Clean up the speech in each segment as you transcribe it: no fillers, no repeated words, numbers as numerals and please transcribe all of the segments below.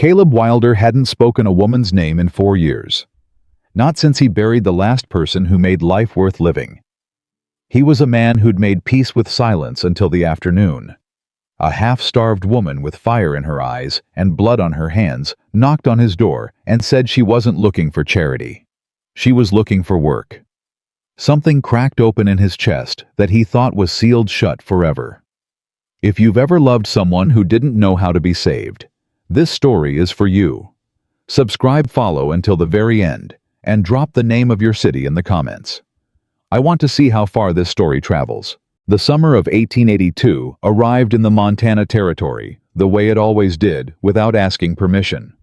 Caleb Wilder hadn't spoken a woman's name in 4 years. Not since he buried the last person who made life worth living. He was a man who'd made peace with silence until the afternoon. A half-starved woman with fire in her eyes and blood on her hands knocked on his door and said she wasn't looking for charity. She was looking for work. Something cracked open in his chest that he thought was sealed shut forever. If you've ever loved someone who didn't know how to be saved, this story is for you. Subscribe, follow until the very end, and drop the name of your city in the comments. I want to see how far this story travels. The summer of 1882 arrived in the Montana Territory, the way it always did, without asking permission.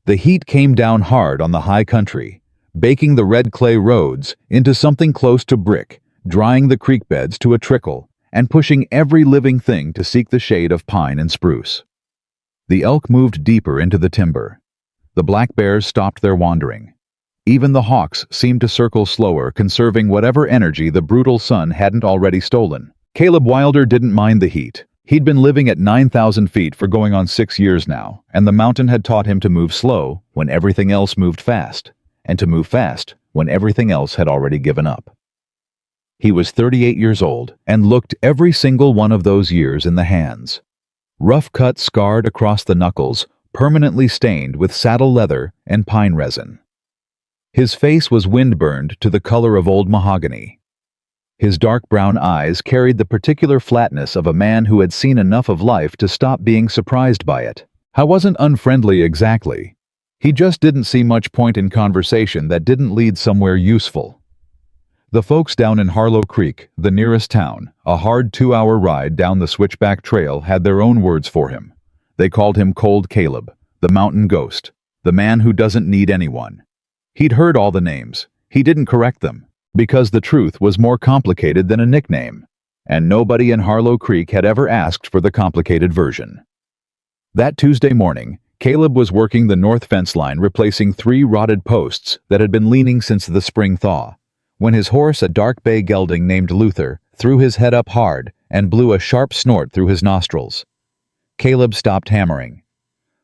The heat came down hard on the high country, baking the red clay roads into something close to brick, drying the creek beds to a trickle, and pushing every living thing to seek the shade of pine and spruce. The elk moved deeper into the timber. The black bears stopped their wandering. Even the hawks seemed to circle slower, conserving whatever energy the brutal sun hadn't already stolen. Caleb Wilder didn't mind the heat. He'd been living at 9,000 feet for going on 6 years now, and the mountain had taught him to move slow when everything else moved fast, and to move fast when everything else had already given up. He was 38 years old and looked every single one of those years in the hands. Rough cut scarred across the knuckles, permanently stained with saddle leather and pine resin. His face was wind-burned to the color of old mahogany. His dark brown eyes carried the particular flatness of a man who had seen enough of life to stop being surprised by it. I wasn't unfriendly exactly. He just didn't see much point in conversation that didn't lead somewhere useful. The folks down in Harlow Creek, the nearest town, a hard 2-hour ride down the Switchback Trail, had their own words for him. They called him Cold Caleb, the mountain ghost, the man who doesn't need anyone. He'd heard all the names. He didn't correct them, because the truth was more complicated than a nickname, and nobody in Harlow Creek had ever asked for the complicated version. That Tuesday morning, Caleb was working the north fence line, replacing 3 rotted posts that had been leaning since the spring thaw, when his horse, a dark bay gelding named Luther, threw his head up hard and blew a sharp snort through his nostrils. Caleb stopped hammering.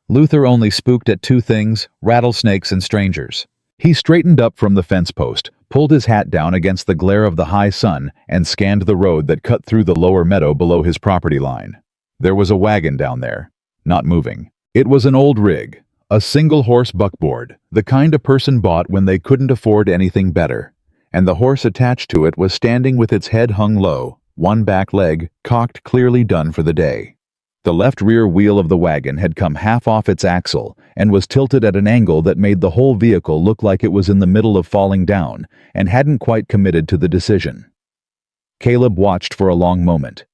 Luther only spooked at 2 things: rattlesnakes and strangers. He straightened up from the fence post, pulled his hat down against the glare of the high sun, and scanned the road that cut through the lower meadow below his property line. There was a wagon down there, not moving. It was an old rig, a single-horse buckboard, the kind a person bought when they couldn't afford anything better, and the horse attached to it was standing with its head hung low, one back leg cocked, clearly done for the day. The left rear wheel of the wagon had come half off its axle and was tilted at an angle that made the whole vehicle look like it was in the middle of falling down and hadn't quite committed to the decision. Caleb watched for a long moment.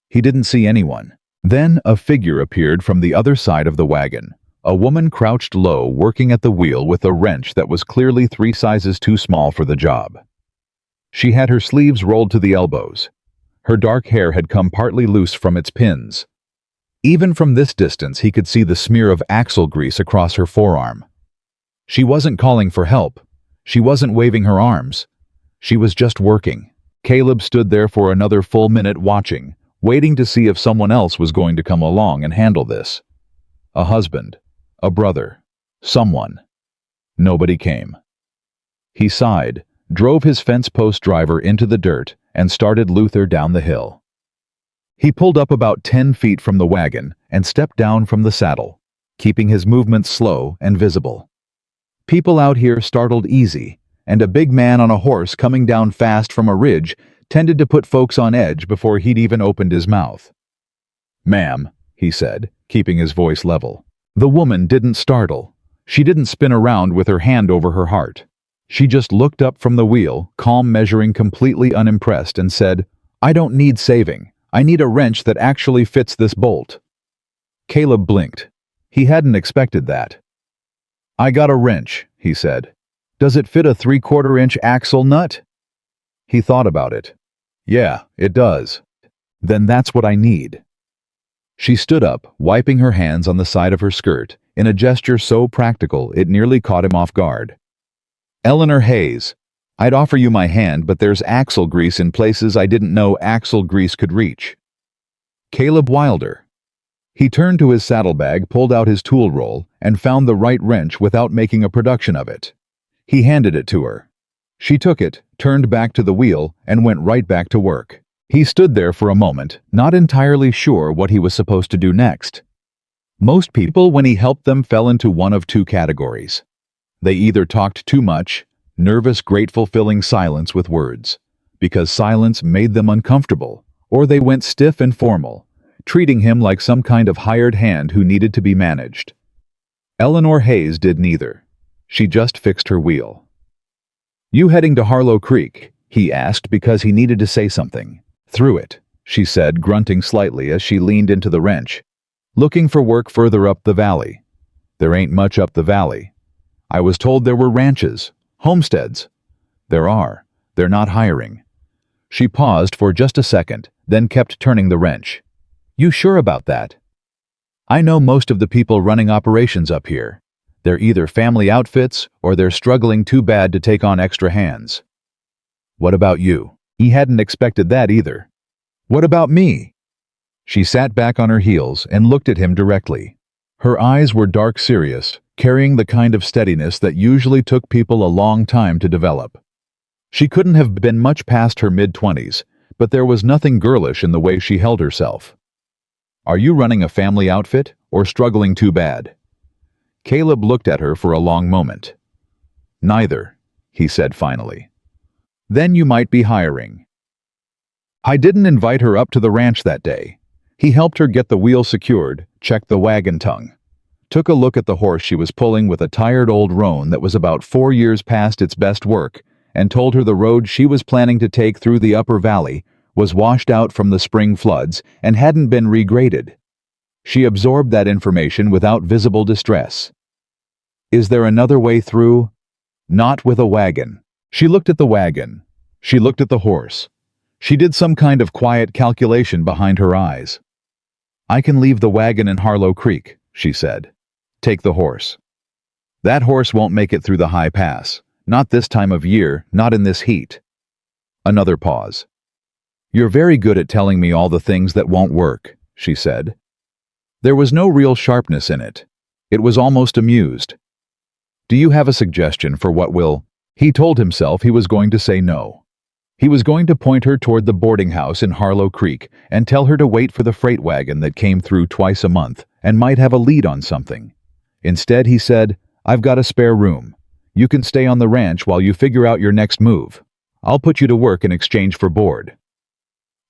He didn't see anyone. Then a figure appeared from the other side of the wagon, a woman crouched low, working at the wheel with a wrench that was clearly 3 sizes too small for the job. She had her sleeves rolled to the elbows. Her dark hair had come partly loose from its pins. Even from this distance, he could see the smear of axle grease across her forearm. She wasn't calling for help. She wasn't waving her arms. She was just working. Caleb stood there for another full minute watching, waiting to see if someone else was going to come along and handle this. A husband, a brother, someone. Nobody came. He sighed, drove his fence post driver into the dirt, and started Luther down the hill. He pulled up about 10 feet from the wagon and stepped down from the saddle, keeping his movements slow and visible. People out here startled easy, and a big man on a horse coming down fast from a ridge tended to put folks on edge before he'd even opened his mouth. "Ma'am," he said, keeping his voice level. The woman didn't startle. She didn't spin around with her hand over her heart. She just looked up from the wheel, calm, measuring, completely unimpressed, and said, "I don't need saving. I need a wrench that actually fits this bolt." Caleb blinked. He hadn't expected that. "I got a wrench," he said. "Does it fit a 3/4-inch axle nut?" He thought about it. "Yeah, it does." "Then that's what I need." She stood up, wiping her hands on the side of her skirt, in a gesture so practical it nearly caught him off guard. "Eleanor Hayes, I'd offer you my hand, but there's axle grease in places I didn't know axle grease could reach." "Caleb Wilder." He turned to his saddlebag, pulled out his tool roll, and found the right wrench without making a production of it. He handed it to her. She took it, turned back to the wheel, and went right back to work. He stood there for a moment, not entirely sure what he was supposed to do next. Most people, when he helped them, fell into one of two categories. They either talked too much, nervous, grateful, filling silence with words, because silence made them uncomfortable, or they went stiff and formal, treating him like some kind of hired hand who needed to be managed. Eleanor Hayes did neither. She just fixed her wheel. "You heading to Harlow Creek?" he asked because he needed to say something. "Through it," she said, grunting slightly as she leaned into the wrench. "Looking for work further up the valley." "There ain't much up the valley. I was told there were ranches, homesteads." "There are. They're not hiring." She paused for just a second, then kept turning the wrench. "You sure about that?" "I know most of the people running operations up here. They're either family outfits or they're struggling too bad to take on extra hands." "What about you?" He hadn't expected that either. "What about me?" She sat back on her heels and looked at him directly. Her eyes were dark, serious, carrying the kind of steadiness that usually took people a long time to develop. She couldn't have been much past her mid-20s, but there was nothing girlish in the way she held herself. "Are you running a family outfit or struggling too bad?" Caleb looked at her for a long moment. "Neither," he said finally. "Then you might be hiring." I didn't invite her up to the ranch that day. He helped her get the wheel secured, checked the wagon tongue, took a look at the horse she was pulling with a tired old roan that was about 4 years past its best work, and told her the road she was planning to take through the upper valley was washed out from the spring floods and hadn't been regraded. She absorbed that information without visible distress. "Is there another way through?" "Not with a wagon." She looked at the wagon. She looked at the horse. She did some kind of quiet calculation behind her eyes. "I can leave the wagon in Harlow Creek," she said. "Take the horse." "That horse won't make it through the high pass. Not this time of year, not in this heat." Another pause. "You're very good at telling me all the things that won't work," she said. There was no real sharpness in it. It was almost amused. "Do you have a suggestion for what will—" He told himself he was going to say no. He was going to point her toward the boarding house in Harlow Creek and tell her to wait for the freight wagon that came through twice a month and might have a lead on something. Instead, he said, "I've got a spare room. You can stay on the ranch while you figure out your next move. I'll put you to work in exchange for board."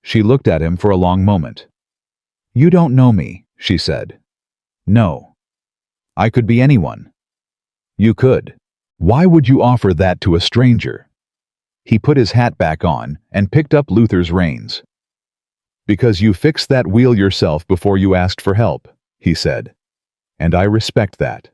She looked at him for a long moment. "You don't know me," she said. "No. I could be anyone." "You could. Why would you offer that to a stranger?" He put his hat back on and picked up Luther's reins. "Because you fixed that wheel yourself before you asked for help," he said. "And I respect that."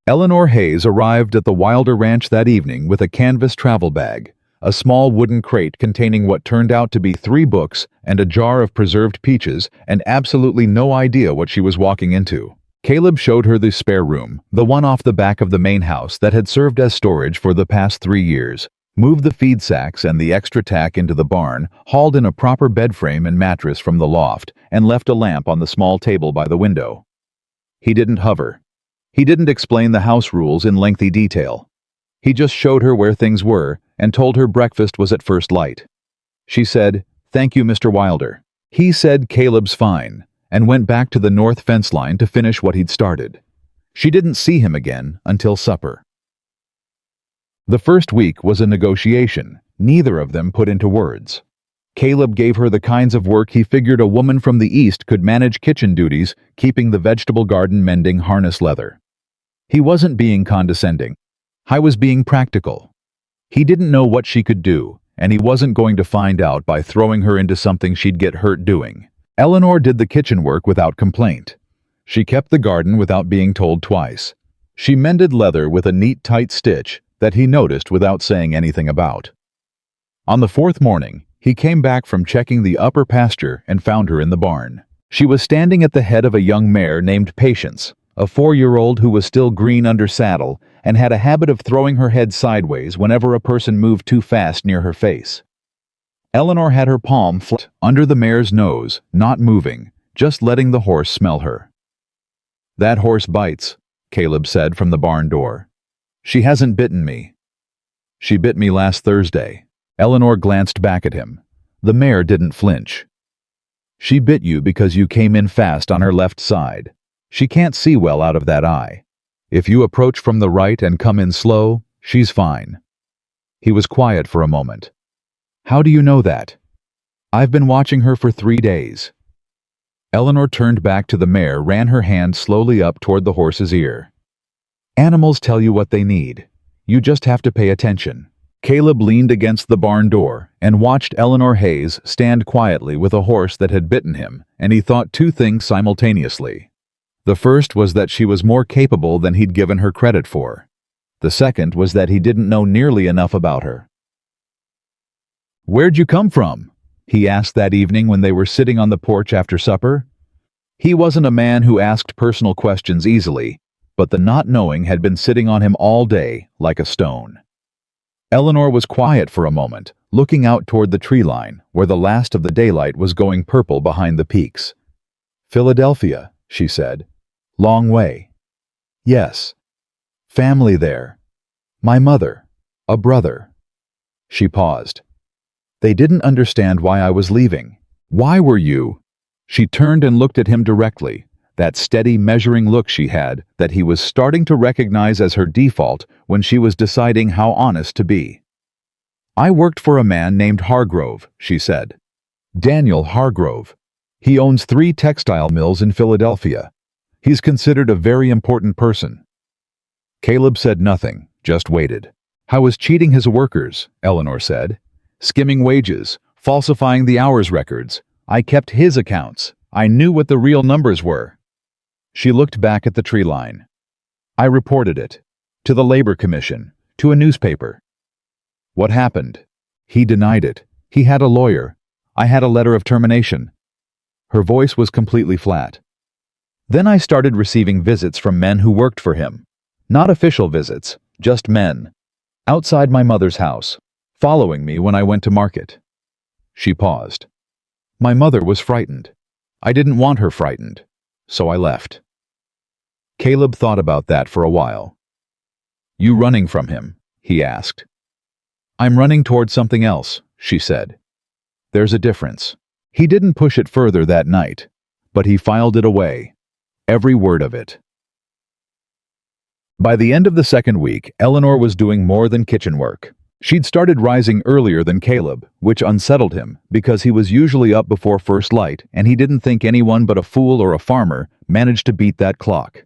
Eleanor Hayes arrived at the Wilder Ranch that evening with a canvas travel bag, a small wooden crate containing what turned out to be 3 books and a jar of preserved peaches, and absolutely no idea what she was walking into. Caleb showed her the spare room, the one off the back of the main house that had served as storage for the past 3 years, moved the feed sacks and the extra tack into the barn, hauled in a proper bed frame and mattress from the loft, and left a lamp on the small table by the window. He didn't hover. He didn't explain the house rules in lengthy detail. He just showed her where things were and told her breakfast was at first light. She said, "Thank you, Mr. Wilder." He said, "Caleb's fine," and went back to the north fence line to finish what he'd started. She didn't see him again until supper. The first week was a negotiation, neither of them put into words. Caleb gave her the kinds of work he figured a woman from the East could manage: kitchen duties, keeping the vegetable garden, mending harness leather. He wasn't being condescending. I was being practical. He didn't know what she could do, and he wasn't going to find out by throwing her into something she'd get hurt doing. Eleanor did the kitchen work without complaint. She kept the garden without being told twice. She mended leather with a neat, tight stitch that he noticed without saying anything about. On the 4th morning, he came back from checking the upper pasture and found her in the barn. She was standing at the head of a young mare named Patience, a 4-year-old who was still green under saddle and had a habit of throwing her head sideways whenever a person moved too fast near her face. Eleanor had her palm flat under the mare's nose, not moving, just letting the horse smell her. "That horse bites," Caleb said from the barn door. "She hasn't bitten me." "She bit me last Thursday." Eleanor glanced back at him. The mare didn't flinch. "She bit you because you came in fast on her left side. She can't see well out of that eye. If you approach from the right and come in slow, she's fine." He was quiet for a moment. "How do you know that?" "I've been watching her for 3 days." Eleanor turned back to the mare, ran her hand slowly up toward the horse's ear. "Animals tell you what they need. You just have to pay attention." Caleb leaned against the barn door and watched Eleanor Hayes stand quietly with a horse that had bitten him, and he thought two things simultaneously. The first was that she was more capable than he'd given her credit for. The second was that he didn't know nearly enough about her. "Where'd you come from?" he asked that evening when they were sitting on the porch after supper. He wasn't a man who asked personal questions easily, but the not knowing had been sitting on him all day like a stone. Eleanor was quiet for a moment, looking out toward the tree line, where the last of the daylight was going purple behind the peaks. "Philadelphia," she said. "Long way." "Yes. Family there. My mother. A brother." She paused. "They didn't understand why I was leaving." "Why were you?" She turned and looked at him directly, that steady, measuring look she had that he was starting to recognize as her default when she was deciding how honest to be. "I worked for a man named Hargrove," she said. "Daniel Hargrove. He owns 3 textile mills in Philadelphia. He's considered a very important person." Caleb said nothing, just waited. "How was cheating his workers?" Eleanor said. "Skimming wages, falsifying the hours records. I kept his accounts. I knew what the real numbers were." She looked back at the tree line. "I reported it. To the Labor Commission. To a newspaper." "What happened?" "He denied it. He had a lawyer. I had a letter of termination." Her voice was completely flat. "Then I started receiving visits from men who worked for him. Not official visits, just men. Outside my mother's house, following me when I went to market." She paused. "My mother was frightened. I didn't want her frightened, so I left." Caleb thought about that for a while. "You running from him?" he asked. "I'm running toward something else," she said. "There's a difference." He didn't push it further that night, but he filed it away. Every word of it. By the end of the second week, Eleanor was doing more than kitchen work. She'd started rising earlier than Caleb, which unsettled him because he was usually up before first light and he didn't think anyone but a fool or a farmer managed to beat that clock.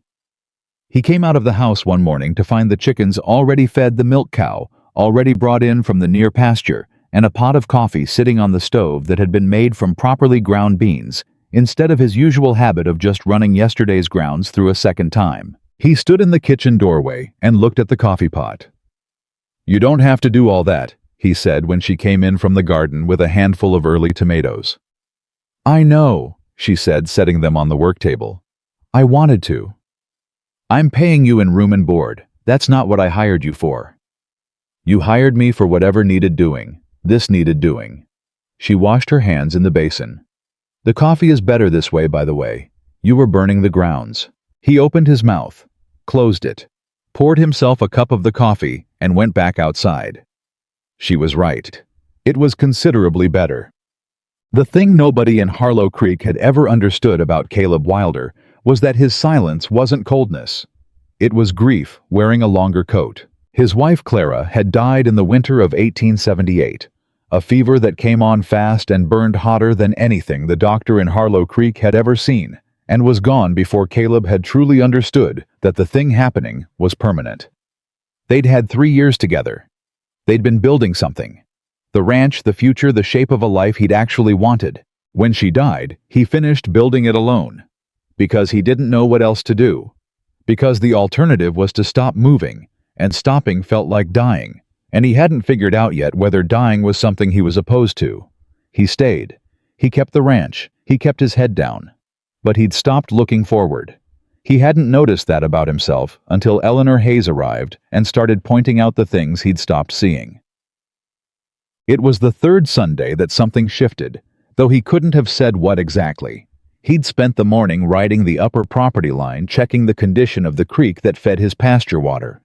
He came out of the house one morning to find the chickens already fed, the milk cow already brought in from the near pasture, and a pot of coffee sitting on the stove that had been made from properly ground beans, instead of his usual habit of just running yesterday's grounds through a second time. He stood in the kitchen doorway and looked at the coffee pot. "You don't have to do all that," he said when she came in from the garden with a handful of early tomatoes. "I know," she said, setting them on the work table. "I wanted to." "I'm paying you in room and board. That's not what I hired you for." "You hired me for whatever needed doing. This needed doing." She washed her hands in the basin. "The coffee is better this way, by the way. You were burning the grounds." He opened his mouth, closed it, poured himself a cup of the coffee, and went back outside. She was right. It was considerably better. The thing nobody in Harlow Creek had ever understood about Caleb Wilder was that his silence wasn't coldness. It was grief wearing a longer coat. His wife Clara had died in the winter of 1878, a fever that came on fast and burned hotter than anything the doctor in Harlow Creek had ever seen, and was gone before Caleb had truly understood that the thing happening was permanent. They'd had 3 years together. They'd been building something. The ranch, the future, the shape of a life he'd actually wanted. When she died, he finished building it alone. Because he didn't know what else to do. Because the alternative was to stop moving, and stopping felt like dying, and he hadn't figured out yet whether dying was something he was opposed to. He stayed. He kept the ranch. He kept his head down. But he'd stopped looking forward. He hadn't noticed that about himself until Eleanor Hayes arrived and started pointing out the things he'd stopped seeing. It was the third Sunday that something shifted, though he couldn't have said what exactly. He'd spent the morning riding the upper property line checking the condition of the creek that fed his pasture water.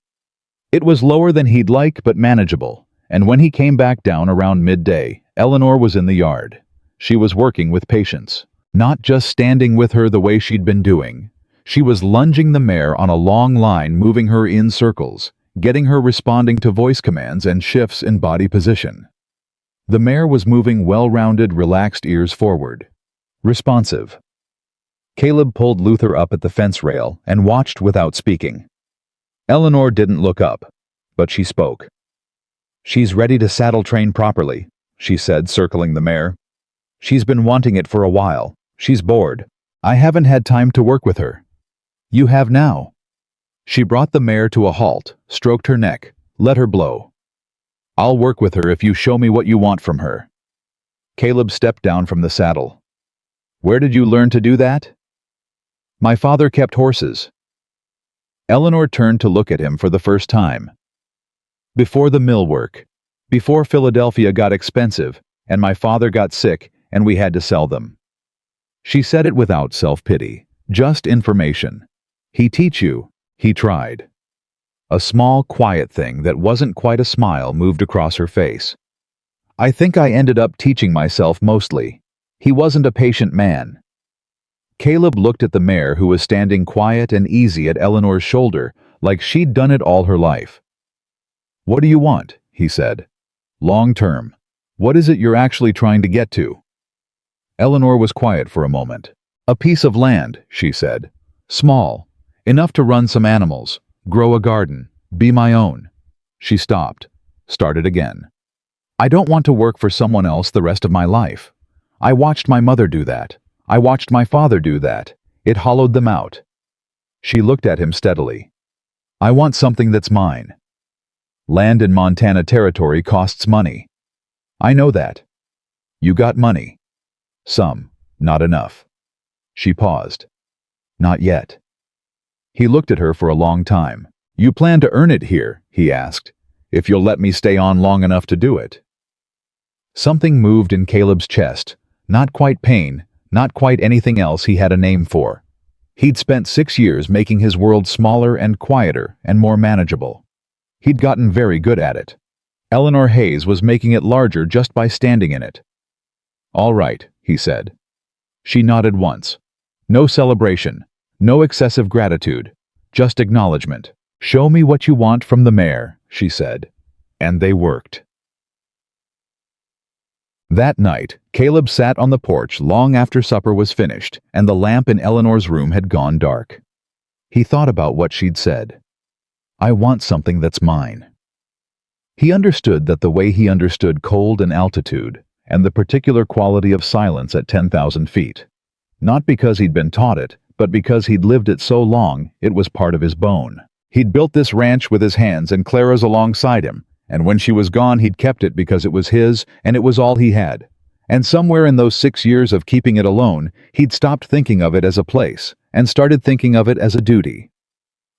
It was lower than he'd like but manageable, and when he came back down around midday, Eleanor was in the yard. She was working with patience, not just standing with her the way she'd been doing. She was lunging the mare on a long line, moving her in circles, getting her responding to voice commands and shifts in body position. The mare was moving well-rounded, relaxed ears forward. Responsive. Caleb pulled Luther up at the fence rail and watched without speaking. Eleanor didn't look up, but she spoke. "She's ready to saddle train properly," she said, circling the mare. "She's been wanting it for a while. She's bored. I haven't had time to work with her. You have now." She brought the mare to a halt, stroked her neck, let her blow. "I'll work with her if you show me what you want from her." Caleb stepped down from the saddle. "Where did you learn to do that?" "My father kept horses." Eleanor turned to look at him for the first time. "Before the mill work, before Philadelphia got expensive, and my father got sick, and we had to sell them." She said it without self-pity, just information. "He teach you." He tried. A small, quiet thing that wasn't quite a smile moved across her face. "I think I ended up teaching myself mostly. He wasn't a patient man." Caleb looked at the mare, who was standing quiet and easy at Eleanor's shoulder, like she'd done it all her life. "What do you want?" he said. "Long term. What is it you're actually trying to get to?" Eleanor was quiet for a moment. "A piece of land," she said. "Small. Enough to run some animals, grow a garden, be my own." She stopped, started again. "I don't want to work for someone else the rest of my life. I watched my mother do that. I watched my father do that. It hollowed them out." She looked at him steadily. "I want something that's mine. Land in Montana Territory costs money. I know that. You got money." "Some, not enough." She paused. "Not yet." He looked at her for a long time. "You plan to earn it here?" he asked. "If you'll let me stay on long enough to do it." Something moved in Caleb's chest. Not quite pain, not quite anything else he had a name for. He'd spent 6 years making his world smaller and quieter and more manageable. He'd gotten very good at it. Eleanor Hayes was making it larger just by standing in it. "All right," he said. She nodded once. No celebration, no excessive gratitude, just acknowledgement. "Show me what you want from the mare," she said. And they worked. That night, Caleb sat on the porch long after supper was finished and the lamp in Eleanor's room had gone dark. He thought about what she'd said. "I want something that's mine." He understood that the way he understood cold and altitude, and the particular quality of silence at 10,000 feet. Not because he'd been taught it, but because he'd lived it so long, it was part of his bone. He'd built this ranch with his hands and Clara's alongside him, and when she was gone he'd kept it because it was his and it was all he had. And somewhere in those 6 years of keeping it alone, he'd stopped thinking of it as a place and started thinking of it as a duty.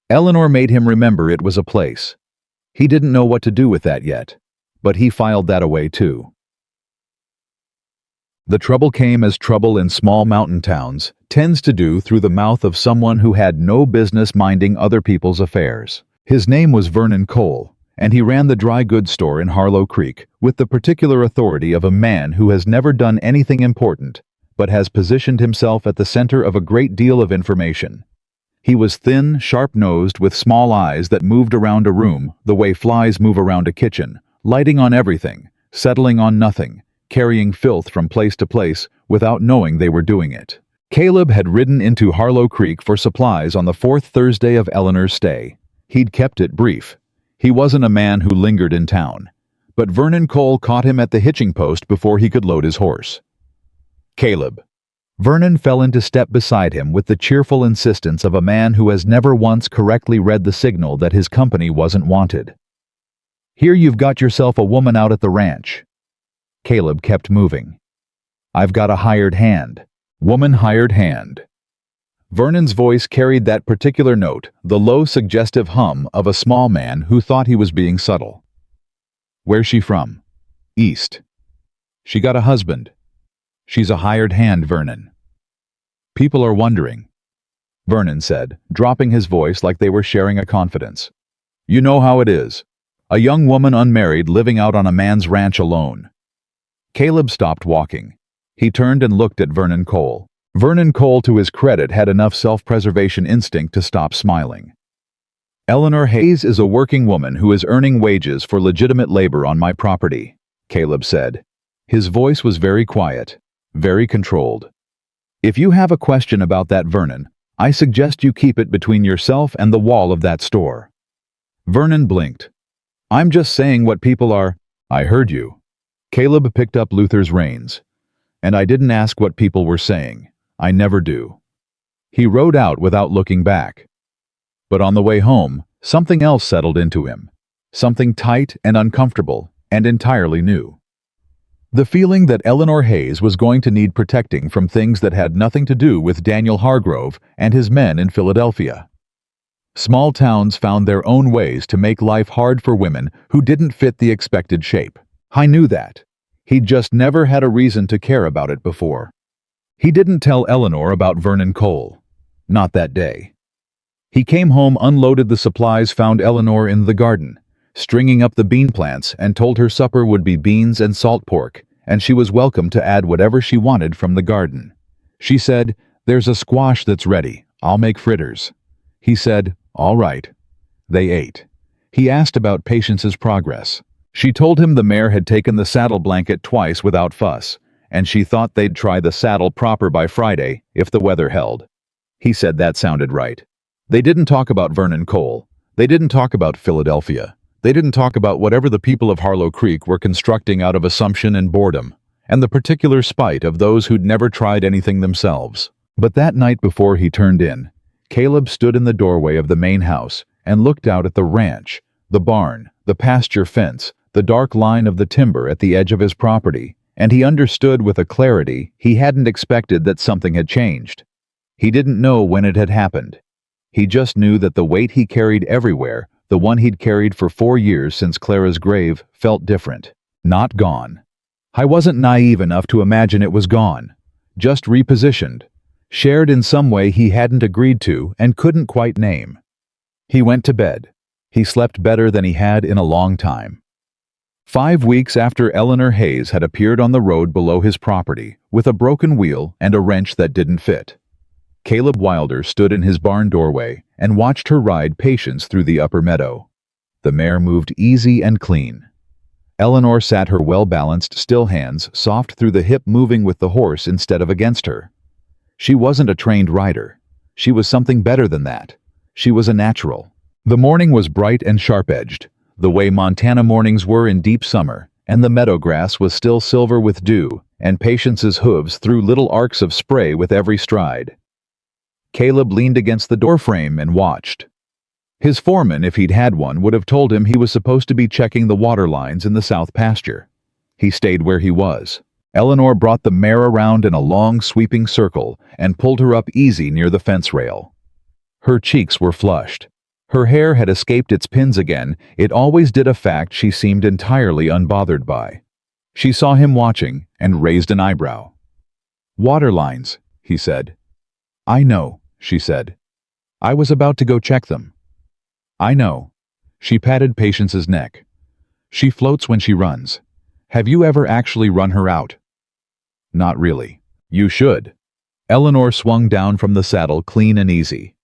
Eleanor made him remember it was a place. He didn't know what to do with that yet, but he filed that away too. The trouble came as trouble in small mountain towns tends to do through the mouth of someone who had no business minding other people's affairs. His name was Vernon Cole, and he ran the dry goods store in Harlow Creek with the particular authority of a man who has never done anything important, but has positioned himself at the center of a great deal of information. He was thin, sharp-nosed, with small eyes that moved around a room the way flies move around a kitchen, lighting on everything, settling on nothing, carrying filth from place to place without knowing they were doing it. Caleb had ridden into Harlow Creek for supplies on the 4th Thursday of Eleanor's stay. He'd kept it brief. He wasn't a man who lingered in town. But Vernon Cole caught him at the hitching post before he could load his horse. "Caleb." Vernon fell into step beside him with the cheerful insistence of a man who has never once correctly read the signal that his company wasn't wanted. "Here you've got yourself a woman out at the ranch." Caleb kept moving. "I've got a hired hand. Woman hired hand." Vernon's voice carried that particular note, the low suggestive hum of a small man who thought he was being subtle. "Where's she from?" "East." "She got a husband." "She's a hired hand, Vernon." People are wondering, Vernon said, dropping his voice like they were sharing a confidence. You know how it is. A young woman unmarried living out on a man's ranch alone. Caleb stopped walking. He turned and looked at Vernon Cole. Vernon Cole, to his credit, had enough self-preservation instinct to stop smiling. Eleanor Hayes is a working woman who is earning wages for legitimate labor on my property, Caleb said. His voice was very quiet, very controlled. If you have a question about that, Vernon, I suggest you keep it between yourself and the wall of that store. Vernon blinked. I'm just saying what people are. I heard you. Caleb picked up Luther's reins. And I didn't ask what people were saying. I never do. He rode out without looking back. But on the way home, something else settled into him. Something tight and uncomfortable and entirely new. The feeling that Eleanor Hayes was going to need protecting from things that had nothing to do with Daniel Hargrove and his men in Philadelphia. Small towns found their own ways to make life hard for women who didn't fit the expected shape. I knew that. He'd just never had a reason to care about it before. He didn't tell Eleanor about Vernon Cole. Not that day. He came home, unloaded the supplies, found Eleanor in the garden, stringing up the bean plants, and told her supper would be beans and salt pork, and she was welcome to add whatever she wanted from the garden. She said, "There's a squash that's ready. I'll make fritters." He said, "All right." They ate. He asked about Patience's progress. She told him the mare had taken the saddle blanket twice without fuss, and she thought they'd try the saddle proper by Friday if the weather held. He said that sounded right. They didn't talk about Vernon Cole. They didn't talk about Philadelphia. They didn't talk about whatever the people of Harlow Creek were constructing out of assumption and boredom, and the particular spite of those who'd never tried anything themselves. But that night before he turned in, Caleb stood in the doorway of the main house and looked out at the ranch, the barn, the pasture fence, the dark line of the timber at the edge of his property, and he understood with a clarity he hadn't expected that something had changed. He didn't know when it had happened. He just knew that the weight he carried everywhere, the one he'd carried for 4 years since Clara's grave, felt different. Not gone. I wasn't naive enough to imagine it was gone. Just repositioned. Shared in some way he hadn't agreed to and couldn't quite name. He went to bed. He slept better than he had in a long time. 5 weeks after Eleanor Hayes had appeared on the road below his property with a broken wheel and a wrench that didn't fit, Caleb Wilder stood in his barn doorway and watched her ride Patience through the upper meadow. The mare moved easy and clean. Eleanor sat her well-balanced, still hands soft through the hip, moving with the horse instead of against her. She wasn't a trained rider. She was something better than that. She was a natural. The morning was bright and sharp-edged, the way Montana mornings were in deep summer, and the meadow grass was still silver with dew, and Patience's hooves threw little arcs of spray with every stride. Caleb leaned against the doorframe and watched. His foreman, if he'd had one, would have told him he was supposed to be checking the water lines in the south pasture. He stayed where he was. Eleanor brought the mare around in a long, sweeping circle and pulled her up easy near the fence rail. Her cheeks were flushed. Her hair had escaped its pins again. It always did, a fact she seemed entirely unbothered by. She saw him watching and raised an eyebrow. "Water lines," he said. "I know," she said. "I was about to go check them." "I know." She patted Patience's neck. "She floats when she runs. Have you ever actually run her out?" "Not really." "You should." Eleanor swung down from the saddle clean and easy.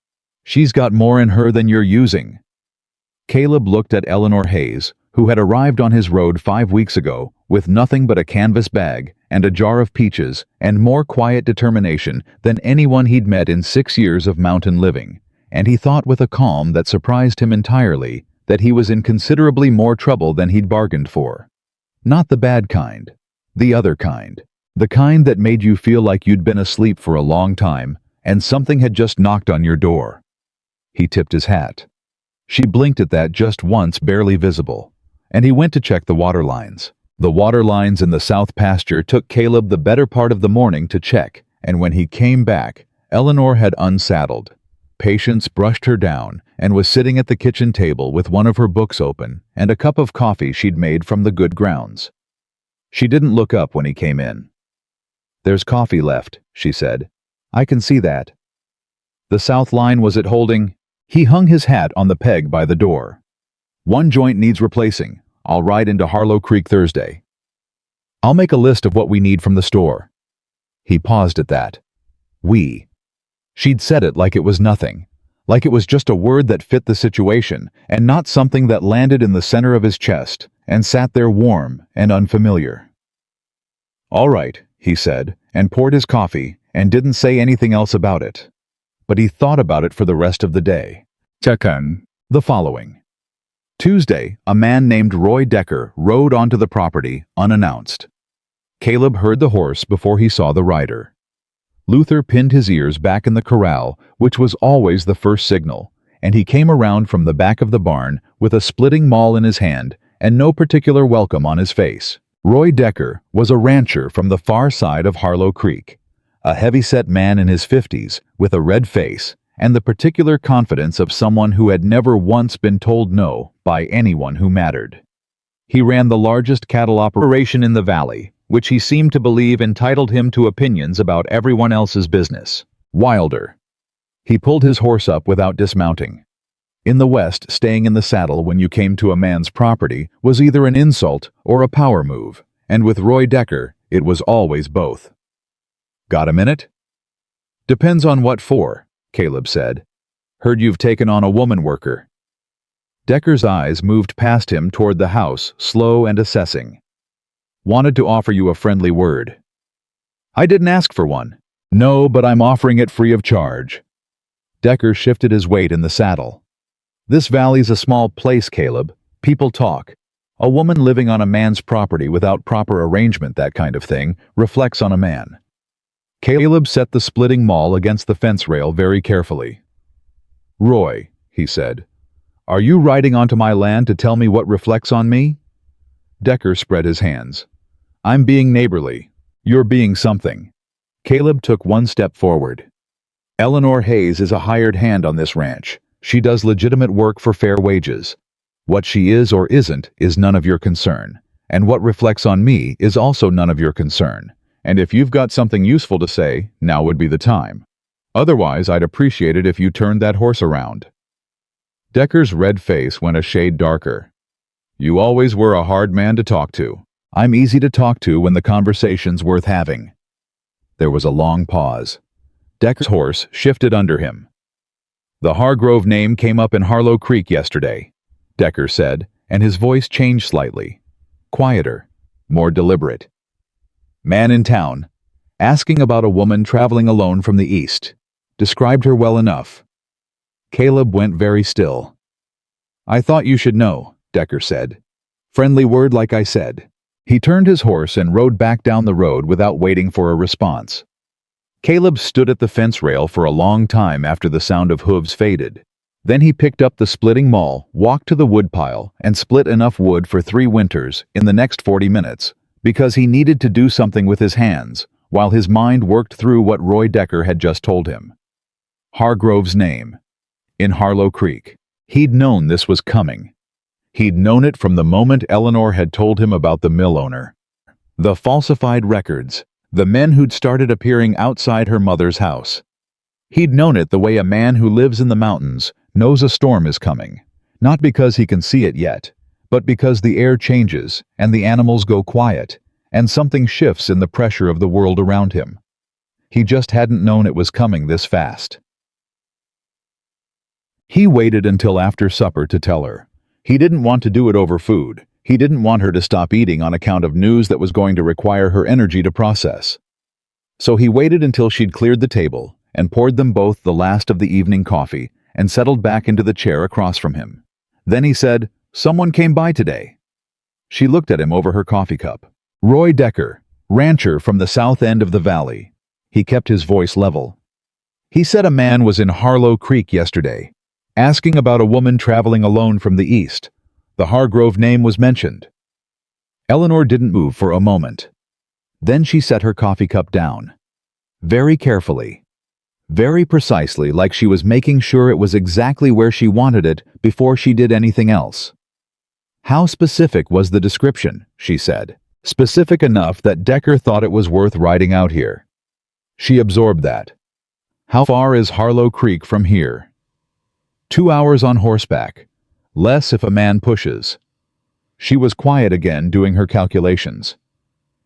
"She's got more in her than you're using." Caleb looked at Eleanor Hayes, who had arrived on his road 5 weeks ago with nothing but a canvas bag and a jar of peaches and more quiet determination than anyone he'd met in 6 years of mountain living, and he thought with a calm that surprised him entirely that he was in considerably more trouble than he'd bargained for. Not the bad kind. The other kind. The kind that made you feel like you'd been asleep for a long time and something had just knocked on your door. He tipped his hat. She blinked at that just once, barely visible, and he went to check the water lines. The water lines in the south pasture took Caleb the better part of the morning to check, and when he came back, Eleanor had unsaddled. Patience brushed her down and was sitting at the kitchen table with one of her books open and a cup of coffee she'd made from the good grounds. She didn't look up when he came in. "There's coffee left," she said. I can see that. The south line was it holding? He hung his hat on the peg by the door. One joint needs replacing. I'll ride into Harlow Creek Thursday. I'll make a list of what we need from the store. He paused at that. We. She'd said it like it was nothing, like it was just a word that fit the situation and not something that landed in the center of his chest and sat there warm and unfamiliar. All right, he said, and poured his coffee and didn't say anything else about it. But he thought about it for the rest of the day. The following. Tuesday, a man named Roy Decker rode onto the property unannounced. Caleb heard the horse before he saw the rider. Luther pinned his ears back in the corral, which was always the first signal, and he came around from the back of the barn with a splitting maul in his hand and no particular welcome on his face. Roy Decker was a rancher from the far side of Harlow Creek, a heavy-set man in his 50s with a red face and the particular confidence of someone who had never once been told no by anyone who mattered. He ran the largest cattle operation in the valley, which he seemed to believe entitled him to opinions about everyone else's business. Wilder. He pulled his horse up without dismounting. In the West, staying in the saddle when you came to a man's property was either an insult or a power move, and with Roy Decker, it was always both. Got a minute? Depends on what for, Caleb said. Heard you've taken on a woman worker. Decker's eyes moved past him toward the house, slow and assessing. Wanted to offer you a friendly word. I didn't ask for one. No, but I'm offering it free of charge. Decker shifted his weight in the saddle. This valley's a small place, Caleb. People talk. A woman living on a man's property without proper arrangement, that kind of thing, reflects on a man. Caleb set the splitting maul against the fence rail very carefully. Roy, he said, are you riding onto my land to tell me what reflects on me? Decker spread his hands. I'm being neighborly. You're being something. Caleb took one step forward. Eleanor Hayes is a hired hand on this ranch. She does legitimate work for fair wages. What she is or isn't is none of your concern. And what reflects on me is also none of your concern. And if you've got something useful to say, now would be the time. Otherwise, I'd appreciate it if you turned that horse around. Decker's red face went a shade darker. You always were a hard man to talk to. I'm easy to talk to when the conversation's worth having. There was a long pause. Decker's horse shifted under him. The Hargrove name came up in Harlow Creek yesterday, Decker said, and his voice changed slightly. Quieter, more deliberate. Man in town, asking about a woman traveling alone from the east. Described her well enough. Caleb went very still. I thought you should know, Decker said. Friendly word like I said. He turned his horse and rode back down the road without waiting for a response. Caleb stood at the fence rail for a long time after the sound of hooves faded. Then he picked up the splitting maul, walked to the woodpile, and split enough wood for 3 winters in the next 40 minutes, because he needed to do something with his hands, while his mind worked through what Roy Decker had just told him. Hargrove's name. In Harlow Creek. He'd known this was coming. He'd known it from the moment Eleanor had told him about the mill owner. The falsified records, the men who'd started appearing outside her mother's house. He'd known it the way a man who lives in the mountains knows a storm is coming, not because he can see it yet, but because the air changes and the animals go quiet, and something shifts in the pressure of the world around him. He just hadn't known it was coming this fast. He waited until after supper to tell her. He didn't want to do it over food. He didn't want her to stop eating on account of news that was going to require her energy to process. So he waited until she'd cleared the table and poured them both the last of the evening coffee and settled back into the chair across from him. Then he said, "Someone came by today." She looked at him over her coffee cup. Roy Decker, rancher from the south end of the valley. He kept his voice level. He said a man was in Harlow Creek yesterday, asking about a woman traveling alone from the east. The Hargrove name was mentioned. Eleanor didn't move for a moment. Then she set her coffee cup down. Very carefully. Very precisely, like she was making sure it was exactly where she wanted it before she did anything else. How specific was the description, she said. Specific enough that Decker thought it was worth writing out here. She absorbed that. How far is Harlow Creek from here? 2 hours on horseback. Less if a man pushes. She was quiet again, doing her calculations.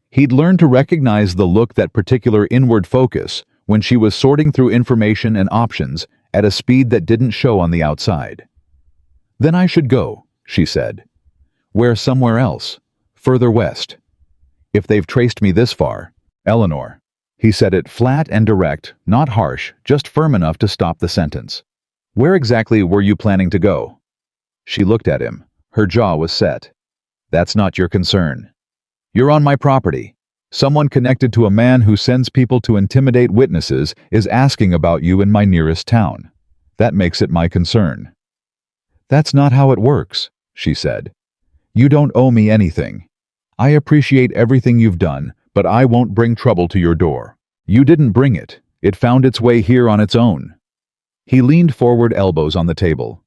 He'd learned to recognize the look, that particular inward focus, when she was sorting through information and options at a speed that didn't show on the outside. Then I should go, she said. Where? Somewhere else. Further west. If they've traced me this far. Eleanor. He said it flat and direct, not harsh, just firm enough to stop the sentence. Where exactly were you planning to go? She looked at him. Her jaw was set. That's not your concern. You're on my property. Someone connected to a man who sends people to intimidate witnesses is asking about you in my nearest town. That makes it my concern. That's not how it works, she said. You don't owe me anything. I appreciate everything you've done, but I won't bring trouble to your door. You didn't bring it. It found its way here on its own. He leaned forward, elbows on the table.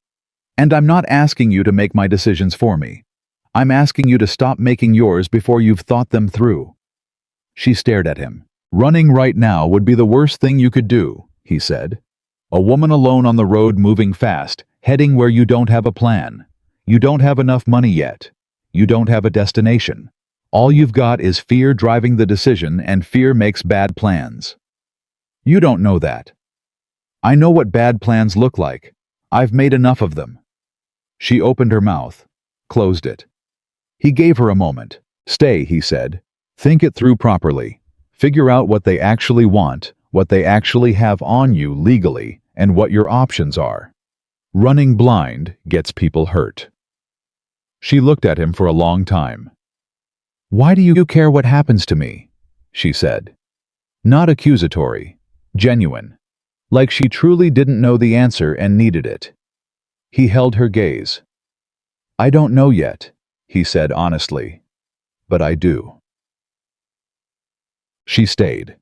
And I'm not asking you to make my decisions for me. I'm asking you to stop making yours before you've thought them through. She stared at him. Running right now would be the worst thing you could do, he said. A woman alone on the road, moving fast, heading where you don't have a plan. You don't have enough money yet. You don't have a destination. All you've got is fear driving the decision, and fear makes bad plans. You don't know that. I know what bad plans look like. I've made enough of them. She opened her mouth, closed it. He gave her a moment. Stay, he said. Think it through properly. Figure out what they actually want, what they actually have on you legally, and what your options are. Running blind gets people hurt. She looked at him for a long time. Why do you care what happens to me? She said. Not accusatory, genuine. Like she truly didn't know the answer and needed it. He held her gaze. I don't know yet, he said honestly. But I do. She stayed.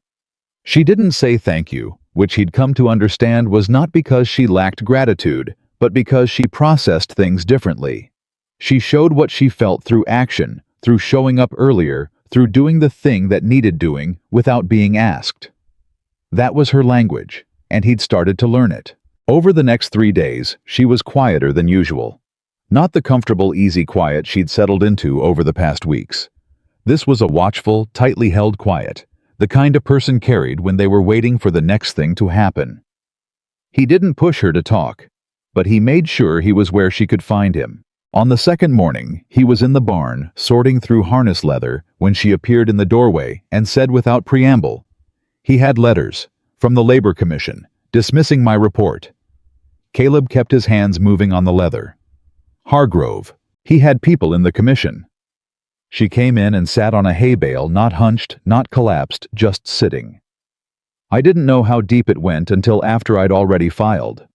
She didn't say thank you, which he'd come to understand was not because she lacked gratitude, but because she processed things differently. She showed what she felt through action, through showing up earlier, through doing the thing that needed doing without being asked. That was her language, and he'd started to learn it. Over the next 3 days, she was quieter than usual. Not the comfortable, easy quiet she'd settled into over the past weeks. This was a watchful, tightly held quiet, the kind a person carried when they were waiting for the next thing to happen. He didn't push her to talk, but he made sure he was where she could find him. On the second morning, he was in the barn, sorting through harness leather, when she appeared in the doorway and said without preamble, he had letters from the Labor Commission, dismissing my report. Caleb kept his hands moving on the leather. Hargrove. He had people in the commission. She came in and sat on a hay bale, not hunched, not collapsed, just sitting. I didn't know how deep it went until after I'd already filed.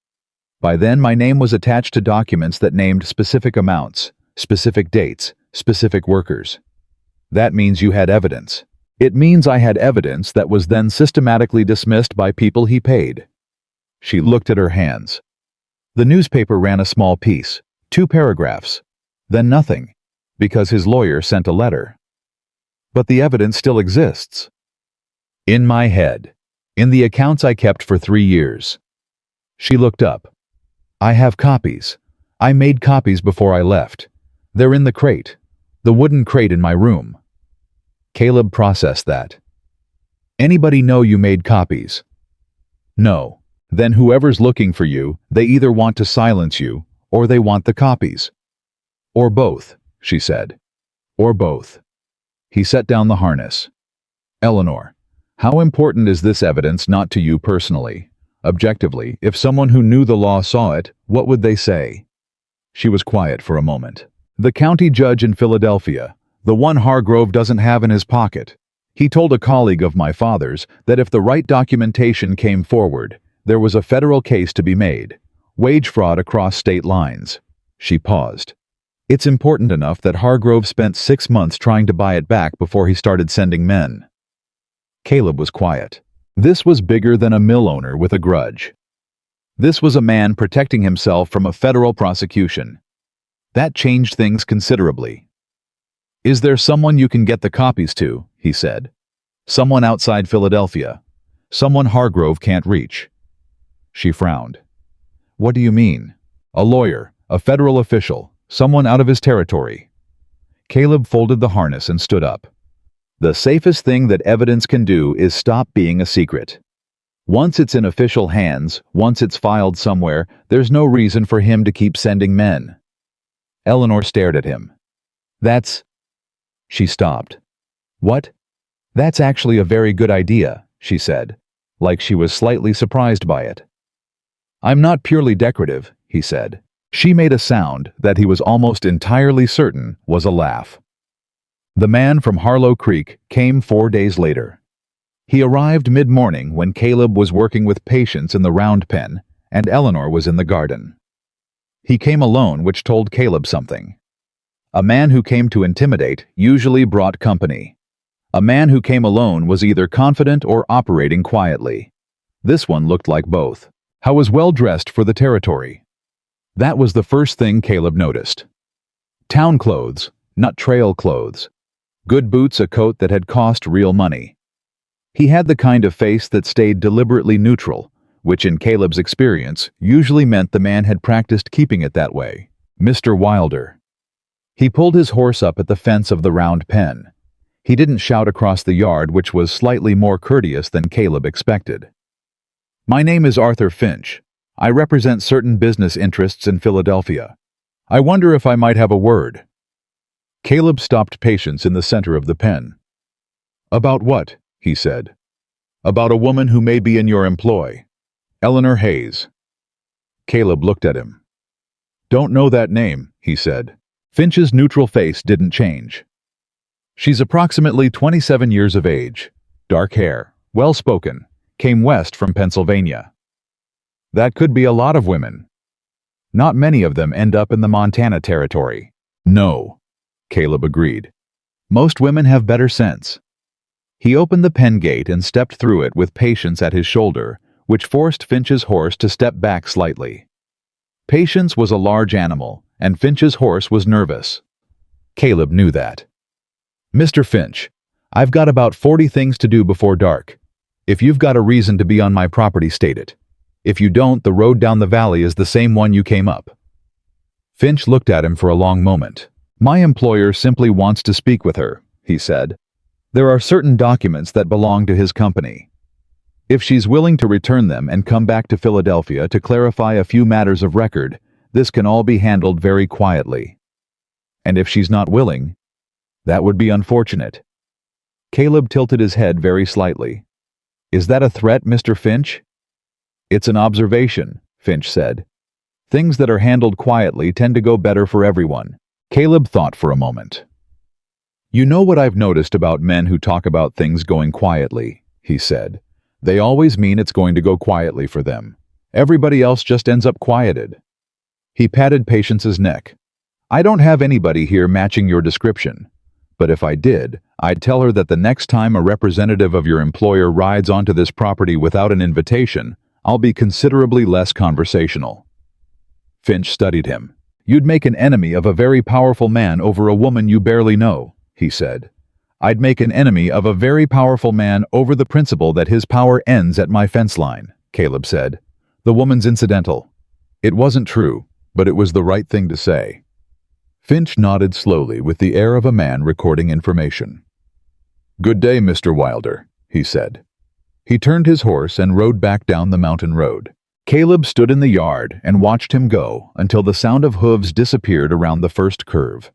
By then, my name was attached to documents that named specific amounts, specific dates, specific workers. That means you had evidence. It means I had evidence that was then systematically dismissed by people he paid. She looked at her hands. The newspaper ran a small piece, 2 paragraphs, then nothing, because his lawyer sent a letter. But the evidence still exists. In my head. In the accounts I kept for 3 years. She looked up. I have copies. I made copies before I left. They're in the crate. The wooden crate in my room. Caleb processed that. Anybody know you made copies? No. Then whoever's looking for you, they either want to silence you, or they want the copies. Or both, she said. Or both. He set down the harness. Eleanor, how important is this evidence not to you personally? Objectively, if someone who knew the law saw it, what would they say? She was quiet for a moment. The county judge in Philadelphia, the one Hargrove doesn't have in his pocket. He told a colleague of my father's that if the right documentation came forward, there was a federal case to be made. Wage fraud across state lines. She paused. It's important enough that Hargrove spent 6 months trying to buy it back before he started sending men. Caleb was quiet. This was bigger than a mill owner with a grudge. This was a man protecting himself from a federal prosecution. That changed things considerably. Is there someone you can get the copies to? He said. Someone outside Philadelphia. Someone Hargrove can't reach. She frowned. What do you mean? A lawyer, a federal official, someone out of his territory. Caleb folded the harness and stood up. The safest thing that evidence can do is stop being a secret. Once it's in official hands, once it's filed somewhere, there's no reason for him to keep sending men. Eleanor stared at him. That's... She stopped. What? That's actually a very good idea, she said, like she was slightly surprised by it. I'm not purely decorative, he said. She made a sound that he was almost entirely certain was a laugh. The man from Harlow Creek came 4 days later. He arrived mid-morning when Caleb was working with patients in the round pen and Eleanor was in the garden. He came alone, which told Caleb something. A man who came to intimidate usually brought company. A man who came alone was either confident or operating quietly. This one looked like both. How was well dressed for the territory. That was the first thing Caleb noticed. Town clothes, not trail clothes. Good boots, a coat that had cost real money. He had the kind of face that stayed deliberately neutral, which in Caleb's experience usually meant the man had practiced keeping it that way. Mr. Wilder. He pulled his horse up at the fence of the round pen. He didn't shout across the yard, which was slightly more courteous than Caleb expected. My name is Arthur Finch. I represent certain business interests in Philadelphia. I wonder if I might have a word. Caleb stopped Patience in the center of the pen. About what? He said. About a woman who may be in your employ. Eleanor Hayes. Caleb looked at him. Don't know that name, he said. Finch's neutral face didn't change. She's approximately 27 years of age, dark hair, well-spoken, came west from Pennsylvania. That could be a lot of women. Not many of them end up in the Montana territory. No, Caleb agreed. Most women have better sense. He opened the pen gate and stepped through it with Patience at his shoulder, which forced Finch's horse to step back slightly. Patience was a large animal, and Finch's horse was nervous. Caleb knew that. Mr. Finch, I've got about 40 things to do before dark. If you've got a reason to be on my property, state it. If you don't, the road down the valley is the same one you came up. Finch looked at him for a long moment. My employer simply wants to speak with her, he said. There are certain documents that belong to his company. If she's willing to return them and come back to Philadelphia to clarify a few matters of record, this can all be handled very quietly. And if she's not willing, that would be unfortunate. Caleb tilted his head very slightly. Is that a threat, Mr. Finch? It's an observation, Finch said. Things that are handled quietly tend to go better for everyone. Caleb thought for a moment. You know what I've noticed about men who talk about things going quietly, he said. They always mean it's going to go quietly for them. Everybody else just ends up quieted. He patted Patience's neck. I don't have anybody here matching your description. But if I did, I'd tell her that the next time a representative of your employer rides onto this property without an invitation, I'll be considerably less conversational. Finch studied him. You'd make an enemy of a very powerful man over a woman you barely know, he said. I'd make an enemy of a very powerful man over the principle that his power ends at my fence line, Caleb said. The woman's incidental. It wasn't true, but it was the right thing to say. Finch nodded slowly with the air of a man recording information. Good day, Mr. Wilder, he said. He turned his horse and rode back down the mountain road. Caleb stood in the yard and watched him go until the sound of hooves disappeared around the first curve.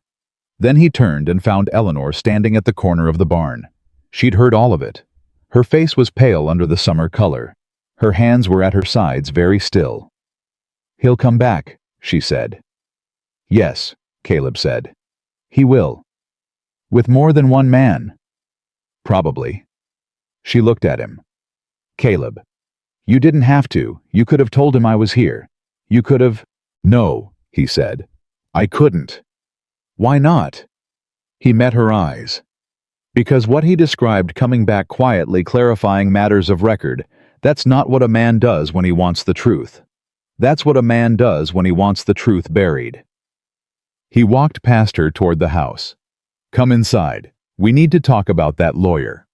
Then he turned and found Eleanor standing at the corner of the barn. She'd heard all of it. Her face was pale under the summer color. Her hands were at her sides, very still. He'll come back, she said. Yes, Caleb said. He will. With more than one man. Probably. She looked at him. Caleb. You didn't have to. You could have told him I was here. You could have... No, he said. I couldn't. Why not? He met her eyes. Because what he described coming back quietly clarifying matters of record, that's not what a man does when he wants the truth. That's what a man does when he wants the truth buried. He walked past her toward the house. Come inside. We need to talk about that lawyer.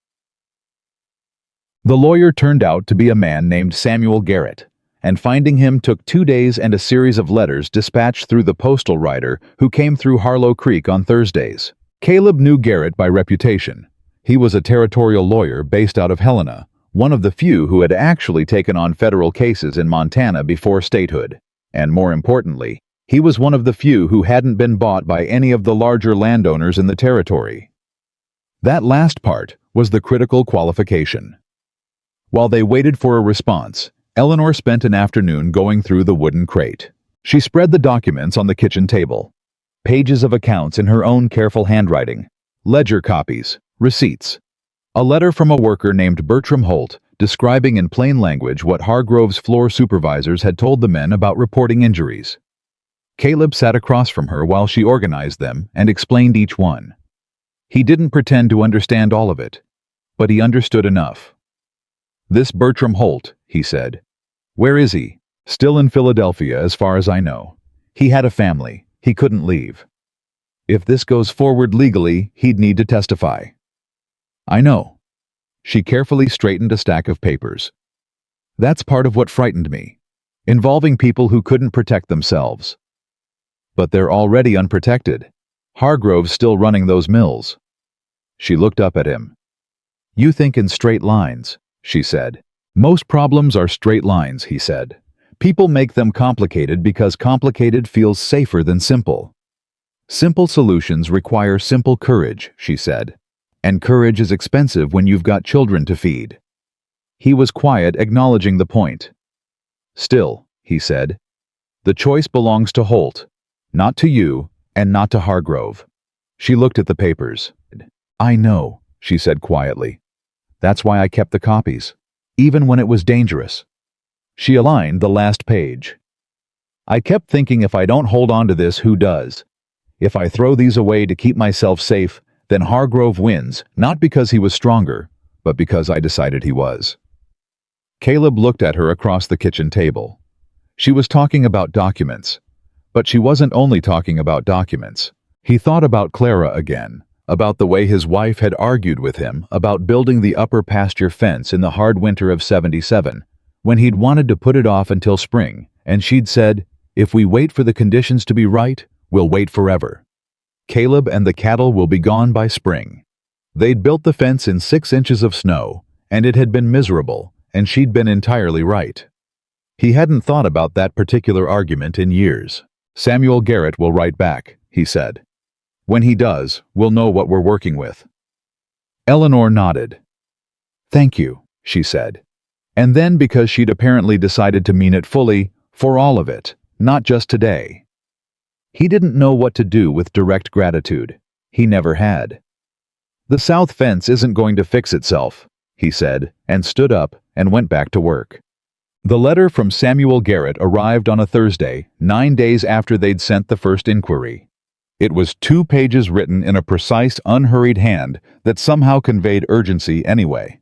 The lawyer turned out to be a man named Samuel Garrett, and finding him took 2 days and a series of letters dispatched through the postal rider who came through Harlow Creek on Thursdays. Caleb knew Garrett by reputation. He was a territorial lawyer based out of Helena, one of the few who had actually taken on federal cases in Montana before statehood. And more importantly, he was one of the few who hadn't been bought by any of the larger landowners in the territory. That last part was the critical qualification. While they waited for a response, Eleanor spent an afternoon going through the wooden crate. She spread the documents on the kitchen table. Pages of accounts in her own careful handwriting, ledger copies, receipts. A letter from a worker named Bertram Holt describing in plain language what Hargrove's floor supervisors had told the men about reporting injuries. Caleb sat across from her while she organized them and explained each one. He didn't pretend to understand all of it, but he understood enough. "This Bertram Holt," he said. "Where is he?" "Still in Philadelphia, as far as I know. He had a family. He couldn't leave. If this goes forward legally, he'd need to testify." "I know." She carefully straightened a stack of papers. "That's part of what frightened me, involving people who couldn't protect themselves." "But they're already unprotected. Hargrove's still running those mills." She looked up at him. "You think in straight lines," she said. "Most problems are straight lines," he said. "People make them complicated because complicated feels safer than simple." "Simple solutions require simple courage," she said. "And courage is expensive when you've got children to feed." He was quiet, acknowledging the point. "Still," he said, "the choice belongs to Holt, not to you, and not to Hargrove." She looked at the papers. "I know," she said quietly. "That's why I kept the copies, even when it was dangerous." She aligned the last page. "I kept thinking, if I don't hold on to this, who does? If I throw these away to keep myself safe, then Hargrove wins, not because he was stronger, but because I decided he was." Caleb looked at her across the kitchen table. She was talking about documents, but she wasn't only talking about documents. He thought about Clara again, about the way his wife had argued with him about building the upper pasture fence in the hard winter of '77, when he'd wanted to put it off until spring, and she'd said, "If we wait for the conditions to be right, we'll wait forever. Caleb and the cattle will be gone by spring." They'd built the fence in 6 inches of snow, and it had been miserable, and she'd been entirely right. He hadn't thought about that particular argument in years. "Samuel Garrett will write back," he said. "When he does, we'll know what we're working with." Eleanor nodded. "Thank you," she said. And then, because she'd apparently decided to mean it fully, for all of it, not just today. He didn't know what to do with direct gratitude. He never had. "The south fence isn't going to fix itself," he said, and stood up and went back to work. The letter from Samuel Garrett arrived on a Thursday, 9 days after they'd sent the first inquiry. It was 2 pages written in a precise, unhurried hand that somehow conveyed urgency anyway.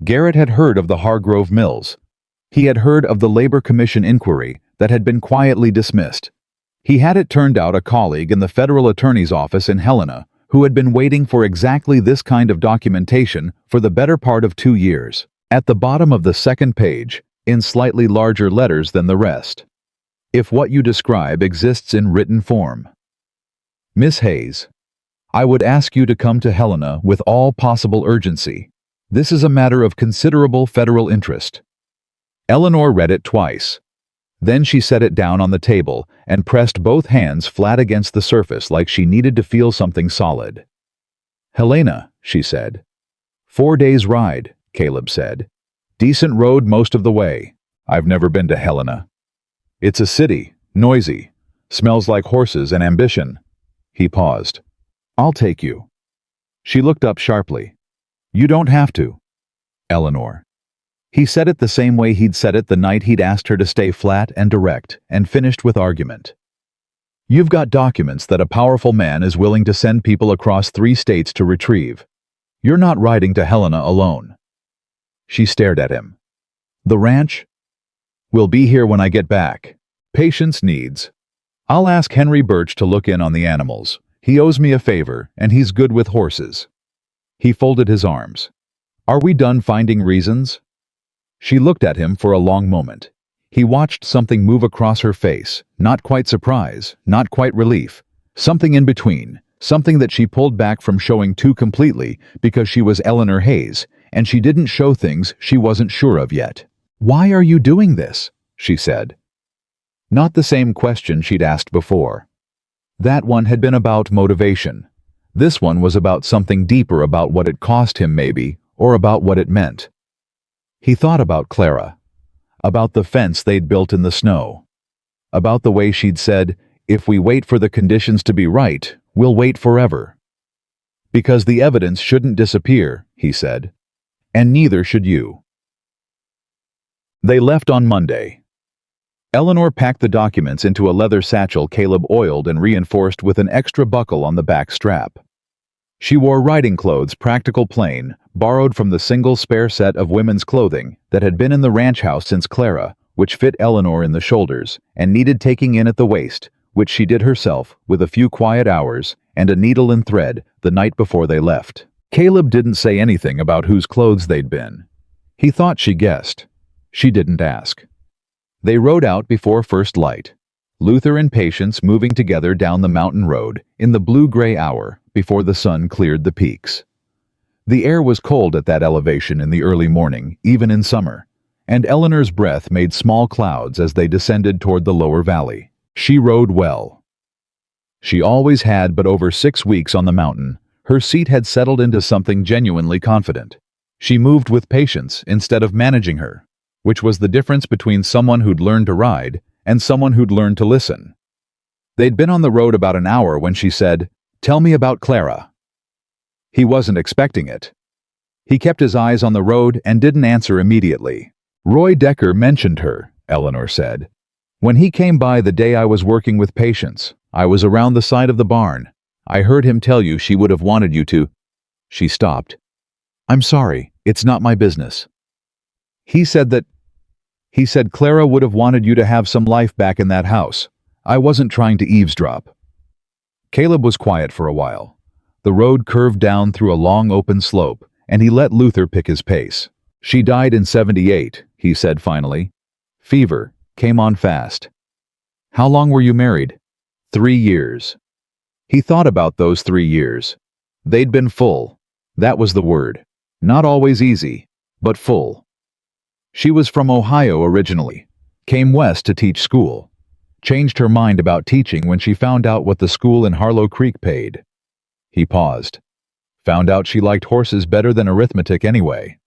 Garrett had heard of the Hargrove Mills. He had heard of the Labor Commission inquiry that had been quietly dismissed. He had, it turned out, a colleague in the federal attorney's office in Helena who had been waiting for exactly this kind of documentation for the better part of 2 years. At the bottom of the second page, in slightly larger letters than the rest, "If what you describe exists in written form. Miss Hayes, I would ask you to come to Helena with all possible urgency. This is a matter of considerable federal interest." Eleanor read it twice. Then she set it down on the table and pressed both hands flat against the surface like she needed to feel something solid. "Helena," she said. 4 days' ride, Caleb said. "Decent road most of the way. I've never been to Helena. It's a city, noisy, smells like horses and ambition." He paused. "I'll take you." She looked up sharply. "You don't have to." "Eleanor." He said it the same way he'd said it the night he'd asked her to stay flat and direct, and finished with argument. "You've got documents that a powerful man is willing to send people across 3 states to retrieve. You're not riding to Helena alone." She stared at him. "The ranch? We'll be here when I get back. Patience needs. I'll ask Henry Birch to look in on the animals. He owes me a favor, and he's good with horses." He folded his arms. "Are we done finding reasons?" She looked at him for a long moment. He watched something move across her face, not quite surprise, not quite relief, something in between, something that she pulled back from showing too completely because she was Eleanor Hayes, and she didn't show things she wasn't sure of yet. "Why are you doing this?" she said. Not the same question she'd asked before. That one had been about motivation. This one was about something deeper, about what it cost him maybe, or about what it meant. He thought about Clara, about the fence they'd built in the snow, about the way she'd said, "If we wait for the conditions to be right, we'll wait forever." Because the evidence shouldn't disappear, he said, and neither should you. They left on Monday. Eleanor packed the documents into a leather satchel Caleb oiled and reinforced with an extra buckle on the back strap. She wore riding clothes, practical plain, borrowed from the single spare set of women's clothing that had been in the ranch house since Clara, which fit Eleanor in the shoulders and needed taking in at the waist, which she did herself with a few quiet hours and a needle and thread the night before they left. Caleb didn't say anything about whose clothes they'd been. He thought she guessed. She didn't ask. They rode out before first light, Luther and Patience moving together down the mountain road in the blue-gray hour before the sun cleared the peaks. The air was cold at that elevation in the early morning, even in summer, and Eleanor's breath made small clouds as they descended toward the lower valley. She rode well. She always had, but over 6 weeks on the mountain, her seat had settled into something genuinely confident. She moved with Patience instead of managing her, which was the difference between someone who'd learned to ride and someone who'd learned to listen. They'd been on the road about an hour when she said, "Tell me about Clara." He wasn't expecting it. He kept his eyes on the road and didn't answer immediately. "Roy Decker mentioned her," Eleanor said. "When he came by the day I was working with Patience, I was around the side of the barn. I heard him tell you she would have wanted you to—" She stopped. "I'm sorry, it's not my business." He said Clara would have wanted you to have some life back in that house. I wasn't trying to eavesdrop." Caleb was quiet for a while. The road curved down through a long open slope, and he let Luther pick his pace. "She died in 78, he said finally. "Fever, came on fast." "How long were you married?" 3 years. He thought about those 3 years. They'd been full. That was the word. Not always easy, but full. She was from Ohio originally, came west to teach school, changed her mind about teaching when she found out what the school in Harlow Creek paid. He paused. Found out she liked horses better than arithmetic anyway.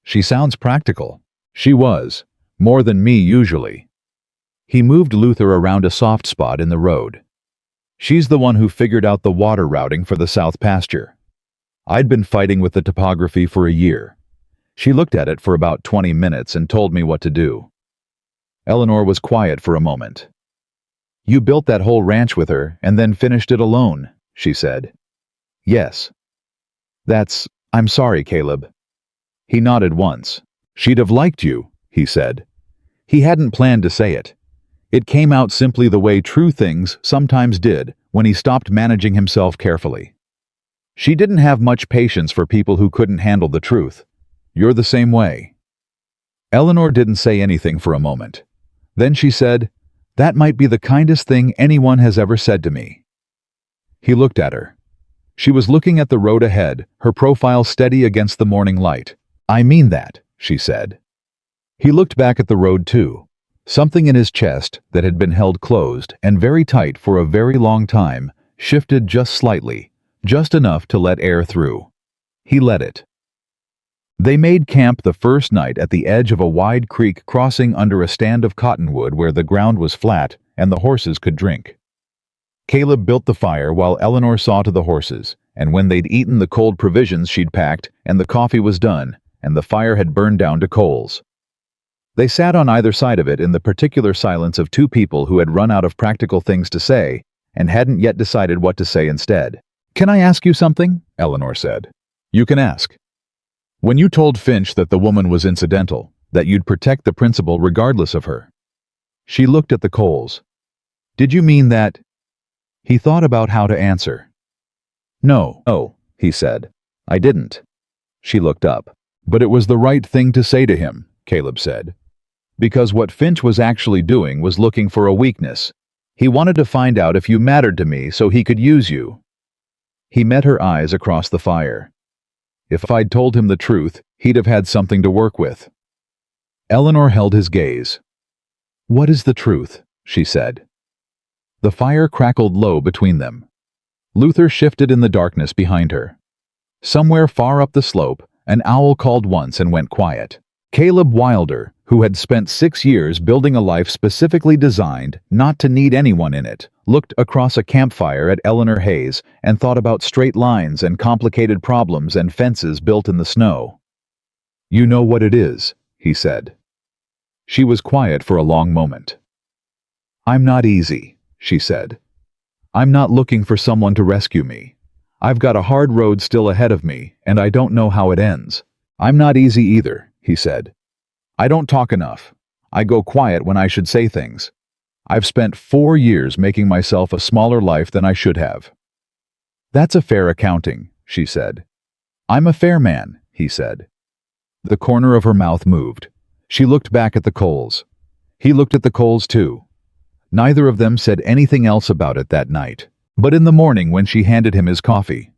"She sounds practical." She was, more than me usually. He moved Luther around a soft spot in the road. "She's the one who figured out the water routing for the south pasture. I'd been fighting with the topography for a year. She looked at it for about 20 minutes and told me what to do." Eleanor was quiet for a moment. "You built that whole ranch with her and then finished it alone," she said. "Yes." I'm sorry, Caleb." He nodded once. "She'd have liked you," he said. He hadn't planned to say it. It came out simply the way true things sometimes did when he stopped managing himself carefully. She didn't have much patience for people who couldn't handle the truth. You're the same way. Eleanor didn't say anything for a moment. Then she said, "That might be the kindest thing anyone has ever said to me." He looked at her. She was looking at the road ahead, her profile steady against the morning light. "I mean that," she said. He looked back at the road too. Something in his chest that had been held closed and very tight for a very long time shifted just slightly, just enough to let air through. He let it. They made camp the first night at the edge of a wide creek crossing under a stand of cottonwood where the ground was flat and the horses could drink. Caleb built the fire while Eleanor saw to the horses, and when they'd eaten the cold provisions she'd packed and the coffee was done and the fire had burned down to coals, they sat on either side of it in the particular silence of two people who had run out of practical things to say and hadn't yet decided what to say instead. "Can I ask you something?" Eleanor said. "You can ask." "When you told Finch that the woman was incidental, that you'd protect the principal regardless of her." She looked at the coals. "Did you mean that?" He thought about how to answer. "No, he said. "I didn't." She looked up. "But it was the right thing to say to him," Caleb said. Because what Finch was actually doing was looking for a weakness. He wanted to find out if you mattered to me so he could use you. He met her eyes across the fire. If I'd told him the truth, he'd have had something to work with. Eleanor held his gaze. "What is the truth?" she said. The fire crackled low between them. Luther shifted in the darkness behind her. Somewhere far up the slope, an owl called once and went quiet. Caleb Wilder, who had spent 6 years building a life specifically designed not to need anyone in it, looked across a campfire at Eleanor Hayes and thought about straight lines and complicated problems and fences built in the snow. "You know what it is," he said. She was quiet for a long moment. "I'm not easy," she said. "I'm not looking for someone to rescue me. I've got a hard road still ahead of me, and I don't know how it ends." "I'm not easy either," he said. "I don't talk enough. I go quiet when I should say things. I've spent 4 years making myself a smaller life than I should have." "That's a fair accounting," she said. "I'm a fair man," he said. The corner of her mouth moved. She looked back at the coals. He looked at the coals too. Neither of them said anything else about it that night. But in the morning when she handed him his coffee,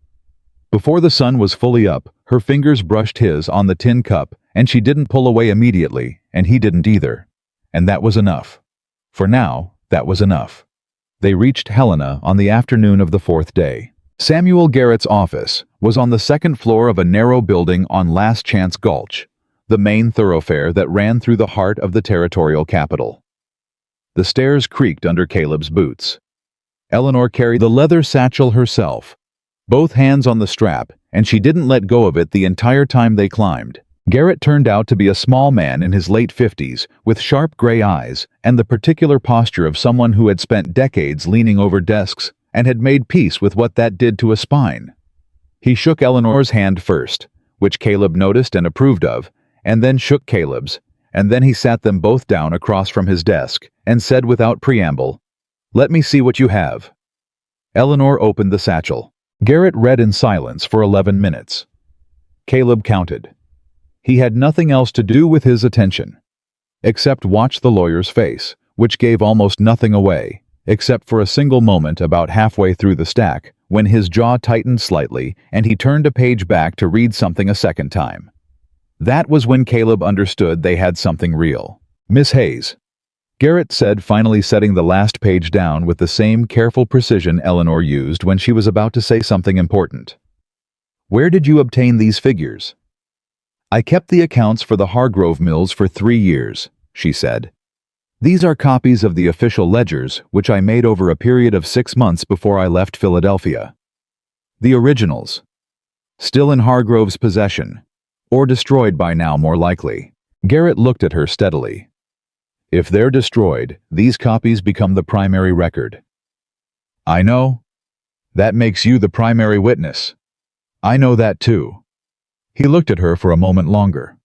before the sun was fully up, her fingers brushed his on the tin cup, and she didn't pull away immediately, and he didn't either. And that was enough. For now, that was enough. They reached Helena on the afternoon of the 4th day. Samuel Garrett's office was on the 2nd floor of a narrow building on Last Chance Gulch, the main thoroughfare that ran through the heart of the territorial capital. The stairs creaked under Caleb's boots. Eleanor carried the leather satchel herself, both hands on the strap, and she didn't let go of it the entire time they climbed. Garrett turned out to be a small man in his late 50s, with sharp gray eyes and the particular posture of someone who had spent decades leaning over desks and had made peace with what that did to a spine. He shook Eleanor's hand first, which Caleb noticed and approved of, and then shook Caleb's, and then he sat them both down across from his desk and said without preamble, "Let me see what you have." Eleanor opened the satchel. Garrett read in silence for 11 minutes. Caleb counted. He had nothing else to do with his attention, except watch the lawyer's face, which gave almost nothing away, except for a single moment about halfway through the stack, when his jaw tightened slightly and he turned a page back to read something a second time. That was when Caleb understood they had something real. "Miss Hayes," Garrett said, finally setting the last page down with the same careful precision Eleanor used when she was about to say something important. "Where did you obtain these figures?" "I kept the accounts for the Hargrove Mills for 3 years, she said. "These are copies of the official ledgers, which I made over a period of 6 months before I left Philadelphia. The originals. Still in Hargrove's possession. Or destroyed by now, more likely." Garrett looked at her steadily. "If they're destroyed, these copies become the primary record." "I know. That makes you the primary witness." "I know that too." He looked at her for a moment longer.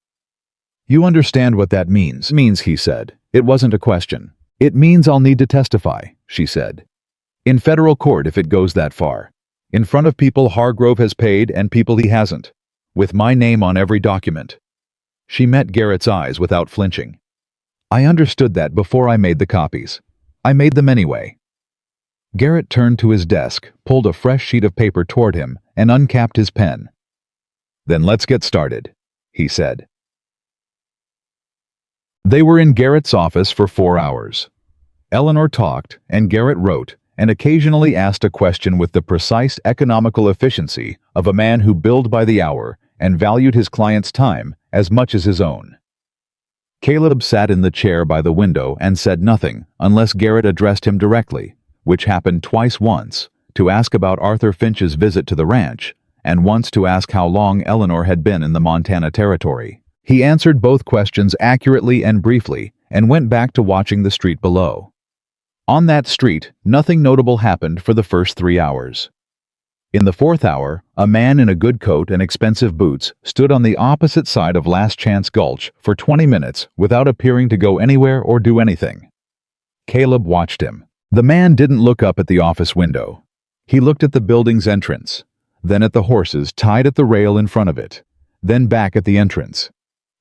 "You understand what that means," he said. It wasn't a question. "It means I'll need to testify," she said. "In federal court if it goes that far. In front of people Hargrove has paid and people he hasn't. With my name on every document." She met Garrett's eyes without flinching. "I understood that before I made the copies. I made them anyway." Garrett turned to his desk, pulled a fresh sheet of paper toward him, and uncapped his pen. "Then let's get started," he said. They were in Garrett's office for 4 hours. Eleanor talked, and Garrett wrote, and occasionally asked a question with the precise economical efficiency of a man who billed by the hour and valued his client's time as much as his own. Caleb sat in the chair by the window and said nothing unless Garrett addressed him directly, which happened twice, once to ask about Arthur Finch's visit to the ranch, and once to ask how long Eleanor had been in the Montana Territory. He answered both questions accurately and briefly and went back to watching the street below. On that street, nothing notable happened for the first 3 hours. In the 4th hour, a man in a good coat and expensive boots stood on the opposite side of Last Chance Gulch for 20 minutes without appearing to go anywhere or do anything. Caleb watched him. The man didn't look up at the office window. He looked at the building's entrance, then at the horses tied at the rail in front of it, then back at the entrance.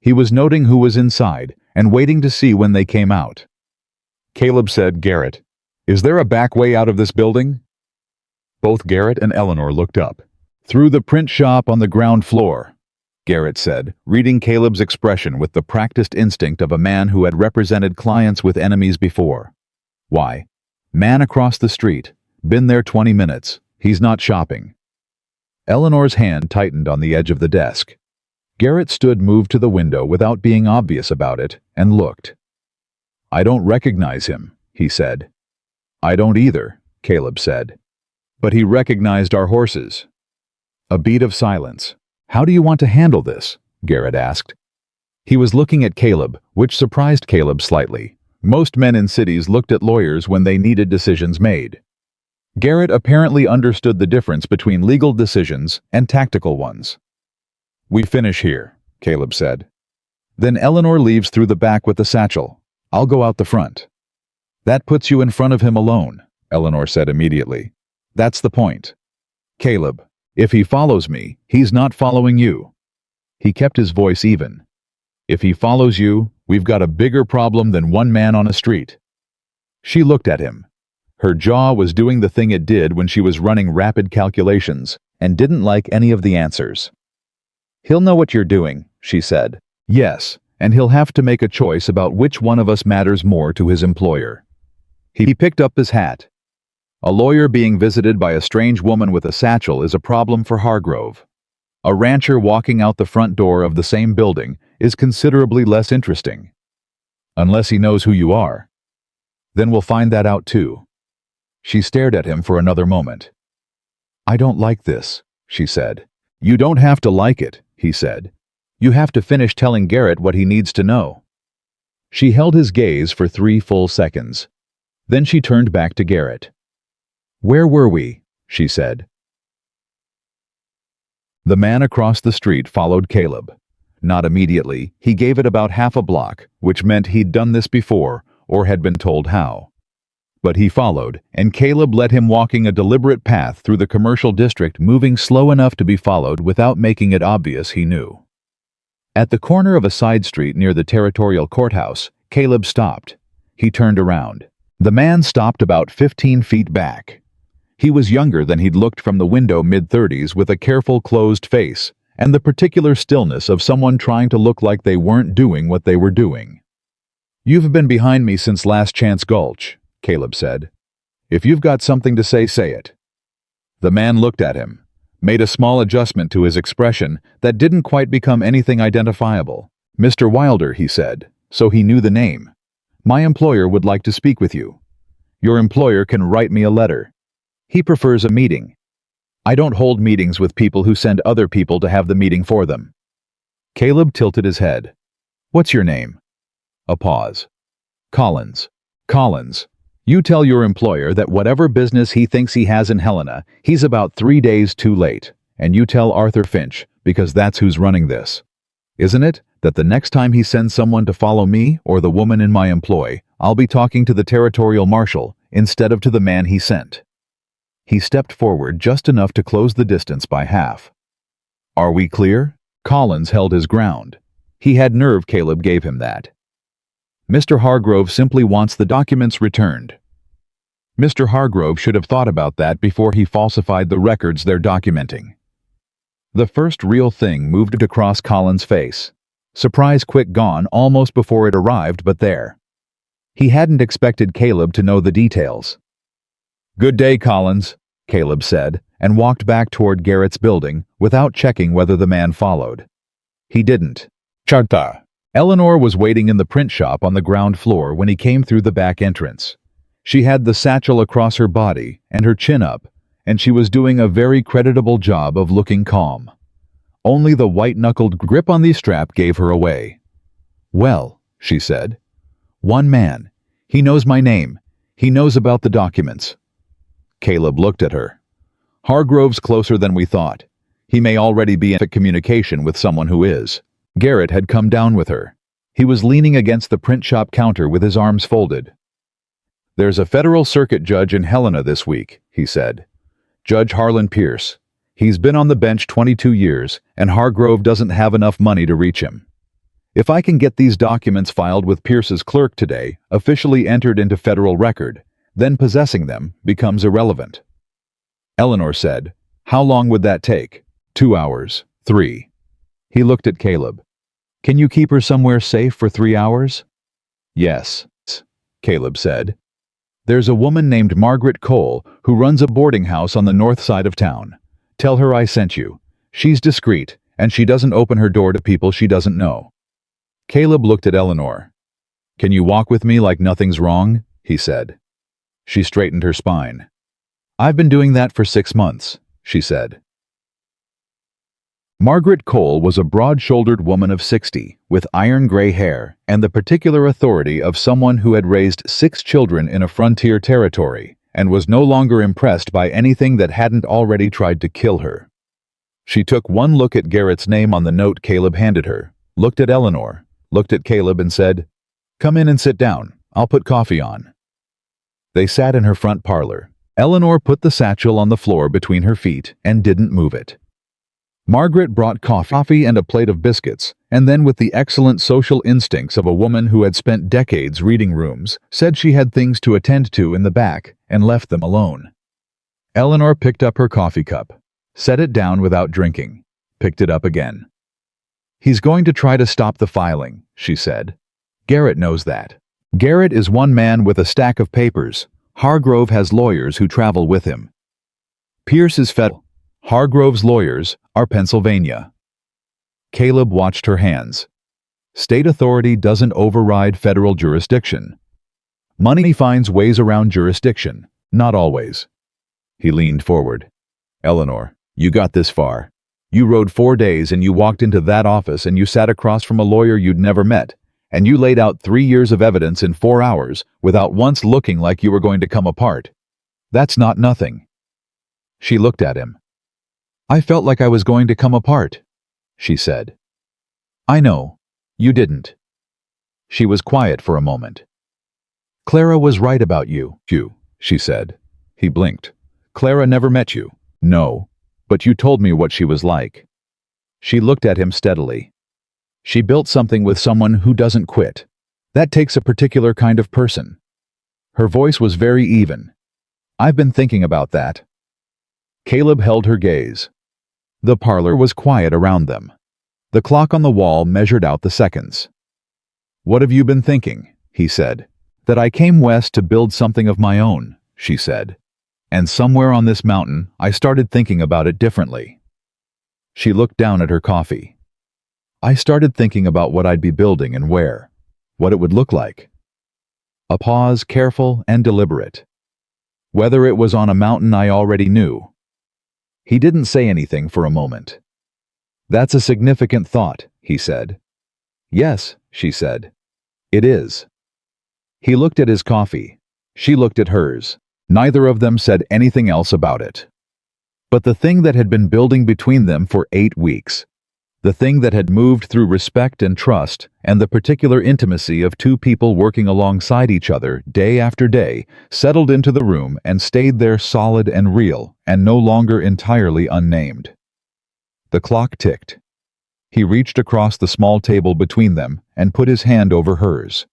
He was noting who was inside and waiting to see when they came out. Caleb said, "Garrett, is there a back way out of this building?" Both Garrett and Eleanor looked up. "Through the print shop on the ground floor," Garrett said, reading Caleb's expression with the practiced instinct of a man who had represented clients with enemies before. "Why? Man across the street. Been there 20 minutes. He's not shopping." Eleanor's hand tightened on the edge of the desk. Garrett stood moved to the window without being obvious about it, and looked. "I don't recognize him," he said. "I don't either," Caleb said. "But he recognized our horses." A beat of silence. "How do you want to handle this?" Garrett asked. He was looking at Caleb, which surprised Caleb slightly. Most men in cities looked at lawyers when they needed decisions made. Garrett apparently understood the difference between legal decisions and tactical ones. "We finish here," Caleb said. "Then Eleanor leaves through the back with the satchel. I'll go out the front." "That puts you in front of him alone," Eleanor said immediately. "That's the point. Caleb, if he follows me, he's not following you." He kept his voice even. "If he follows you, we've got a bigger problem than one man on a street." She looked at him. Her jaw was doing the thing it did when she was running rapid calculations, and didn't like any of the answers. "He'll know what you're doing," she said. "Yes, and he'll have to make a choice about which one of us matters more to his employer." He picked up his hat. A lawyer being visited by a strange woman with a satchel is a problem for Hargrove. A rancher walking out the front door of the same building is considerably less interesting. Unless he knows who you are. Then we'll find that out too. She stared at him for another moment. "I don't like this," she said. "You don't have to like it," he said. "You have to finish telling Garrett what he needs to know." She held his gaze for 3 full seconds. Then she turned back to Garrett. "Where were we?" she said. The man across the street followed Caleb. Not immediately, he gave it about half a block, which meant he'd done this before, or had been told how. But he followed, and Caleb led him walking a deliberate path through the commercial district, moving slow enough to be followed without making it obvious he knew. At the corner of a side street near the territorial courthouse, Caleb stopped. He turned around. The man stopped about 15 feet back. He was younger than he'd looked from the window, mid-30s, with a careful, closed face, and the particular stillness of someone trying to look like they weren't doing what they were doing. "You've been behind me since Last Chance Gulch," Caleb said. "If you've got something to say, say it." The man looked at him, made a small adjustment to his expression that didn't quite become anything identifiable. "Mr. Wilder," he said, so he knew the name. "My employer would like to speak with you. Your employer can write me a letter. He prefers a meeting. I don't hold meetings with people who send other people to have the meeting for them." Caleb tilted his head. "What's your name?" A pause. "Collins." "Collins, you tell your employer that whatever business he thinks he has in Helena, he's about 3 days too late, and you tell Arthur Finch, because that's who's running this. Isn't it, that the next time he sends someone to follow me or the woman in my employ, I'll be talking to the territorial marshal instead of to the man he sent?" He stepped forward just enough to close the distance by half. "Are we clear?" Collins held his ground. He had nerve. Caleb gave him that. "Mr. Hargrove simply wants the documents returned." Mr. Hargrove should have thought about that before he falsified the records they're documenting. The first real thing moved across Collins' face. Surprise quick gone almost before it arrived, but there. He hadn't expected Caleb to know the details. "Good day, Collins," Caleb said, and walked back toward Garrett's building without checking whether the man followed. He didn't. Charta. Eleanor was waiting in the print shop on the ground floor when he came through the back entrance. She had the satchel across her body and her chin up, and she was doing a very creditable job of looking calm. Only the white-knuckled grip on the strap gave her away. "Well," she said. "One man. He knows my name. He knows about the documents." Caleb looked at her. "Hargrove's closer than we thought. He may already be in communication with someone who is." Garrett had come down with her. He was leaning against the print shop counter with his arms folded. "There's a federal circuit judge in Helena this week," he said. "Judge Harlan Pierce. He's been on the bench 22 years, and Hargrove doesn't have enough money to reach him. If I can get these documents filed with Pierce's clerk today, officially entered into federal record, then possessing them becomes irrelevant. Eleanor said, "How long would that take?" 2 hours. 3. He looked at Caleb. "Can you keep her somewhere safe for 3 hours?" "Yes," Caleb said. "There's a woman named Margaret Cole who runs a boarding house on the north side of town. Tell her I sent you. She's discreet, and she doesn't open her door to people she doesn't know." Caleb looked at Eleanor. "Can you walk with me like nothing's wrong?" he said. She straightened her spine. "I've been doing that for 6 months," she said. Margaret Cole was a broad-shouldered woman of 60, with iron-gray hair and the particular authority of someone who had raised 6 children in a frontier territory and was no longer impressed by anything that hadn't already tried to kill her. She took one look at Garrett's name on the note Caleb handed her, looked at Eleanor, looked at Caleb and said, "Come in and sit down. I'll put coffee on." They sat in her front parlor. Eleanor put the satchel on the floor between her feet and didn't move it. Margaret brought coffee and a plate of biscuits, and then with the excellent social instincts of a woman who had spent decades reading rooms, said she had things to attend to in the back and left them alone. Eleanor picked up her coffee cup, set it down without drinking, picked it up again. "He's going to try to stop the filing," she said. "Garrett knows that. Garrett is one man with a stack of papers. Hargrove has lawyers who travel with him. Pierce is federal. Hargrove's lawyers are Pennsylvania." Caleb watched her hands. State authority doesn't override federal jurisdiction. Money finds ways around jurisdiction, not always. He leaned forward. "Eleanor, you got this far. You rode 4 days and you walked into that office and you sat across from a lawyer you'd never met, and you laid out 3 years of evidence in 4 hours without once looking like you were going to come apart. That's not nothing." She looked at him. "I felt like I was going to come apart," she said. "I know. You didn't." She was quiet for a moment. "Clara was right about you, she said. He blinked. "Clara never met you." "No. But you told me what she was like." She looked at him steadily. "She built something with someone who doesn't quit. That takes a particular kind of person." Her voice was very even. "I've been thinking about that." Caleb held her gaze. The parlor was quiet around them. The clock on the wall measured out the seconds. "What have you been thinking?" he said. "That I came west to build something of my own," she said. "And somewhere on this mountain, I started thinking about it differently." She looked down at her coffee. "I started thinking about what I'd be building and where, what it would look like." A pause, careful and deliberate. "Whether it was on a mountain I already knew." He didn't say anything for a moment. "That's a significant thought," he said. "Yes," she said. "It is." He looked at his coffee. She looked at hers. Neither of them said anything else about it. But the thing that had been building between them for 8 weeks, the thing that had moved through respect and trust and the particular intimacy of 2 people working alongside each other day after day, settled into the room and stayed there solid and real and no longer entirely unnamed. The clock ticked. He reached across the small table between them and put his hand over hers.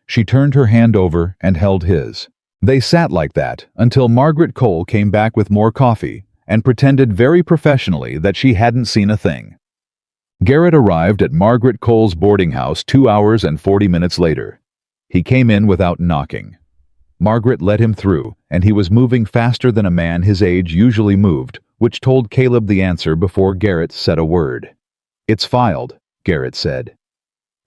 She turned her hand over and held his. They sat like that until Margaret Cole came back with more coffee and pretended very professionally that she hadn't seen a thing. Garrett arrived at Margaret Cole's boarding house 2 hours and 40 minutes later. He came in without knocking. Margaret let him through, and he was moving faster than a man his age usually moved, which told Caleb the answer before Garrett said a word. "It's filed," Garrett said.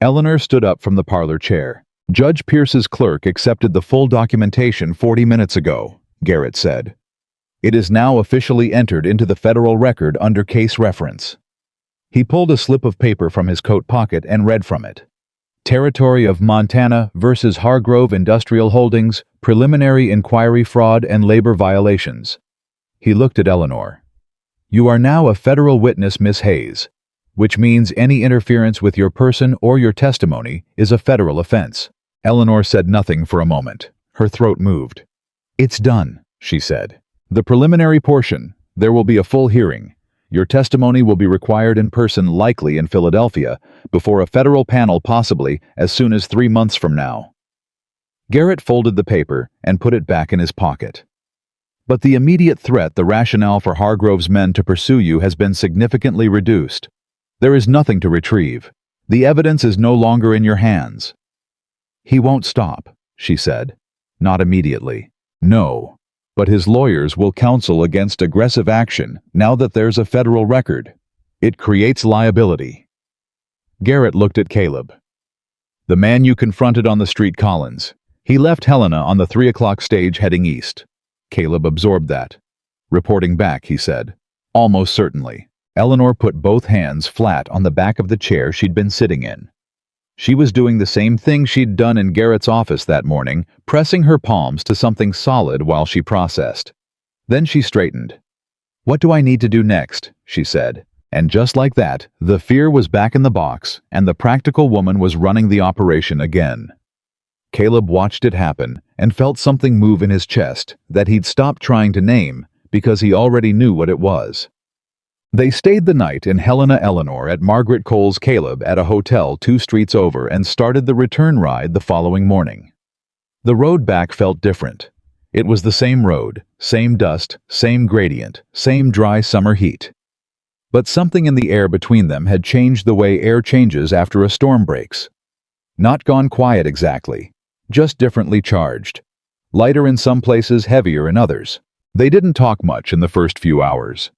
Eleanor stood up from the parlor chair. "Judge Pierce's clerk accepted the full documentation 40 minutes ago," Garrett said. "It is now officially entered into the federal record under case reference." He pulled a slip of paper from his coat pocket and read from it. "Territory of Montana versus Hargrove Industrial Holdings, preliminary inquiry fraud and labor violations." He looked at Eleanor. "You are now a federal witness, Miss Hayes, which means any interference with your person or your testimony is a federal offense." Eleanor said nothing for a moment. Her throat moved. "It's done," she said. "The preliminary portion, there will be a full hearing. Your testimony will be required in person, likely in Philadelphia, before a federal panel, possibly as soon as 3 months from now." Garrett folded the paper and put it back in his pocket. "But the immediate threat, the rationale for Hargrove's men to pursue you, has been significantly reduced. There is nothing to retrieve. The evidence is no longer in your hands." "He won't stop," she said. "Not immediately. No. But his lawyers will counsel against aggressive action now that there's a federal record. It creates liability." Garrett looked at Caleb. "The man you confronted on the street, Collins. He left Helena on the 3 o'clock stage heading east." Caleb absorbed that. "Reporting back," he said. "Almost certainly." Eleanor put both hands flat on the back of the chair she'd been sitting in. She was doing the same thing she'd done in Garrett's office that morning, pressing her palms to something solid while she processed. Then she straightened. "What do I need to do next?" she said. And just like that, the fear was back in the box, and the practical woman was running the operation again. Caleb watched it happen and felt something move in his chest that he'd stopped trying to name because he already knew what it was. They stayed the night in Helena Eleanor at Margaret Cole's Caleb at a hotel 2 streets over and started the return ride the following morning. The road back felt different. It was the same road, same dust, same gradient, same dry summer heat. But something in the air between them had changed the way air changes after a storm breaks. Not gone quiet exactly, just differently charged. Lighter in some places, heavier in others. They didn't talk much in the first few hours.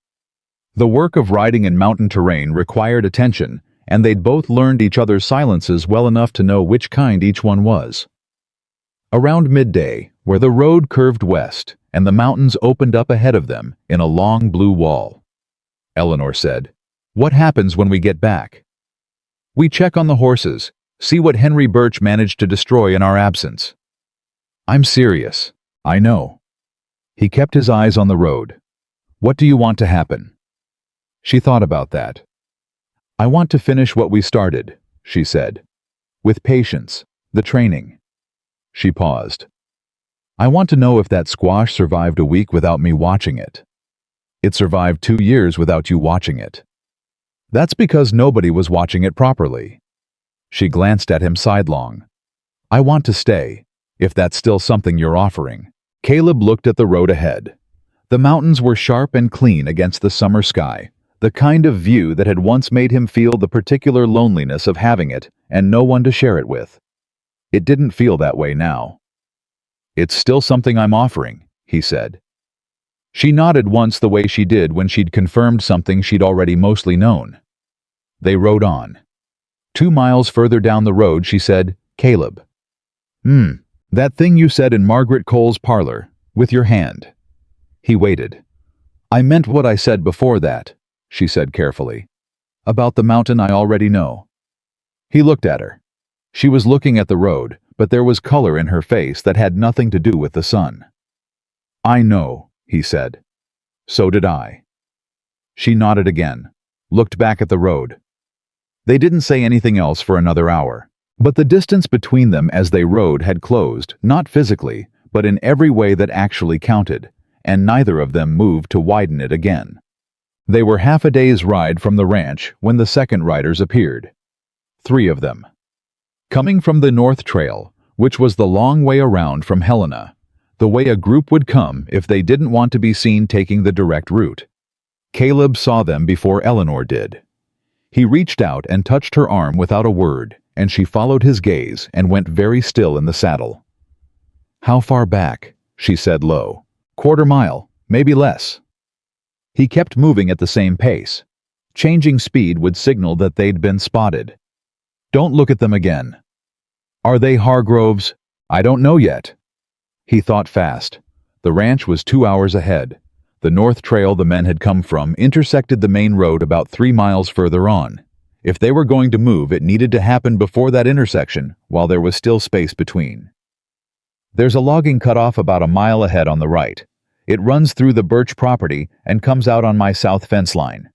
The work of riding in mountain terrain required attention, and they'd both learned each other's silences well enough to know which kind each one was. Around midday, where the road curved west and the mountains opened up ahead of them in a long blue wall, Eleanor said, "What happens when we get back?" "We check on the horses, see what Henry Birch managed to destroy in our absence." "I'm serious. I know." He kept his eyes on the road. "What do you want to happen?" She thought about that. "I want to finish what we started," she said. "With patience, the training." She paused. "I want to know if that squash survived a week without me watching it. It survived 2 years without you watching it. That's because nobody was watching it properly." She glanced at him sidelong. "I want to stay, if that's still something you're offering." Caleb looked at the road ahead. The mountains were sharp and clean against the summer sky, the kind of view that had once made him feel the particular loneliness of having it and no one to share it with. It didn't feel that way now. "It's still something I'm offering," he said. She nodded once the way she did when she'd confirmed something she'd already mostly known. They rode on. 2 miles further down the road, she said, "Caleb. That thing you said in Margaret Cole's parlor, with your hand." He waited. "I meant what I said before that," she said carefully. "About the mountain I already know." He looked at her. She was looking at the road, but there was color in her face that had nothing to do with the sun. "I know," he said. "So did I." She nodded again, looked back at the road. They didn't say anything else for another hour, but the distance between them as they rode had closed, not physically, but in every way that actually counted, and neither of them moved to widen it again. They were half a day's ride from the ranch when the second riders appeared. 3 of them. Coming from the North Trail, which was the long way around from Helena, the way a group would come if they didn't want to be seen taking the direct route. Caleb saw them before Eleanor did. He reached out and touched her arm without a word, and she followed his gaze and went very still in the saddle. "How far back?" she said low. "Quarter mile, maybe less." He kept moving at the same pace. Changing speed would signal that they'd been spotted. "Don't look at them again." "Are they Hargroves?" "I don't know yet." He thought fast. The ranch was 2 hours ahead. The north trail the men had come from intersected the main road about 3 miles further on. If they were going to move, it needed to happen before that intersection, while there was still space between. "There's a logging cutoff about a mile ahead on the right. It runs through the Birch property and comes out on my south fence line."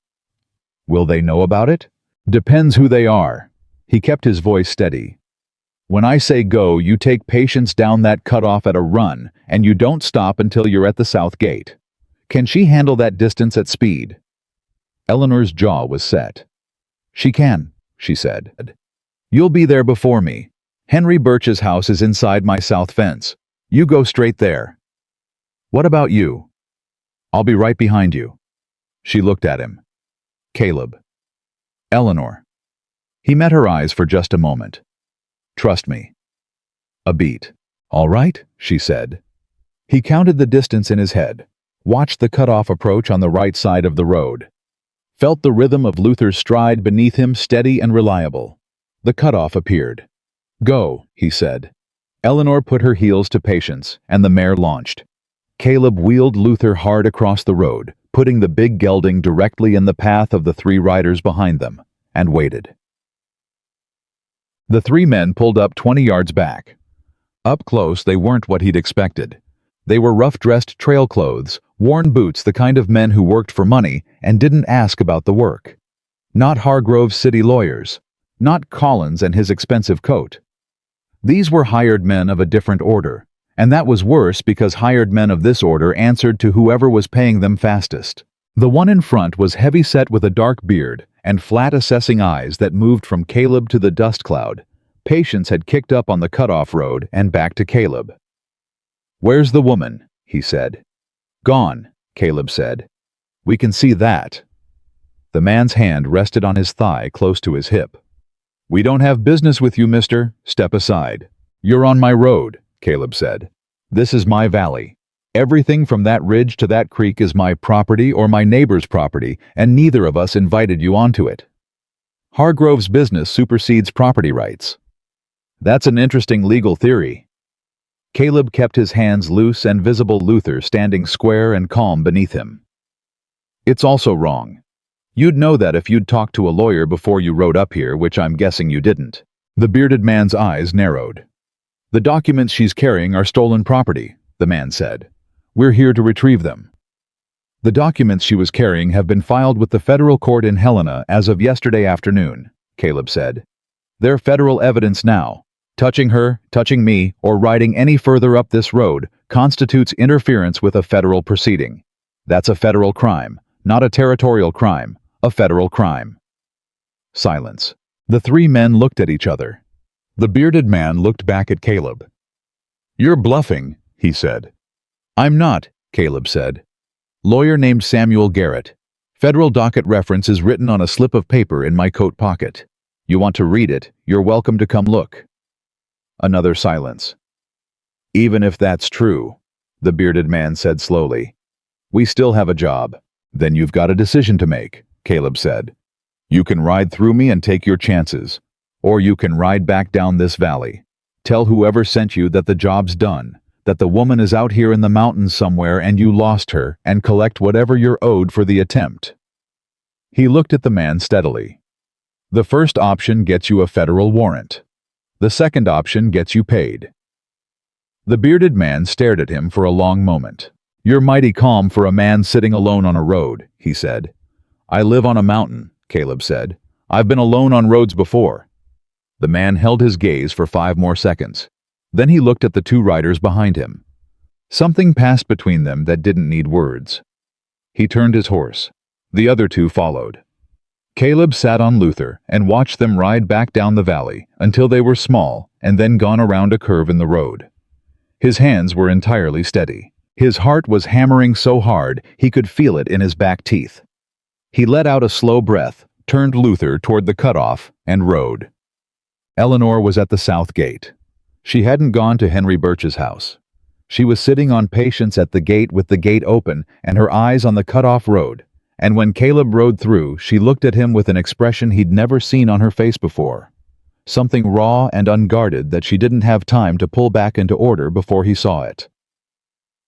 "Will they know about it?" "Depends who they are." He kept his voice steady. "When I say go, you take Patience down that cutoff at a run, and you don't stop until you're at the south gate. Can she handle that distance at speed?" Eleanor's jaw was set. "She can," she said. "You'll be there before me. Henry Birch's house is inside my south fence. You go straight there." "What about you?" "I'll be right behind you." She looked at him. "Caleb." "Eleanor." He met her eyes for just a moment. "Trust me." A beat. "All right," she said. He counted the distance in his head, watched the cutoff approach on the right side of the road, felt the rhythm of Luther's stride beneath him steady and reliable. The cutoff appeared. "Go," he said. Eleanor put her heels to Patience, and the mare launched. Caleb wheeled Luther hard across the road, putting the big gelding directly in the path of the 3 riders behind them, and waited. The 3 men pulled up 20 yards back. Up close, they weren't what he'd expected. They were rough-dressed trail clothes, worn boots, the kind of men who worked for money and didn't ask about the work. Not Hargrove's city lawyers. Not Collins and his expensive coat. These were hired men of a different order, and that was worse because hired men of this order answered to whoever was paying them fastest. The one in front was heavy-set with a dark beard and flat assessing eyes that moved from Caleb to the dust cloud. Patience had kicked up on the cutoff road and back to Caleb. "Where's the woman?" he said. "Gone," Caleb said. "We can see that." The man's hand rested on his thigh close to his hip. "We don't have business with you, mister. Step aside." "You're on my road," Caleb said. "This is my valley. Everything from that ridge to that creek is my property or my neighbor's property, and neither of us invited you onto it. Hargrove's business supersedes property rights." "That's an interesting legal theory." Caleb kept his hands loose and visible Luther standing square and calm beneath him. "It's also wrong. You'd know that if you'd talked to a lawyer before you rode up here, which I'm guessing you didn't." The bearded man's eyes narrowed. "The documents she's carrying are stolen property," the man said. "We're here to retrieve them." "The documents she was carrying have been filed with the federal court in Helena as of yesterday afternoon," Caleb said. "They're federal evidence now. Touching her, touching me, or riding any further up this road constitutes interference with a federal proceeding. That's a federal crime, not a territorial crime, a federal crime." Silence. The 3 men looked at each other. The bearded man looked back at Caleb. "You're bluffing," he said. "I'm not," Caleb said. "Lawyer named Samuel Garrett. Federal docket reference is written on a slip of paper in my coat pocket. You want to read it, you're welcome to come look." Another silence. "Even if that's true," the bearded man said slowly, "we still have a job." "Then you've got a decision to make," Caleb said. "You can ride through me and take your chances, or you can ride back down this valley. Tell whoever sent you that the job's done, that the woman is out here in the mountains somewhere and you lost her, and collect whatever you're owed for the attempt." He looked at the man steadily. "The first option gets you a federal warrant. The second option gets you paid." The bearded man stared at him for a long moment. "You're mighty calm for a man sitting alone on a road," he said. "I live on a mountain," Caleb said. "I've been alone on roads before." The man held his gaze for 5 more seconds. Then he looked at the 2 riders behind him. Something passed between them that didn't need words. He turned his horse. The other 2 followed. Caleb sat on Luther and watched them ride back down the valley until they were small and then gone around a curve in the road. His hands were entirely steady. His heart was hammering so hard he could feel it in his back teeth. He let out a slow breath, turned Luther toward the cutoff, and rode. Eleanor was at the south gate. She hadn't gone to Henry Birch's house. She was sitting on Patience at the gate with the gate open and her eyes on the cutoff road. And when Caleb rode through, she looked at him with an expression he'd never seen on her face before. Something raw and unguarded that she didn't have time to pull back into order before he saw it.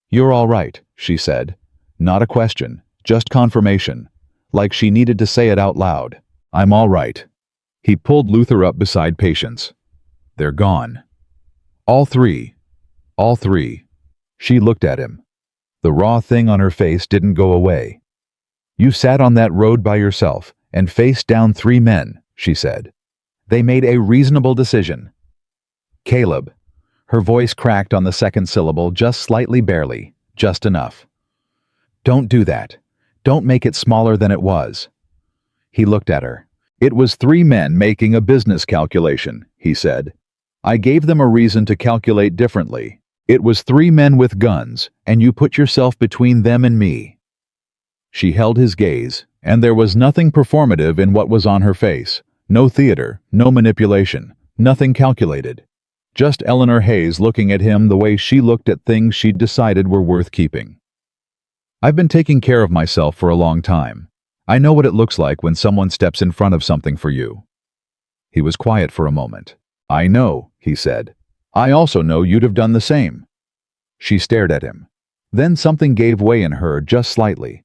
"You're all right," she said. Not a question, just confirmation. Like she needed to say it out loud. "I'm all right." He pulled Luther up beside Patience. "They're gone." All 3. All 3. She looked at him. The raw thing on her face didn't go away. "You sat on that road by yourself and faced down 3 men," she said. "They made a reasonable decision." "Caleb." Her voice cracked on the second syllable just slightly, barely, just enough. "Don't do that. Don't make it smaller than it was." He looked at her. "It was three men making a business calculation," he said. "I gave them a reason to calculate differently. It was three men with guns, and you put yourself between them and me." She held his gaze, and there was nothing performative in what was on her face. No theater, no manipulation, nothing calculated. Just Eleanor Hayes looking at him the way she looked at things she'd decided were worth keeping. "I've been taking care of myself for a long time. I know what it looks like when someone steps in front of something for you." He was quiet for a moment. "I know," he said. "I also know you'd have done the same." She stared at him. Then something gave way in her just slightly.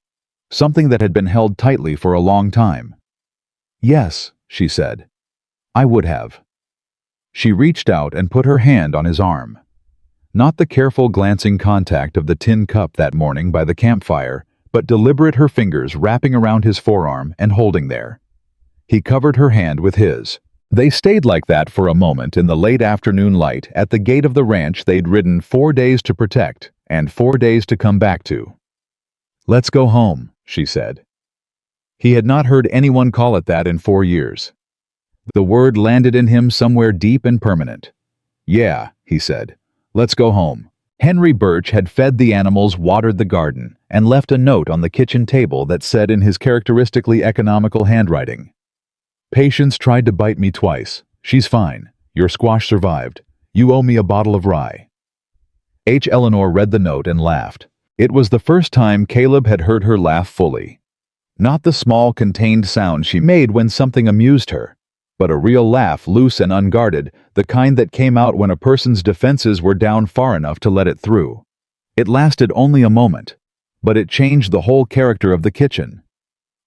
Something that had been held tightly for a long time. "Yes," she said. "I would have." She reached out and put her hand on his arm. Not the careful glancing contact of the tin cup that morning by the campfire, but deliberate, her fingers wrapping around his forearm and holding there. He covered her hand with his. They stayed like that for a moment in the late afternoon light at the gate of the ranch they'd ridden 4 days to protect and 4 days to come back to. "Let's go home," she said. He had not heard anyone call it that in 4 years. The word landed in him somewhere deep and permanent. "Yeah," he said. "Let's go home." Henry Birch had fed the animals, watered the garden, and left a note on the kitchen table that said in his characteristically economical handwriting, "Patience tried to bite me twice. She's fine. Your squash survived. You owe me a bottle of rye." Eleanor read the note and laughed. It was the first time Caleb had heard her laugh fully. Not the small, contained sound she made when something amused her, but a real laugh, loose and unguarded, the kind that came out when a person's defenses were down far enough to let it through. It lasted only a moment, but it changed the whole character of the kitchen.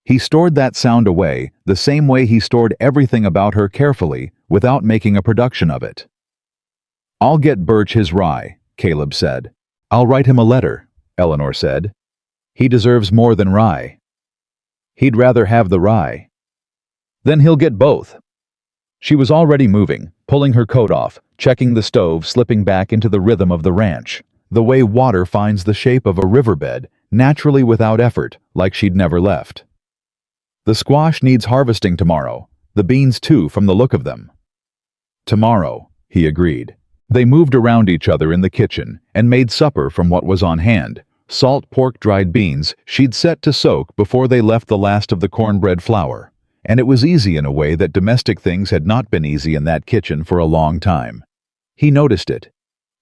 He stored that sound away, the same way he stored everything about her carefully, without making a production of it. "I'll get Birch his rye," Caleb said. "I'll write him a letter," Eleanor said. "He deserves more than rye." "He'd rather have the rye." "Then he'll get both." She was already moving, pulling her coat off, checking the stove, slipping back into the rhythm of the ranch, the way water finds the shape of a riverbed, naturally without effort, like she'd never left. "The squash needs harvesting tomorrow, the beans too from the look of them." "Tomorrow," he agreed. They moved around each other in the kitchen and made supper from what was on hand, salt pork, dried beans she'd set to soak before they left the last of the cornbread flour. And it was easy in a way that domestic things had not been easy in that kitchen for a long time. He noticed it.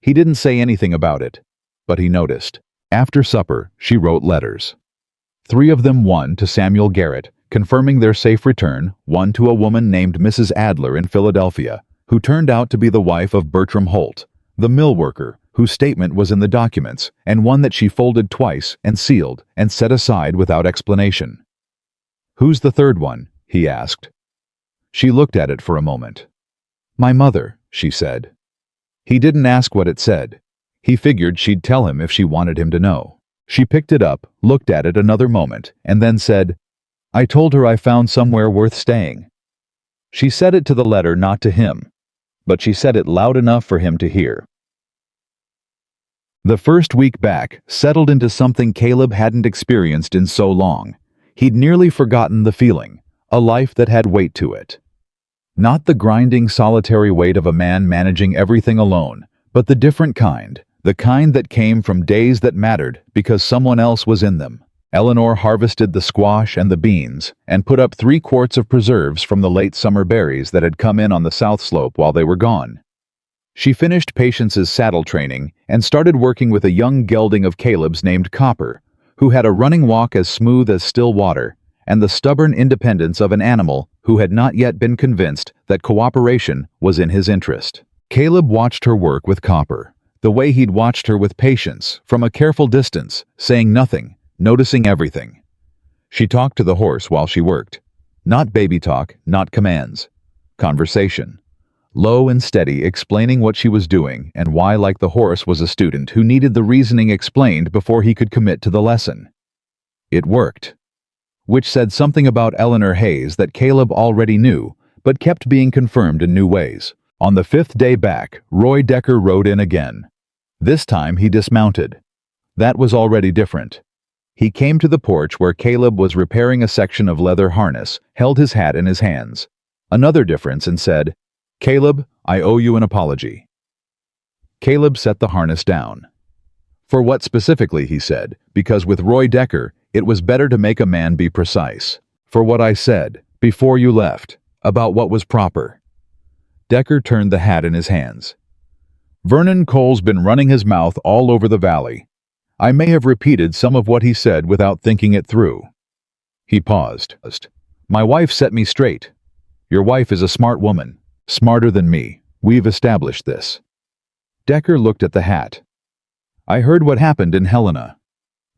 He didn't say anything about it, but he noticed. After supper, she wrote letters. 3 of them, one to Samuel Garrett, confirming their safe return, one to a woman named Mrs. Adler in Philadelphia, who turned out to be the wife of Bertram Holt, the mill worker, whose statement was in the documents, and one that she folded twice and sealed and set aside without explanation. "Who's the third one?" he asked. She looked at it for a moment. "My mother," she said. He didn't ask what it said. He figured she'd tell him if she wanted him to know. She picked it up, looked at it another moment, and then said, "I told her I found somewhere worth staying." She said it to the letter, not to him, but she said it loud enough for him to hear. The first week back settled into something Caleb hadn't experienced in so long. He'd nearly forgotten the feeling. A life that had weight to it. Not the grinding, solitary weight of a man managing everything alone, but the different kind, the kind that came from days that mattered because someone else was in them. Eleanor harvested the squash and the beans and put up 3 quarts of preserves from the late summer berries that had come in on the south slope while they were gone. She finished Patience's saddle training and started working with a young gelding of Caleb's named Copper, who had a running walk as smooth as still water, and the stubborn independence of an animal who had not yet been convinced that cooperation was in his interest. Caleb watched her work with Copper, the way he'd watched her with Patience, from a careful distance, saying nothing, noticing everything. She talked to the horse while she worked. Not baby talk, not commands. Conversation. Low and steady, explaining what she was doing and why, like the horse, was a student who needed the reasoning explained before he could commit to the lesson. It worked. Which said something about Eleanor Hayes that Caleb already knew, but kept being confirmed in new ways. On the 5th day back, Roy Decker rode in again. This time he dismounted. That was already different. He came to the porch where Caleb was repairing a section of leather harness, held his hat in his hands. Another difference, and said, "Caleb, I owe you an apology." Caleb set the harness down. "For what specifically?" he said, because with Roy Decker, it was better to make a man be precise. "For what I said, before you left, about what was proper." Decker turned the hat in his hands. "Vernon Cole's been running his mouth all over the valley. I may have repeated some of what he said without thinking it through." He paused. "My wife set me straight. Your wife is a smart woman, smarter than me. We've established this." Decker looked at the hat. "I heard what happened in Helena.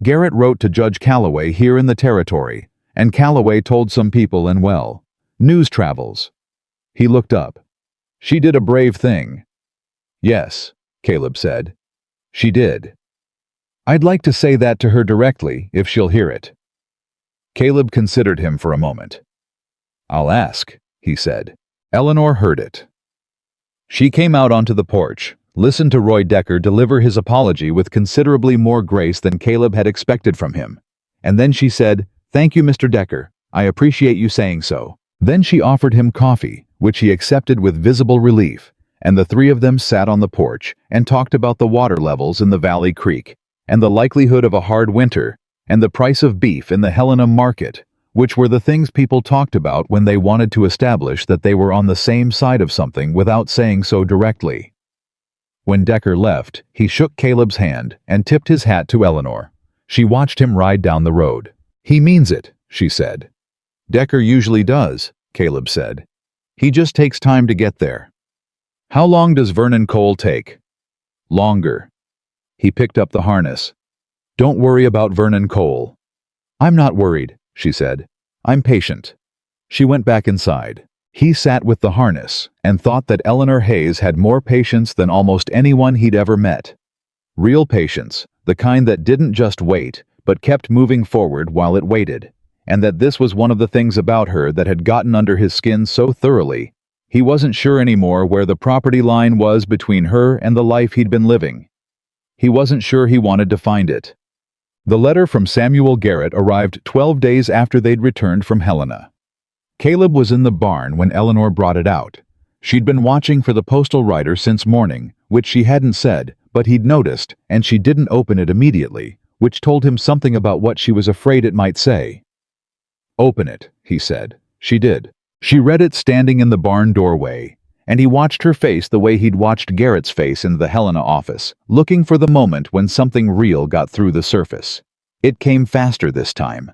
Garrett wrote to Judge Calloway here in the territory, and Calloway told some people and well, news travels." He looked up. "She did a brave thing." "Yes," Caleb said. "She did. I'd like to say that to her directly, if she'll hear it." Caleb considered him for a moment. "I'll ask," he said. Eleanor heard it. She came out onto the porch, listened to Roy Decker deliver his apology with considerably more grace than Caleb had expected from him. And then she said, "Thank you, Mr. Decker. I appreciate you saying so." Then she offered him coffee, which he accepted with visible relief, and the three of them sat on the porch and talked about the water levels in the Valley Creek, and the likelihood of a hard winter, and the price of beef in the Helena market, which were the things people talked about when they wanted to establish that they were on the same side of something without saying so directly. When Decker left, he shook Caleb's hand and tipped his hat to Eleanor. She watched him ride down the road. "He means it," she said. "Decker usually does," Caleb said. "He just takes time to get there." "How long does Vernon Cole take?" "Longer." He picked up the harness. "Don't worry about Vernon Cole." "I'm not worried," she said. "I'm patient." She went back inside. He sat with the harness and thought that Eleanor Hayes had more patience than almost anyone he'd ever met. Real patience, the kind that didn't just wait, but kept moving forward while it waited, and that this was one of the things about her that had gotten under his skin so thoroughly, he wasn't sure anymore where the property line was between her and the life he'd been living. He wasn't sure he wanted to find it. The letter from Samuel Garrett arrived 12 days after they'd returned from Helena. Caleb was in the barn when Eleanor brought it out. She'd been watching for the postal rider since morning, which she hadn't said, but he'd noticed, and she didn't open it immediately, which told him something about what she was afraid it might say. "Open it," he said. She did. She read it standing in the barn doorway, and he watched her face the way he'd watched Garrett's face in the Helena office, looking for the moment when something real got through the surface. It came faster this time.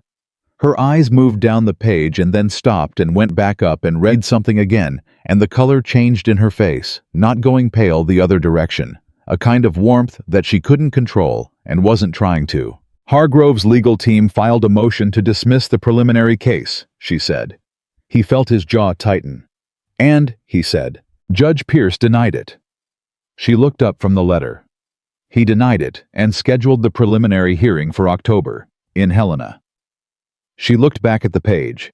Her eyes moved down the page and then stopped and went back up and read something again, and the color changed in her face, not going pale the other direction, a kind of warmth that she couldn't control and wasn't trying to. "Hargrove's legal team filed a motion to dismiss the preliminary case," she said. He felt his jaw tighten. "And," he said, "Judge Pierce denied it." She looked up from the letter. "He denied it and scheduled the preliminary hearing for October, in Helena." She looked back at the page.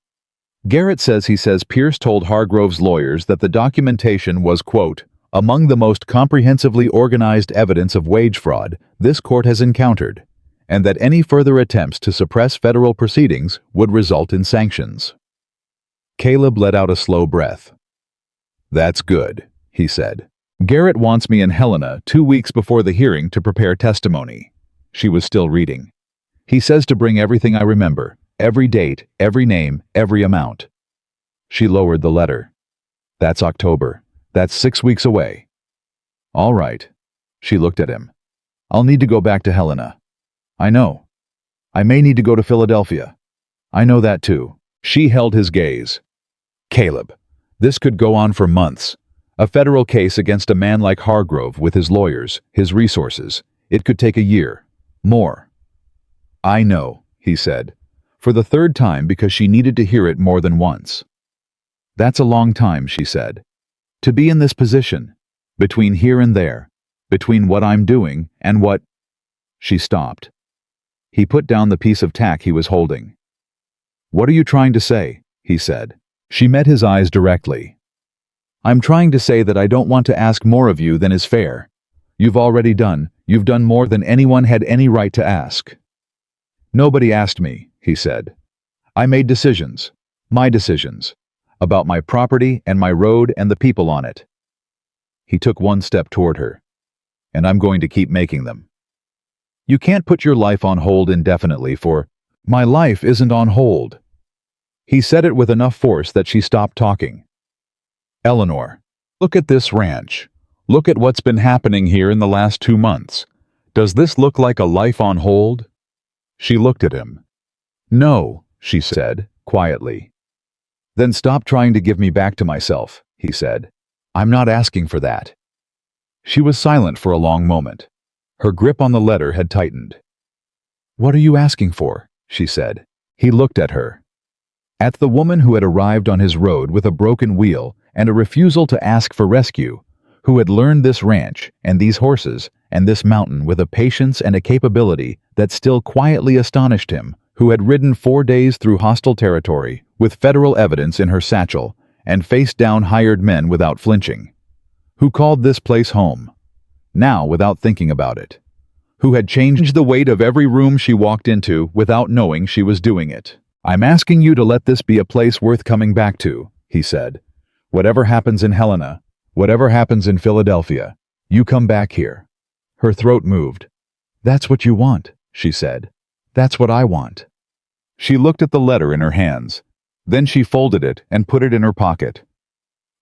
"Garrett says Pierce told Hargrove's lawyers that the documentation was, quote, among the most comprehensively organized evidence of wage fraud this court has encountered, and that any further attempts to suppress federal proceedings would result in sanctions." Caleb let out a slow breath. "That's good," he said. "Garrett wants me in Helena 2 weeks before the hearing to prepare testimony." She was still reading. "He says to bring everything I remember, every date, every name, every amount." She lowered the letter. "That's October. That's 6 weeks away." "All right." She looked at him. "I'll need to go back to Helena." "I know. I may need to go to Philadelphia." "I know that too." She held his gaze. "Caleb, this could go on for months. A federal case against a man like Hargrove with his lawyers, his resources. It could take a year. More." "I know," he said, for the third time because she needed to hear it more than once. "That's a long time," she said. "To be in this position, between here and there, between what I'm doing and what—" She stopped. He put down the piece of tack he was holding. "What are you trying to say?" he said. She met his eyes directly. "I'm trying to say that I don't want to ask more of you than is fair. You've done more than anyone had any right to ask." Nobody asked me, he said. I made decisions. My decisions. About my property and my road and the people on it. He took one step toward her. And I'm going to keep making them. You can't put your life on hold indefinitely for, my life isn't on hold. He said it with enough force that she stopped talking. Eleanor, look at this ranch. Look at what's been happening here in the last 2 months. Does this look like a life on hold? She looked at him. No, she said, quietly. Then stop trying to give me back to myself, he said. I'm not asking for that. She was silent for a long moment. Her grip on the letter had tightened. What are you asking for? She said. He looked at her. At the woman who had arrived on his road with a broken wheel and a refusal to ask for rescue, who had learned this ranch and these horses and this mountain with a patience and a capability that still quietly astonished him, who had ridden 4 days through hostile territory with federal evidence in her satchel and faced down hired men without flinching, who called this place home, now without thinking about it, who had changed the weight of every room she walked into without knowing she was doing it. I'm asking you to let this be a place worth coming back to, he said. Whatever happens in Helena, whatever happens in Philadelphia, you come back here. Her throat moved. That's what you want, she said. That's what I want. She looked at the letter in her hands. Then she folded it and put it in her pocket.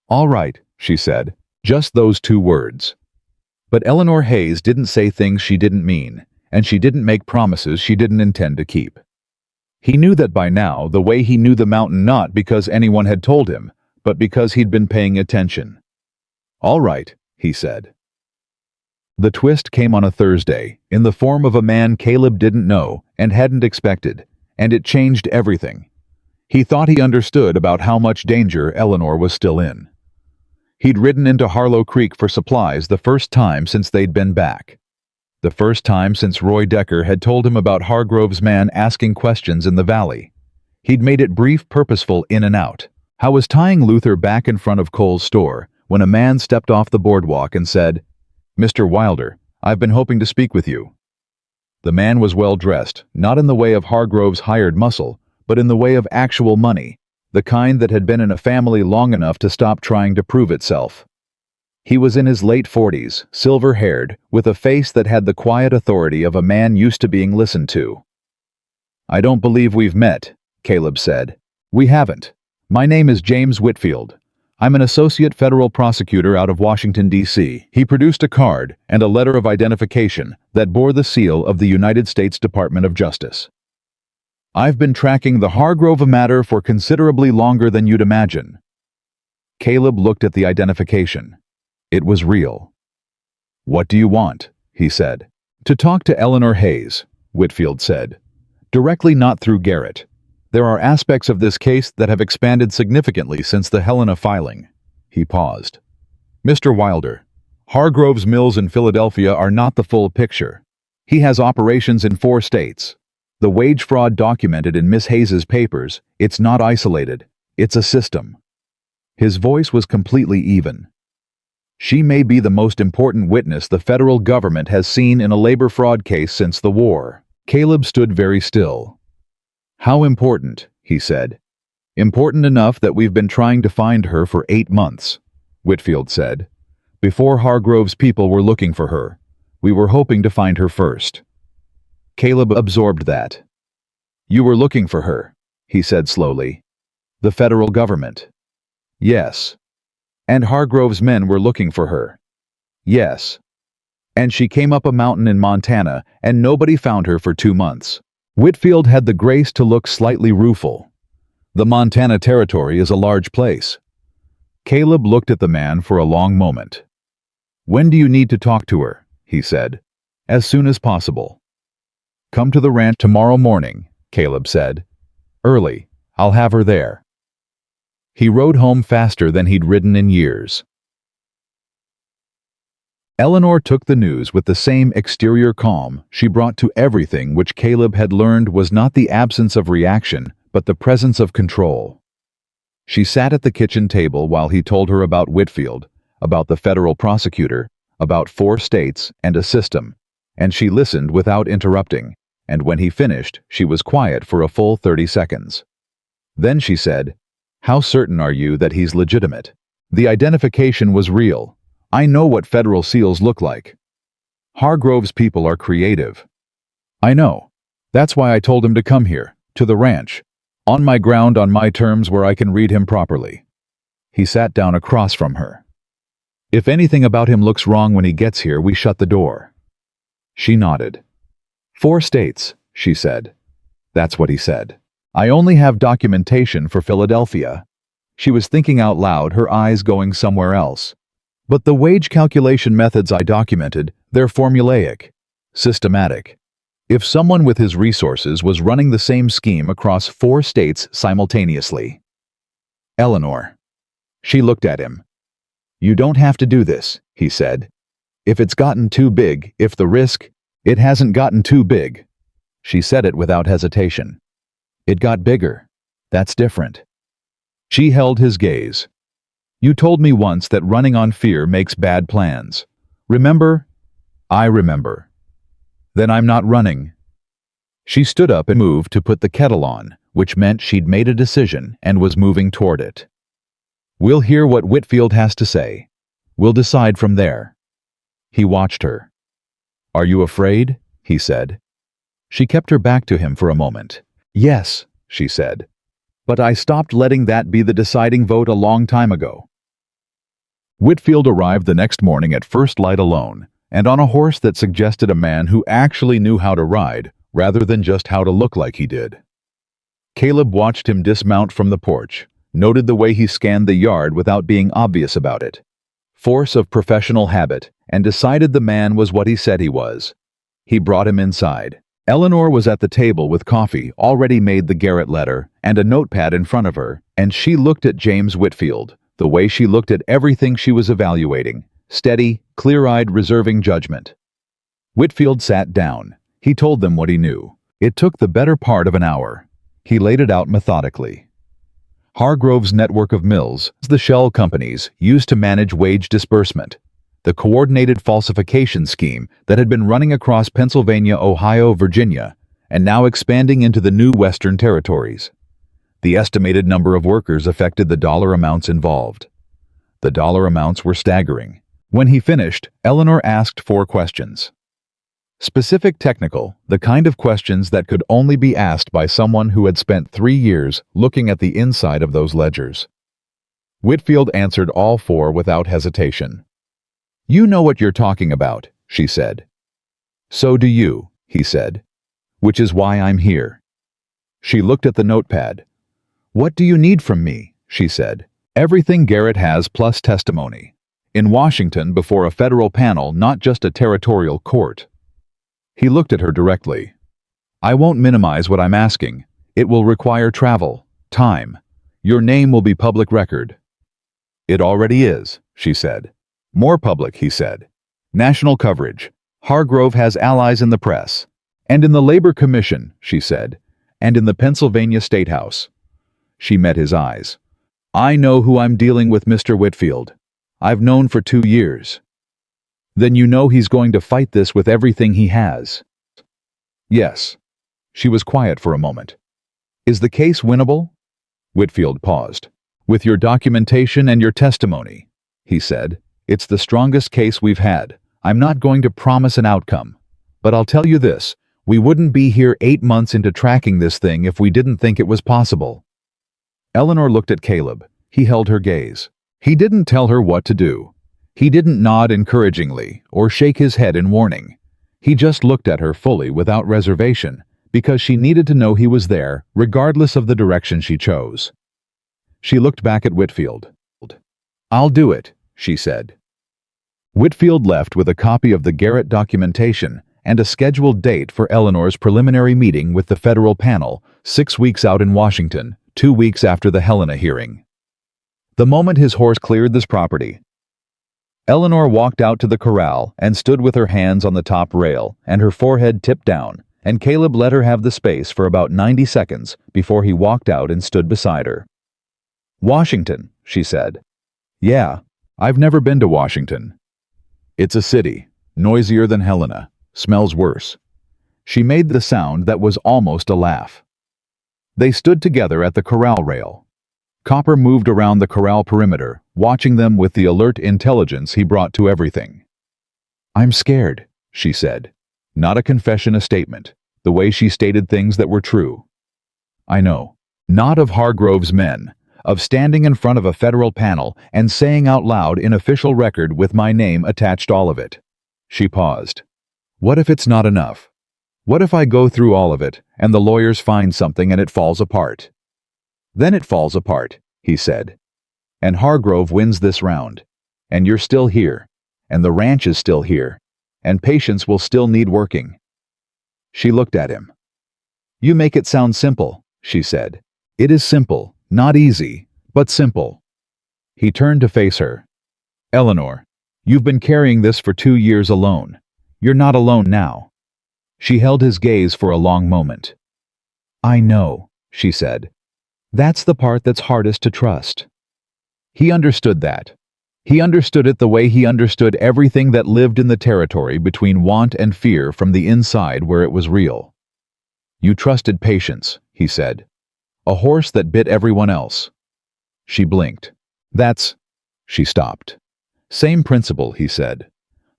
All right, she said, just those 2 words. But Eleanor Hayes didn't say things she didn't mean, and she didn't make promises she didn't intend to keep. He knew that by now, the way he knew the mountain, not because anyone had told him, but because he'd been paying attention. All right, he said. The twist came on a Thursday, in the form of a man Caleb didn't know and hadn't expected, and it changed everything. He thought he understood about how much danger Eleanor was still in. He'd ridden into Harlow Creek for supplies the first time since they'd been back. The first time since Roy Decker had told him about Hargrove's man asking questions in the valley. He'd made it brief, purposeful in and out. How was tying Luther back in front of Cole's store when a man stepped off the boardwalk and said, Mr. Wilder, I've been hoping to speak with you. The man was well dressed, not in the way of Hargrove's hired muscle, but in the way of actual money, the kind that had been in a family long enough to stop trying to prove itself. He was in his late 40s, silver-haired, with a face that had the quiet authority of a man used to being listened to. I don't believe we've met, Caleb said. We haven't. My name is James Whitfield. I'm an associate federal prosecutor out of Washington, D.C. He produced a card and a letter of identification that bore the seal of the United States Department of Justice. I've been tracking the Hargrove matter for considerably longer than you'd imagine. Caleb looked at the identification. It was real. What do you want? He said. To talk to Eleanor Hayes, Whitfield said. Directly, not through Garrett. There are aspects of this case that have expanded significantly since the Helena filing. He paused. Mr. Wilder, Hargrove's mills in Philadelphia are not the full picture. He has operations in 4 states. The wage fraud documented in Miss Hayes's papers, it's not isolated. It's a system. His voice was completely even. She may be the most important witness the federal government has seen in a labor fraud case since the war. Caleb stood very still. How important, he said. Important enough that we've been trying to find her for 8 months, Whitfield said. Before Hargrove's people were looking for her. We were hoping to find her first. Caleb absorbed that. You were looking for her, he said slowly. The federal government. Yes. And Hargrove's men were looking for her. Yes. And she came up a mountain in Montana, and nobody found her for 2 months. Whitfield had the grace to look slightly rueful. The Montana Territory is a large place. Caleb looked at the man for a long moment. When do you need to talk to her? He said. As soon as possible. Come to the ranch tomorrow morning, Caleb said. Early. I'll have her there. He rode home faster than he'd ridden in years. Eleanor took the news with the same exterior calm she brought to everything which Caleb had learned was not the absence of reaction, but the presence of control. She sat at the kitchen table while he told her about Whitfield, about the federal prosecutor, about 4 states and a system, and she listened without interrupting, and when he finished, she was quiet for a full 30 seconds. Then she said, "How certain are you that he's legitimate?" "The identification was real. I know what federal seals look like. Hargrove's people are creative." "I know. That's why I told him to come here, to the ranch, on my ground, on my terms, where I can read him properly." He sat down across from her. "If anything about him looks wrong when he gets here, we shut the door." She nodded. 4 states, she said. That's what he said. "I only have documentation for Philadelphia." She was thinking out loud, her eyes going somewhere else. "But the wage calculation methods I documented, they're formulaic, systematic. If someone with his resources was running the same scheme across 4 states simultaneously." "Eleanor." She looked at him. "You don't have to do this," he said. "If it's gotten too big, if the risk—" "It hasn't gotten too big." She said it without hesitation. "It got bigger. That's different." She held his gaze. "You told me once that running on fear makes bad plans. Remember?" "I remember." "Then I'm not running." She stood up and moved to put the kettle on, which meant she'd made a decision and was moving toward it. "We'll hear what Whitfield has to say. We'll decide from there." He watched her. "Are you afraid?" he said. She kept her back to him for a moment. "Yes," she said. "But I stopped letting that be the deciding vote a long time ago." Whitfield arrived the next morning at first light alone, and on a horse that suggested a man who actually knew how to ride, rather than just how to look like he did. Caleb watched him dismount from the porch, noted the way he scanned the yard without being obvious about it. Force of professional habit, and decided the man was what he said he was. He brought him inside. Eleanor was at the table with coffee already made, the Garrett letter, and a notepad in front of her, and she looked at James Whitfield, the way she looked at everything she was evaluating, steady, clear-eyed, reserving judgment. Whitfield sat down. He told them what he knew. It took the better part of an hour. He laid it out methodically. Hargrove's network of mills, the shell companies, used to manage wage disbursement. The coordinated falsification scheme that had been running across Pennsylvania, Ohio, Virginia, and now expanding into the new Western territories. The estimated number of workers affected the dollar amounts involved. The dollar amounts were staggering. When he finished, Eleanor asked 4 questions. Specific, technical, the kind of questions that could only be asked by someone who had spent 3 years looking at the inside of those ledgers. Whitfield answered all 4 without hesitation. "You know what you're talking about," she said. "So do you," he said. "Which is why I'm here." She looked at the notepad. "What do you need from me?" she said. "Everything Garrett has plus testimony. In Washington before a federal panel, not just a territorial court." He looked at her directly. "I won't minimize what I'm asking. It will require travel, time. Your name will be public record." "It already is," she said. "More public," he said. "National coverage. Hargrove has allies in the press. And in the Labor Commission," she said. "And in the Pennsylvania State House." She met his eyes. "I know who I'm dealing with, Mr. Whitfield. I've known for 2 years." "Then you know he's going to fight this with everything he has." "Yes." She was quiet for a moment. "Is the case winnable?" Whitfield paused. "With your documentation and your testimony," he said. "It's the strongest case we've had. I'm not going to promise an outcome. But I'll tell you this, we wouldn't be here 8 months into tracking this thing if we didn't think it was possible." Eleanor looked at Caleb. He held her gaze. He didn't tell her what to do. He didn't nod encouragingly or shake his head in warning. He just looked at her fully without reservation, because she needed to know he was there, regardless of the direction she chose. She looked back at Whitfield. "I'll do it," she said. Whitfield left with a copy of the Garrett documentation and a scheduled date for Eleanor's preliminary meeting with the federal panel, 6 weeks out in Washington, 2 weeks after the Helena hearing. The moment his horse cleared this property, Eleanor walked out to the corral and stood with her hands on the top rail and her forehead tipped down, and Caleb let her have the space for about 90 seconds before he walked out and stood beside her. "Washington," she said. "Yeah, I've never been to Washington. It's a city, noisier than Helena, smells worse. She made the sound that was almost a laugh. They stood together at the corral rail. Copper moved around the corral perimeter, watching them with the alert intelligence he brought to everything. "I'm scared," she said. Not a confession, a statement, the way she stated things that were true. "I know. Not of Hargrove's men, of standing in front of a federal panel and saying out loud in official record with my name attached, all of it." She paused. "What if it's not enough? What if I go through all of it and the lawyers find something and it falls apart?" "Then it falls apart," he said. "And Hargrove wins this round. And you're still here. And the ranch is still here. And patience will still need working." She looked at him. "You make it sound simple," she said. "It is simple, not easy, but simple." He turned to face her. "Eleanor, you've been carrying this for 2 years alone. You're not alone now." She held his gaze for a long moment. "I know," she said. "That's the part that's hardest to trust." He understood that. He understood it the way he understood everything that lived in the territory between want and fear from the inside where it was real. "You trusted patience," he said. "A horse that bit everyone else." She blinked. "That's—" She stopped. "Same principle," he said.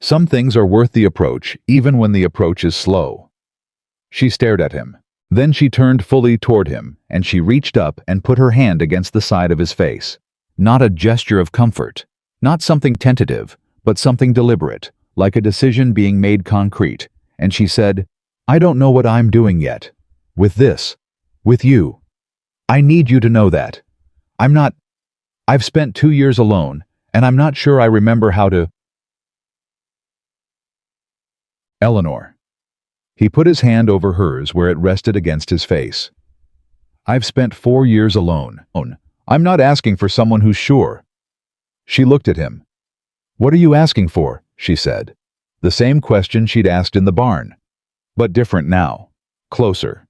"Some things are worth the approach, even when the approach is slow." She stared at him. Then she turned fully toward him, and she reached up and put her hand against the side of his face. Not a gesture of comfort, not something tentative, but something deliberate, like a decision being made concrete. And she said, "I don't know what I'm doing yet. With this. With you. I need you to know that. I've spent 2 years alone, and I'm not sure I remember how to—" "Eleanor." He put his hand over hers where it rested against his face. "I've spent 4 years alone. I'm not asking for someone who's sure." She looked at him. "What are you asking for?" she said. The same question she'd asked in the barn, but different now. Closer.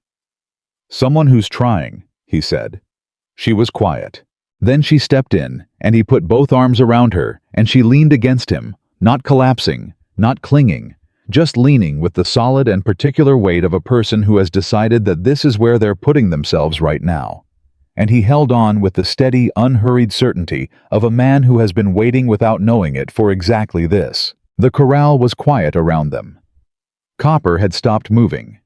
"Someone who's trying," he said. She was quiet. Then she stepped in, and he put both arms around her, and she leaned against him, not collapsing, not clinging, just leaning with the solid and particular weight of a person who has decided that this is where they're putting themselves right now. And he held on with the steady, unhurried certainty of a man who has been waiting without knowing it for exactly this. The corral was quiet around them. Copper had stopped moving.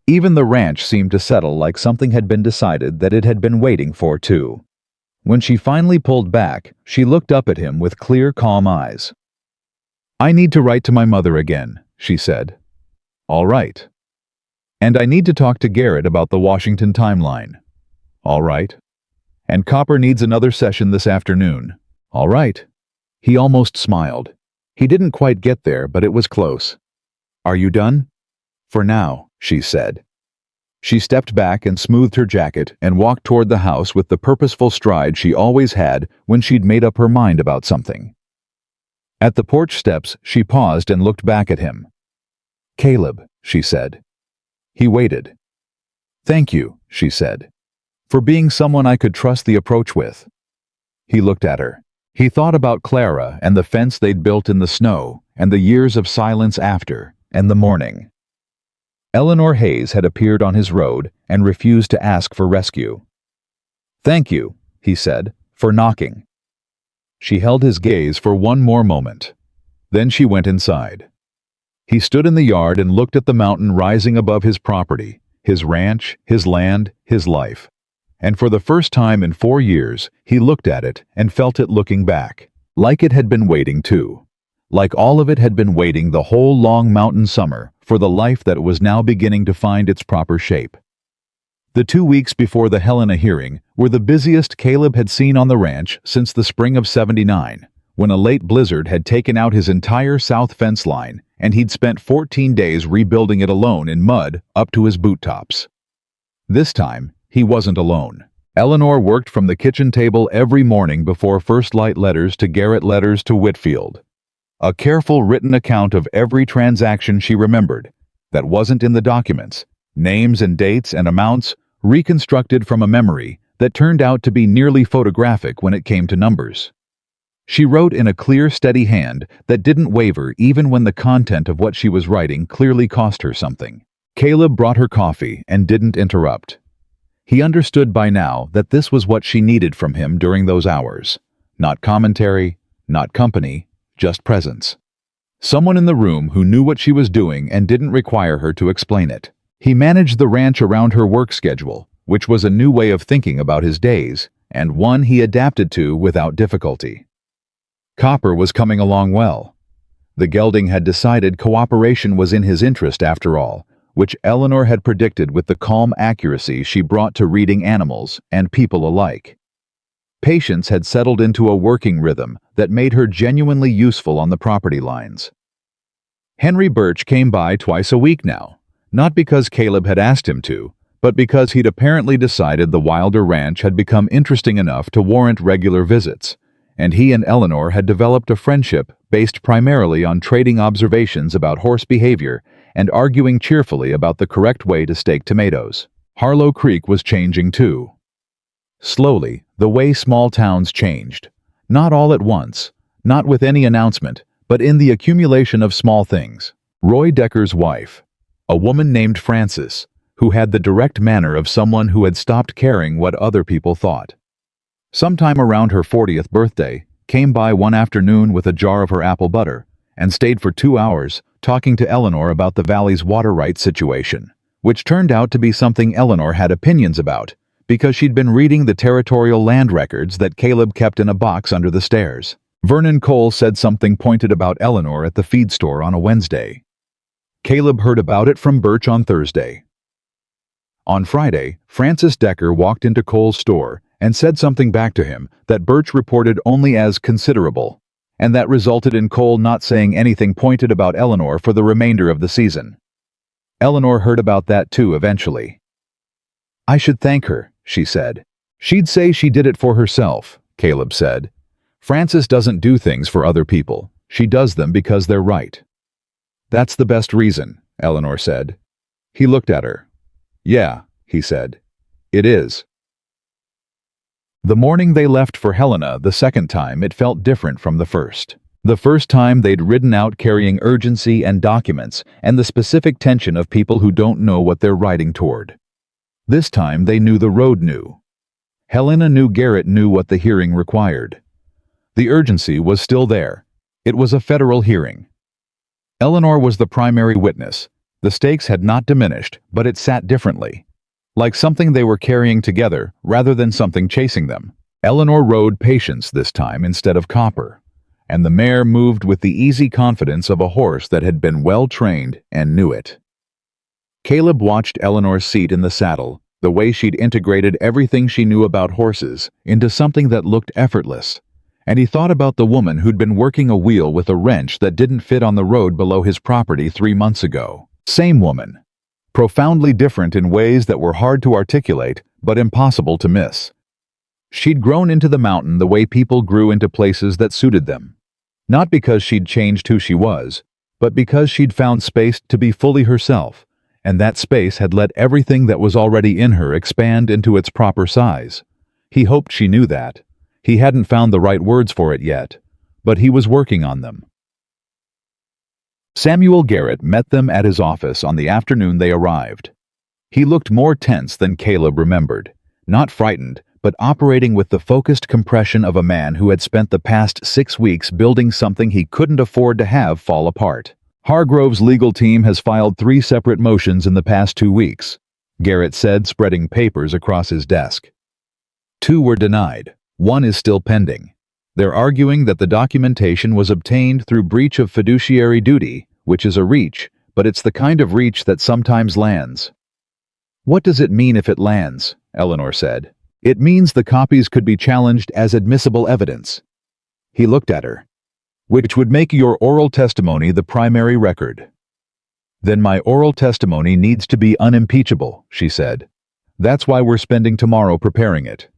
Even the ranch seemed to settle, like something had been decided that it had been waiting for too. When she finally pulled back, she looked up at him with clear, calm eyes. "I need to write to my mother again," she said. "All right." "And I need to talk to Garrett about the Washington timeline." "All right." "And Copper needs another session this afternoon." "All right." He almost smiled. He didn't quite get there, but it was close. "Are you done?" "For now," she said. She stepped back and smoothed her jacket and walked toward the house with the purposeful stride she always had when she'd made up her mind about something. At the porch steps, she paused and looked back at him. "Caleb," she said. He waited. "Thank you," she said, "for being someone I could trust the approach with." He looked at her. He thought about Clara and the fence they'd built in the snow, and the years of silence after, and the morning. Eleanor Hayes had appeared on his road and refused to ask for rescue. "Thank you," he said, "for knocking." She held his gaze for one more moment. Then she went inside. He stood in the yard and looked at the mountain rising above his property, his ranch, his land, his life. And for the first time in 4 years, he looked at it and felt it looking back, like it had been waiting too. Like all of it had been waiting the whole long mountain summer for the life that was now beginning to find its proper shape. The 2 weeks before the Helena hearing were the busiest Caleb had seen on the ranch since the spring of '79, when a late blizzard had taken out his entire south fence line and he'd spent 14 days rebuilding it alone in mud up to his boot tops. This time, he wasn't alone. Eleanor worked from the kitchen table every morning before first light letters to Garrett, letters to Whitfield. A careful written account of every transaction she remembered that wasn't in the documents, names and dates and amounts reconstructed from a memory that turned out to be nearly photographic when it came to numbers. She wrote in a clear, steady hand that didn't waver even when the content of what she was writing clearly cost her something. Caleb brought her coffee and didn't interrupt. He understood by now that this was what she needed from him during those hours. Not commentary, not company, just presence. Someone in the room who knew what she was doing and didn't require her to explain it. He managed the ranch around her work schedule, which was a new way of thinking about his days, and one he adapted to without difficulty. Copper was coming along well. The gelding had decided cooperation was in his interest after all, which Eleanor had predicted with the calm accuracy she brought to reading animals and people alike. Patience had settled into a working rhythm that made her genuinely useful on the property lines. Henry Birch came by twice a week now, not because Caleb had asked him to, but because he'd apparently decided the Wilder Ranch had become interesting enough to warrant regular visits, and he and Eleanor had developed a friendship based primarily on trading observations about horse behavior and arguing cheerfully about the correct way to stake tomatoes. Harlow Creek was changing too. Slowly, the way small towns changed. Not all at once, not with any announcement, but in the accumulation of small things. Roy Decker's wife, a woman named Frances, who had the direct manner of someone who had stopped caring what other people thought. Sometime around her 40th birthday, came by one afternoon with a jar of her apple butter, and stayed for 2 hours, talking to Eleanor about the valley's water rights situation, which turned out to be something Eleanor had opinions about, because she'd been reading the territorial land records that Caleb kept in a box under the stairs. Vernon Cole said something pointed about Eleanor at the feed store on a Wednesday. Caleb heard about it from Birch on Thursday. On Friday, Frances Decker walked into Cole's store and said something back to him that Birch reported only as considerable, and that resulted in Cole not saying anything pointed about Eleanor for the remainder of the season. Eleanor heard about that too eventually. "I should thank her," she said. "She'd say she did it for herself," Caleb said. "Frances doesn't do things for other people. She does them because they're right." "That's the best reason," Eleanor said. He looked at her. "Yeah," he said. "It is." The morning they left for Helena the second time, it felt different from the first. The first time they'd ridden out carrying urgency and documents and the specific tension of people who don't know what they're riding toward. This time they knew the road knew. Helena knew Garrett knew what the hearing required. The urgency was still there. It was a federal hearing. Eleanor was the primary witness. The stakes had not diminished, but it sat differently. Like something they were carrying together rather than something chasing them. Eleanor rode Patience this time instead of Copper, and the mare moved with the easy confidence of a horse that had been well trained and knew it. Caleb watched Eleanor's seat in the saddle, the way she'd integrated everything she knew about horses into something that looked effortless, and he thought about the woman who'd been working a wheel with a wrench that didn't fit on the road below his property 3 months ago. Same woman. Profoundly different in ways that were hard to articulate, but impossible to miss. She'd grown into the mountain the way people grew into places that suited them. Not because she'd changed who she was, but because she'd found space to be fully herself, and that space had let everything that was already in her expand into its proper size. He hoped she knew that. He hadn't found the right words for it yet, but he was working on them. Samuel Garrett met them at his office on the afternoon they arrived. He looked more tense than Caleb remembered, not frightened, but operating with the focused compression of a man who had spent the past 6 weeks building something he couldn't afford to have fall apart. "Hargrove's legal team has filed 3 separate motions in the past 2 weeks," Garrett said, spreading papers across his desk. 2 were denied. 1 is still pending. They're arguing that the documentation was obtained through breach of fiduciary duty, which is a reach, but it's the kind of reach that sometimes lands. "What does it mean if it lands?" Eleanor said. "It means the copies could be challenged as admissible evidence." He looked at her. "Which would make your oral testimony the primary record." "Then my oral testimony needs to be unimpeachable," she said. "That's why we're spending tomorrow preparing it."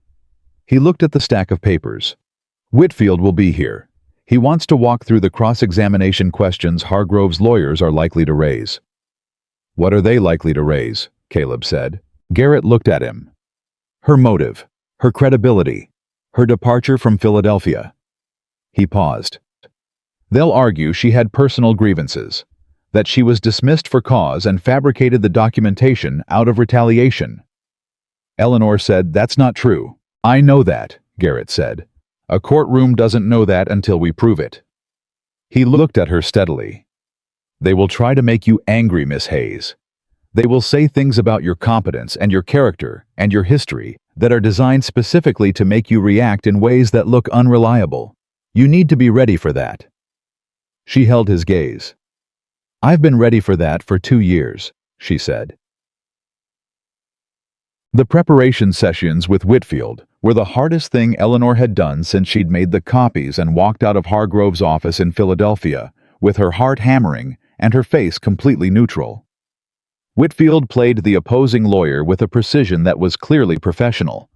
He looked at the stack of papers. "Whitfield will be here. He wants to walk through the cross-examination questions Hargrove's lawyers are likely to raise." "What are they likely to raise?" Caleb said. Garrett looked at him. "Her motive, her credibility, her departure from Philadelphia." He paused. "They'll argue she had personal grievances. that she was dismissed for cause and fabricated the documentation out of retaliation. Eleanor said, "That's not true." "I know that," Garrett said. "A courtroom doesn't know that until we prove it." He looked at her steadily. "They will try to make you angry, Miss Hayes. They will say things about your competence and your character and your history that are designed specifically to make you react in ways that look unreliable. You need to be ready for that." She held his gaze. "I've been ready for that for 2 years," she said. The preparation sessions with Whitfield were the hardest thing Eleanor had done since she'd made the copies and walked out of Hargrove's office in Philadelphia, with her heart hammering and her face completely neutral. Whitfield played the opposing lawyer with a precision that was clearly professional.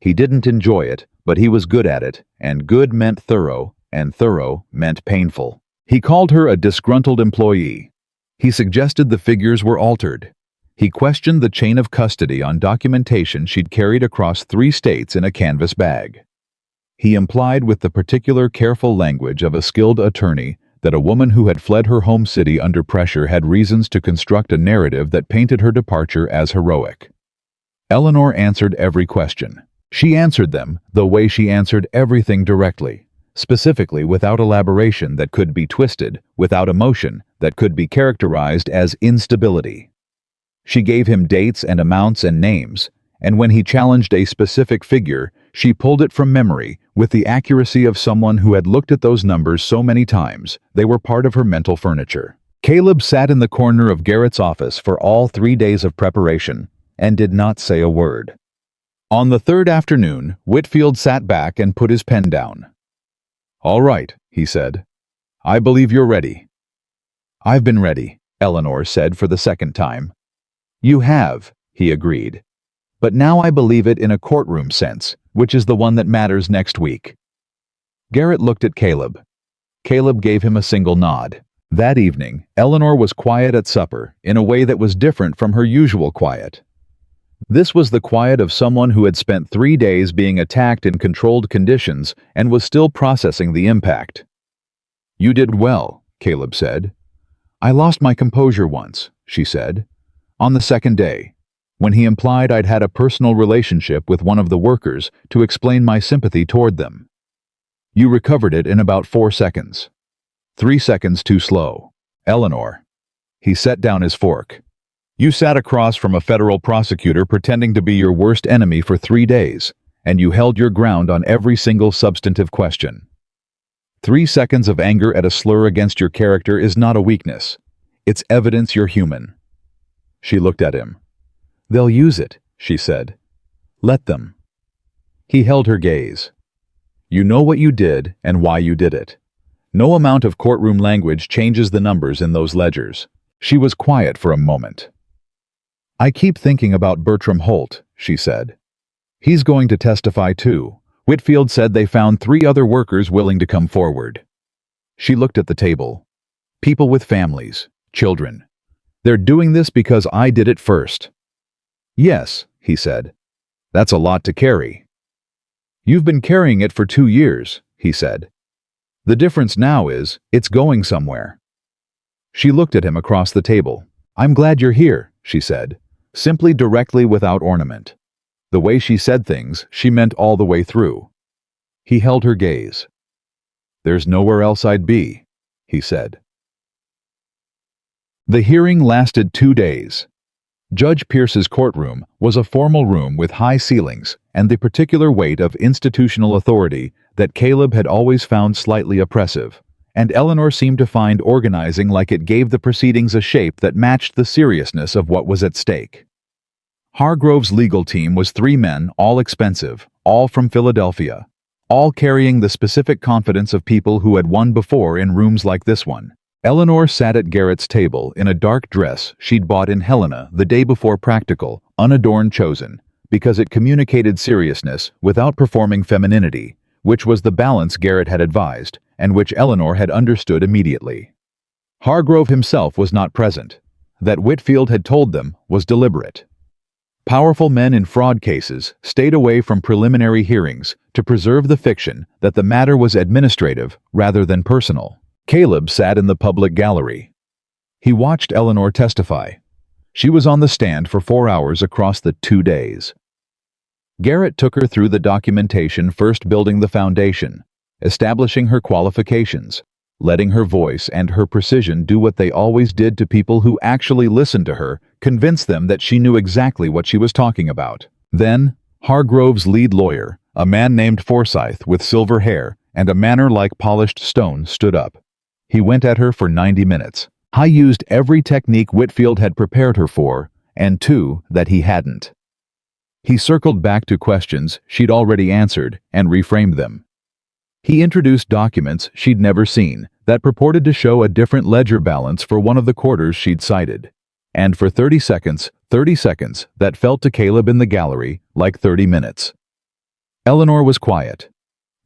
He didn't enjoy it, but he was good at it, and good meant thorough, and thorough meant painful. He called her a disgruntled employee. He suggested the figures were altered. He questioned the chain of custody on documentation she'd carried across 3 states in a canvas bag. He implied with the particular careful language of a skilled attorney that a woman who had fled her home city under pressure had reasons to construct a narrative that painted her departure as heroic. Eleanor answered every question. She answered them the way she answered everything directly, specifically without elaboration that could be twisted, without emotion that could be characterized as instability. She gave him dates and amounts and names, and when he challenged a specific figure, she pulled it from memory with the accuracy of someone who had looked at those numbers so many times they were part of her mental furniture. Caleb sat in the corner of Garrett's office for all 3 days of preparation and did not say a word. On the 3rd afternoon, Whitfield sat back and put his pen down. "All right," he said. "I believe you're ready." "I've been ready," Eleanor said for the 2nd time. "You have," he agreed. "But now I believe it in a courtroom sense, which is the one that matters next week." Garrett looked at Caleb. Caleb gave him a single nod. That evening, Eleanor was quiet at supper in a way that was different from her usual quiet. This was the quiet of someone who had spent 3 days being attacked in controlled conditions and was still processing the impact. "You did well," Caleb said. "I lost my composure once," she said. "On the 2nd day, when he implied I'd had a personal relationship with one of the workers to explain my sympathy toward them. You recovered it in about 4 seconds. 3 seconds too slow. Eleanor." He set down his fork. "You sat across from a federal prosecutor pretending to be your worst enemy for 3 days, and you held your ground on every single substantive question. 3 seconds of anger at a slur against your character is not a weakness. It's evidence you're human." She looked at him. "They'll use it," she said. "Let them." He held her gaze. "You know what you did and why you did it. No amount of courtroom language changes the numbers in those ledgers." She was quiet for a moment. "I keep thinking about Bertram Holt," she said. "He's going to testify too. Whitfield said they found 3 other workers willing to come forward." She looked at the table. "People with families, children. They're doing this because I did it first." "Yes," he said. "That's a lot to carry." "You've been carrying it for 2 years," he said. "The difference now is, it's going somewhere." She looked at him across the table. "I'm glad you're here," she said, simply directly without ornament. The way she said things, she meant all the way through. He held her gaze. "There's nowhere else I'd be," he said. The hearing lasted 2 days. Judge Pierce's courtroom was a formal room with high ceilings and the particular weight of institutional authority that Caleb had always found slightly oppressive, and Eleanor seemed to find organizing like it gave the proceedings a shape that matched the seriousness of what was at stake. Hargrove's legal team was 3 men, all expensive, all from Philadelphia, all carrying the specific confidence of people who had won before in rooms like this one. Eleanor sat at Garrett's table in a dark dress she'd bought in Helena the day before practical, unadorned chosen, because it communicated seriousness without performing femininity, which was the balance Garrett had advised, and which Eleanor had understood immediately. Hargrove himself was not present. That Whitfield had told them was deliberate. Powerful men in fraud cases stayed away from preliminary hearings to preserve the fiction that the matter was administrative rather than personal. Caleb sat in the public gallery. He watched Eleanor testify. She was on the stand for 4 hours across the 2 days. Garrett took her through the documentation, first building the foundation, establishing her qualifications, letting her voice and her precision do what they always did to people who actually listened to her, convince them that she knew exactly what she was talking about. Then, Hargrove's lead lawyer, a man named Forsyth with silver hair and a manner like polished stone, stood up. He went at her for 90 minutes. He used every technique Whitfield had prepared her for, and two that he hadn't. He circled back to questions she'd already answered and reframed them. He introduced documents she'd never seen that purported to show a different ledger balance for one of the quarters she'd cited. And for 30 seconds, that felt to Caleb in the gallery like 30 minutes. Eleanor was quiet.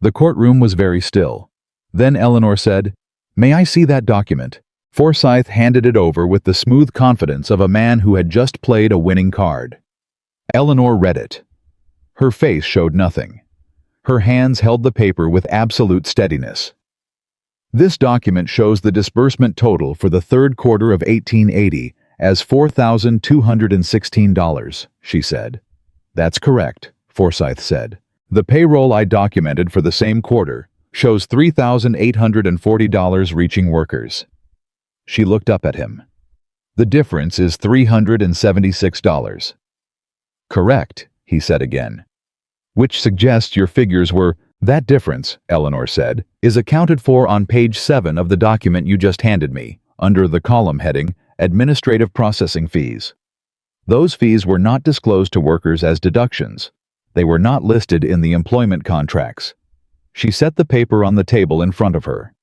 The courtroom was very still. Then Eleanor said, "May I see that document?" Forsyth handed it over with the smooth confidence of a man who had just played a winning card. Eleanor read it. Her face showed nothing. Her hands held the paper with absolute steadiness. "This document shows the disbursement total for the third quarter of 1880 as $4,216, she said. "That's correct," Forsyth said. "The payroll I documented for the same quarter shows $3,840 reaching workers." She looked up at him. "The difference is $376. "Correct," he said again. "Which suggests your figures were—" "That difference," Eleanor said, "is accounted for on page 7 of the document you just handed me, under the column heading, Administrative Processing Fees. Those fees were not disclosed to workers as deductions. They were not listed in the employment contracts." She set the paper on the table in front of her.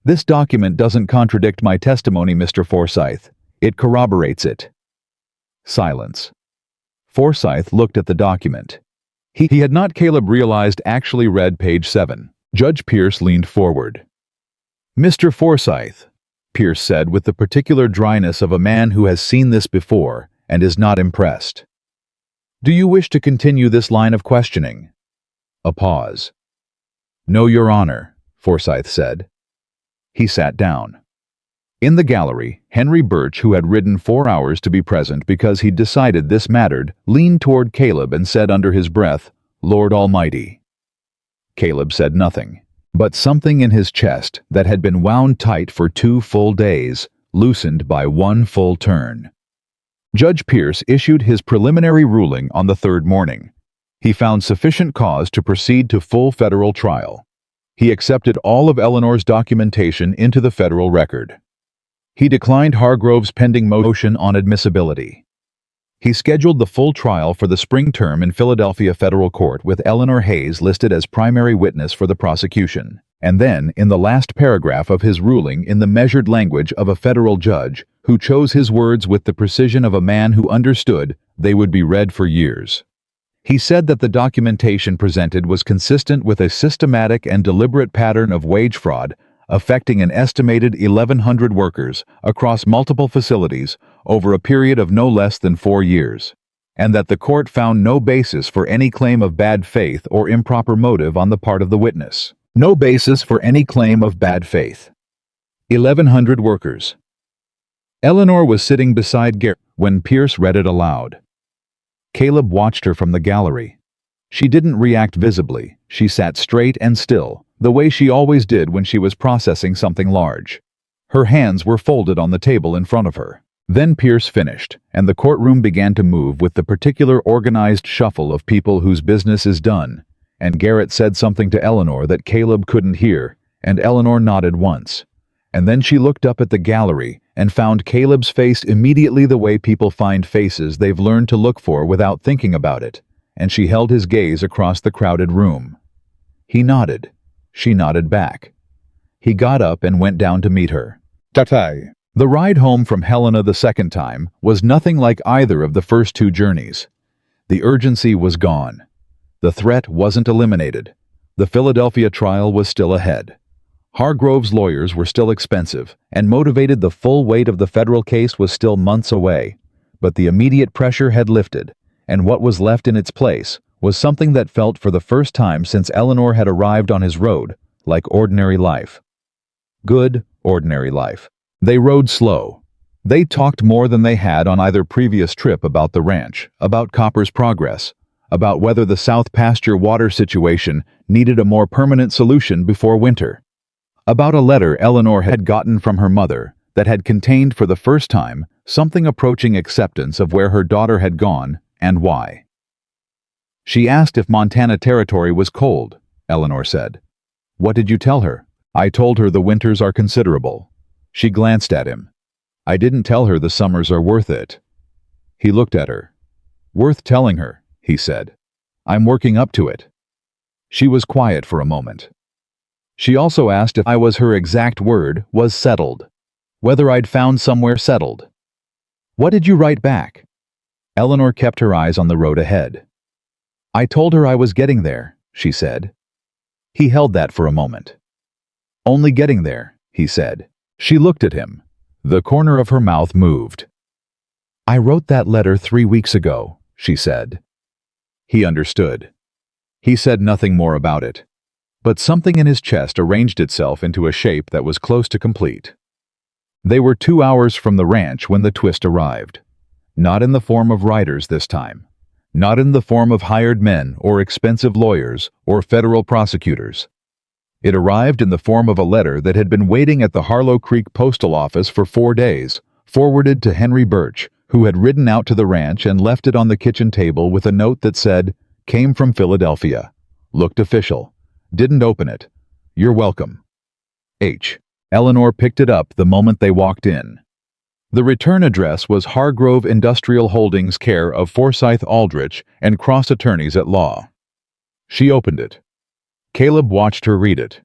"This document doesn't contradict my testimony, Mr. Forsyth. It corroborates it." Silence. Forsyth looked at the document. He had not, Caleb realized, actually read page 7. Judge Pierce leaned forward. "Mr. Forsyth," Pierce said with the particular dryness of a man who has seen this before and is not impressed. "Do you wish to continue this line of questioning?" A pause. "No, Your Honor," Forsyth said. He sat down. In the gallery, Henry Birch, who had ridden 4 hours to be present because he'd decided this mattered, leaned toward Caleb and said under his breath, "Lord Almighty." Caleb said nothing, but something in his chest that had been wound tight for 2 full days loosened by 1 full turn. Judge Pierce issued his preliminary ruling on the 3rd morning. He found sufficient cause to proceed to full federal trial. He accepted all of Eleanor's documentation into the federal record. He declined Hargrove's pending motion on admissibility. He scheduled the full trial for the spring term in Philadelphia Federal Court with Eleanor Hayes listed as primary witness for the prosecution, and then, in the last paragraph of his ruling, in the measured language of a federal judge who chose his words with the precision of a man who understood they would be read for years. He said that the documentation presented was consistent with a systematic and deliberate pattern of wage fraud affecting an estimated 1,100 workers across multiple facilities over a period of no less than 4 years, and that the court found no basis for any claim of bad faith or improper motive on the part of the witness. No basis for any claim of bad faith. 1,100 workers. Eleanor was sitting beside Garrett when Pierce read it aloud. Caleb watched her from the gallery. She didn't react visibly. She sat straight and still, the way she always did when she was processing something large. Her hands were folded on the table in front of her. Then Pierce finished, and the courtroom began to move with the particular organized shuffle of people whose business is done, and Garrett said something to Eleanor that Caleb couldn't hear, and Eleanor nodded once. And then she looked up at the gallery and found Caleb's face immediately the way people find faces they've learned to look for without thinking about it, and she held his gaze across the crowded room. He nodded. She nodded back. He got up and went down to meet her. "Tatai." The ride home from Helena the second time was nothing like either of the first 2 journeys. The urgency was gone. The threat wasn't eliminated. The Philadelphia trial was still ahead. Hargrove's lawyers were still expensive and motivated. The full weight of the federal case was still months away, but the immediate pressure had lifted, and what was left in its place was something that felt for the first time since Eleanor had arrived on his road, like ordinary life. Good, ordinary life. They rode slow. They talked more than they had on either previous trip about the ranch, about Copper's progress, about whether the South Pasture water situation needed a more permanent solution before winter, about a letter Eleanor had gotten from her mother that had contained for the first time something approaching acceptance of where her daughter had gone and why. She asked if Montana Territory was cold, Eleanor said. What did you tell her? I told her the winters are considerable. She glanced at him. I didn't tell her the summers are worth it. He looked at her. Worth telling her, he said. I'm working up to it. She was quiet for a moment. She also asked if I was her exact word was settled. Whether I'd found somewhere settled. What did you write back? Eleanor kept her eyes on the road ahead. I told her I was getting there, she said. He held that for a moment. Only getting there, he said. She looked at him. The corner of her mouth moved. I wrote that letter 3 weeks ago, she said. He understood. He said nothing more about it. But something in his chest arranged itself into a shape that was close to complete. They were 2 hours from the ranch when the twist arrived. Not in the form of riders this time. Not in the form of hired men or expensive lawyers or federal prosecutors. It arrived in the form of a letter that had been waiting at the Harlow Creek postal office for 4 days, forwarded to Henry Birch, who had ridden out to the ranch and left it on the kitchen table with a note that said, "Came from Philadelphia." Looked official. Didn't open it. "You're welcome. H." Eleanor picked it up the moment they walked in. The return address was Hargrove Industrial Holdings, care of Forsyth Aldrich and Cross Attorneys at Law. She opened it. Caleb watched her read it.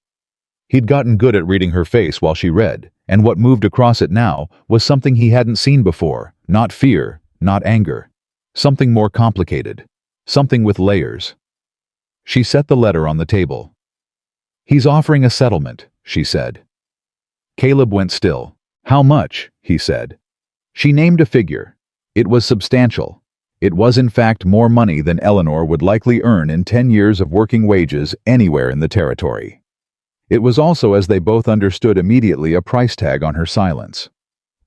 He'd gotten good at reading her face while she read, and what moved across it now was something he hadn't seen before, not fear, not anger. Something more complicated. Something with layers. She set the letter on the table. He's offering a settlement, she said. Caleb went still. How much? He said. She named a figure. It was substantial. It was in fact more money than Eleanor would likely earn in 10 years of working wages anywhere in the territory. It was also, as they both understood immediately, a price tag on her silence.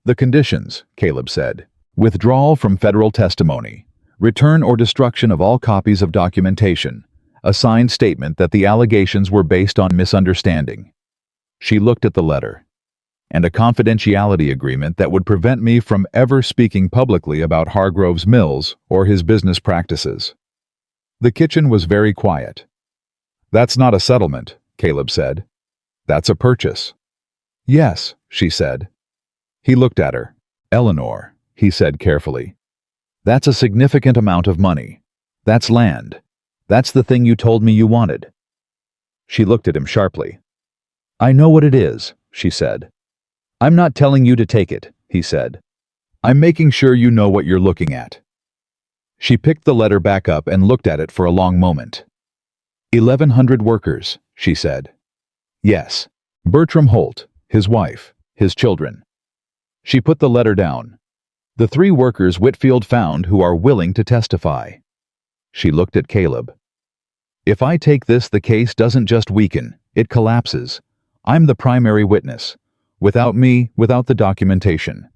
The conditions, Caleb said. Withdrawal from federal testimony. Return or destruction of all copies of documentation. A signed statement that the allegations were based on misunderstanding. She looked at the letter. And a confidentiality agreement that would prevent me from ever speaking publicly about Hargrove's mills or his business practices. The kitchen was very quiet. That's not a settlement, Caleb said. That's a purchase. Yes, she said. He looked at her. Eleanor, he said carefully. That's a significant amount of money. That's land. That's the thing you told me you wanted. She looked at him sharply. I know what it is, she said. I'm not telling you to take it, he said. I'm making sure you know what you're looking at. She picked the letter back up and looked at it for a long moment. 1,100 workers, she said. Yes. Bertram Holt, his wife, his children. She put the letter down. The 3 workers Whitfield found who are willing to testify. She looked at Caleb. If I take this, the case doesn't just weaken, it collapses. I'm the primary witness. Without me, without the documentation.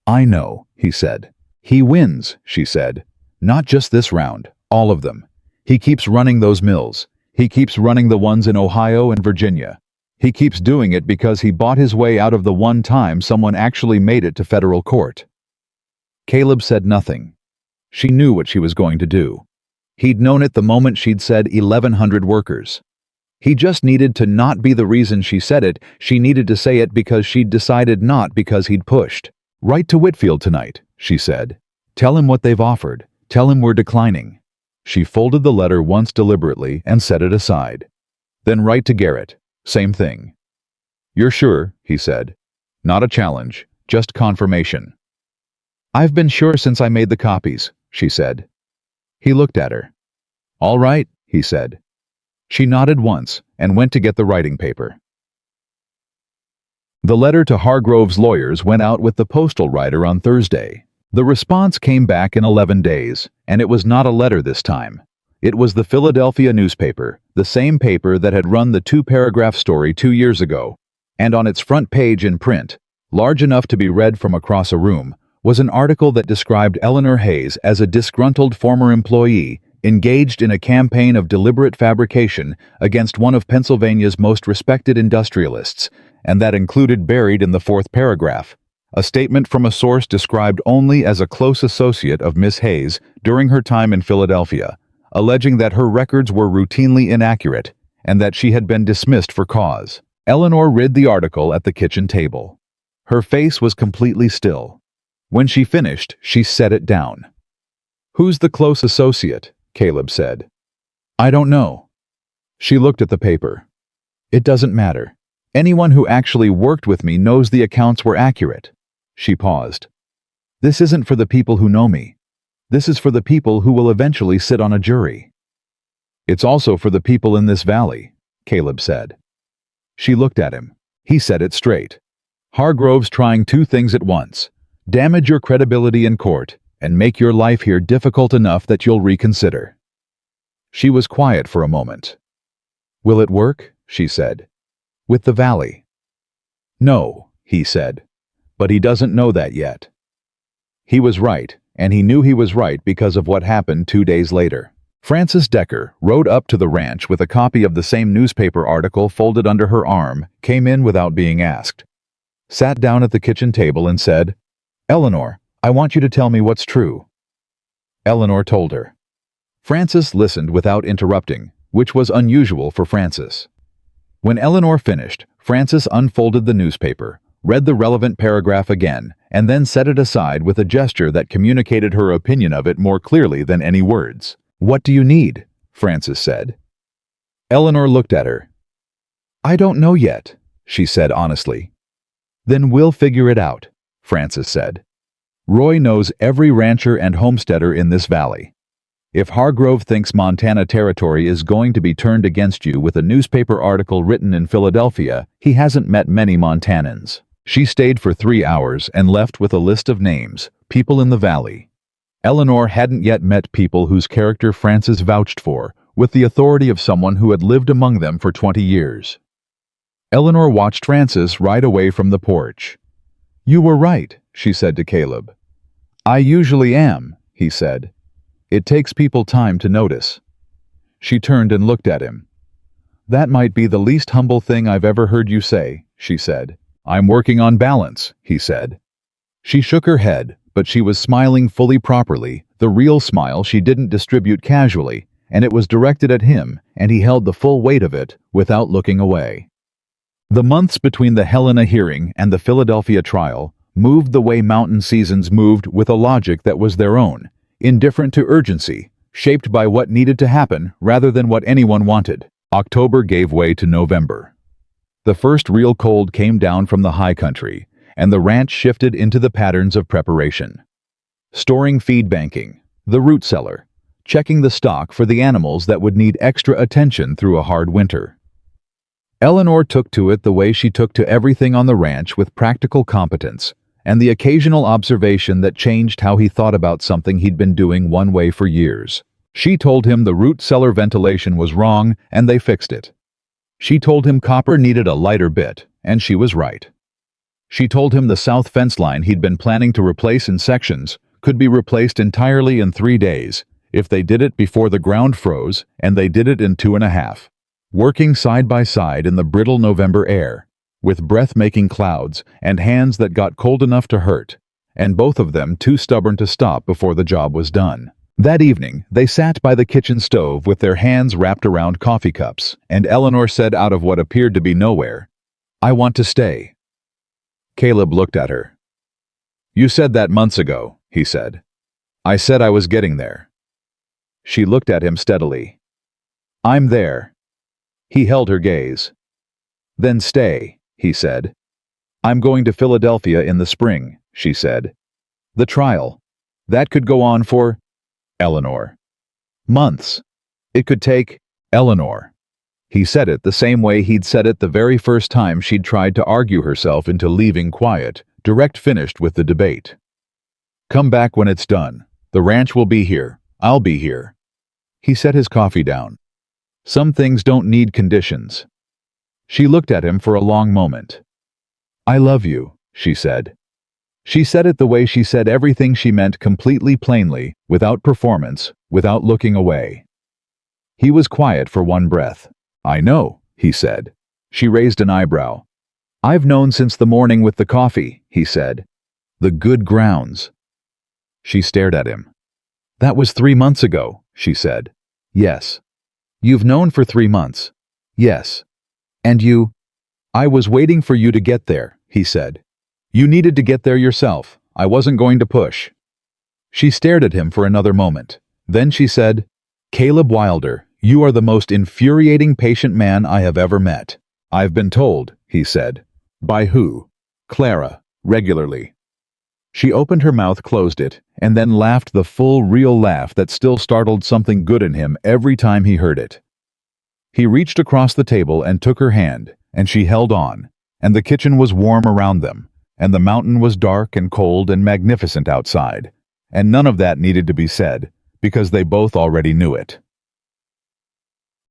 I know, he said. He wins, she said. Not just this round, all of them. He keeps running those mills. He keeps running the ones in Ohio and Virginia. He keeps doing it because he bought his way out of the one time someone actually made it to federal court. Caleb said nothing. She knew what she was going to do. He'd known it the moment she'd said 1,100 workers. He just needed to not be the reason she said it. She needed to say it because she'd decided, not because he'd pushed. Write to Whitfield tonight, she said. Tell him what they've offered. Tell him we're declining. She folded the letter once deliberately and set it aside. Then write to Garrett. Same thing. You're sure, he said. Not a challenge, just confirmation. I've been sure since I made the copies, she said. He looked at her. All right, he said. She nodded once and went to get the writing paper. The letter to Hargrove's lawyers went out with the postal rider on Thursday. The response came back in 11 days, and it was not a letter this time. It was the Philadelphia newspaper, the same paper that had run the 2-paragraph story 2 years ago, and on its front page in print, large enough to be read from across a room, was an article that described Eleanor Hayes as a disgruntled former employee engaged in a campaign of deliberate fabrication against one of Pennsylvania's most respected industrialists, and that included, buried in the fourth paragraph, a statement from a source described only as a close associate of Miss Hayes during her time in Philadelphia, alleging that her records were routinely inaccurate and that she had been dismissed for cause. Eleanor read the article at the kitchen table. Her face was completely still. When she finished, she set it down. "Who's the close associate?" Caleb said. "I don't know." She looked at the paper. "It doesn't matter. Anyone who actually worked with me knows the accounts were accurate." She paused. "This isn't for the people who know me. This is for the people who will eventually sit on a jury." "It's also for the people in this valley," Caleb said. She looked at him. He said it straight. "Hargrove's trying two things at once: damage your credibility in court and make your life here difficult enough that you'll reconsider." She was quiet for a moment. "Will it work?" she said. "With the valley?" "No," he said. "But he doesn't know that yet." He was right, and he knew he was right because of what happened 2 days later. Frances Decker rode up to the ranch with a copy of the same newspaper article folded under her arm, came in without being asked, sat down at the kitchen table and said, "Eleanor, I want you to tell me what's true." Eleanor told her. Frances listened without interrupting, which was unusual for Frances. When Eleanor finished, Frances unfolded the newspaper, read the relevant paragraph again, and then set it aside with a gesture that communicated her opinion of it more clearly than any words. "What do you need?" Frances said. Eleanor looked at her. "I don't know yet," she said honestly. "Then we'll figure it out," Frances said. "Roy knows every rancher and homesteader in this valley. If Hargrove thinks Montana territory is going to be turned against you with a newspaper article written in Philadelphia, he hasn't met many Montanans." She stayed for 3 hours and left with a list of names, people in the valley. Eleanor hadn't yet met people whose character Frances vouched for, with the authority of someone who had lived among them for 20 years. Eleanor watched Frances ride away from the porch. "You were right," she said to Caleb. "I usually am," he said. "It takes people time to notice." She turned and looked at him. "That might be the least humble thing I've ever heard you say," she said. "I'm working on balance," he said. She shook her head, but she was smiling fully properly, the real smile she didn't distribute casually, and it was directed at him, and he held the full weight of it without looking away. The months between the Helena hearing and the Philadelphia trial moved the way mountain seasons moved, with a logic that was their own, indifferent to urgency, shaped by what needed to happen rather than what anyone wanted. October gave way to November. The first real cold came down from the high country, and the ranch shifted into the patterns of preparation. Storing feed, banking, the root cellar, checking the stock for the animals that would need extra attention through a hard winter. Eleanor took to it the way she took to everything on the ranch, with practical competence, and the occasional observation that changed how he thought about something he'd been doing one way for years. She told him the root cellar ventilation was wrong, and they fixed it. She told him copper needed a lighter bit, and she was right. She told him the south fence line he'd been planning to replace in sections could be replaced entirely in 3 days, if they did it before the ground froze, and they did it in 2.5. Working side by side in the brittle November air, with breath-making clouds and hands that got cold enough to hurt, and both of them too stubborn to stop before the job was done. That evening, they sat by the kitchen stove with their hands wrapped around coffee cups, and Eleanor said out of what appeared to be nowhere, "I want to stay." Caleb looked at her. "You said that months ago," he said. "I said I was getting there." She looked at him steadily. "I'm there." He held her gaze. "Then stay," he said. "I'm going to Philadelphia in the spring," she said. "The trial. That could go on for—" Eleanor. "Months. It could take—" Eleanor. He said it the same way he'd said it the very first time she'd tried to argue herself into leaving quiet, direct, finished with the debate. "Come back when it's done. The ranch will be here. I'll be here." He set his coffee down. "Some things don't need conditions." She looked at him for a long moment. "I love you," she said. She said it the way she said everything she meant, completely plainly, without performance, without looking away. He was quiet for one breath. "I know," he said. She raised an eyebrow. "I've known since the morning with the coffee," he said. "The good grounds." She stared at him. "That was 3 months ago," she said. "Yes." "You've known for 3 months." "Yes." "And you—" "I was waiting for you to get there," he said. "You needed to get there yourself. I wasn't going to push." She stared at him for another moment. Then she said, "Caleb Wilder, you are the most infuriating patient man I have ever met." "I've been told," he said. "By who?" "Clara, regularly." She opened her mouth, closed it, and then laughed the full, real laugh that still startled something good in him every time he heard it. He reached across the table and took her hand, and she held on, and the kitchen was warm around them, and the mountain was dark and cold and magnificent outside, and none of that needed to be said, because they both already knew it.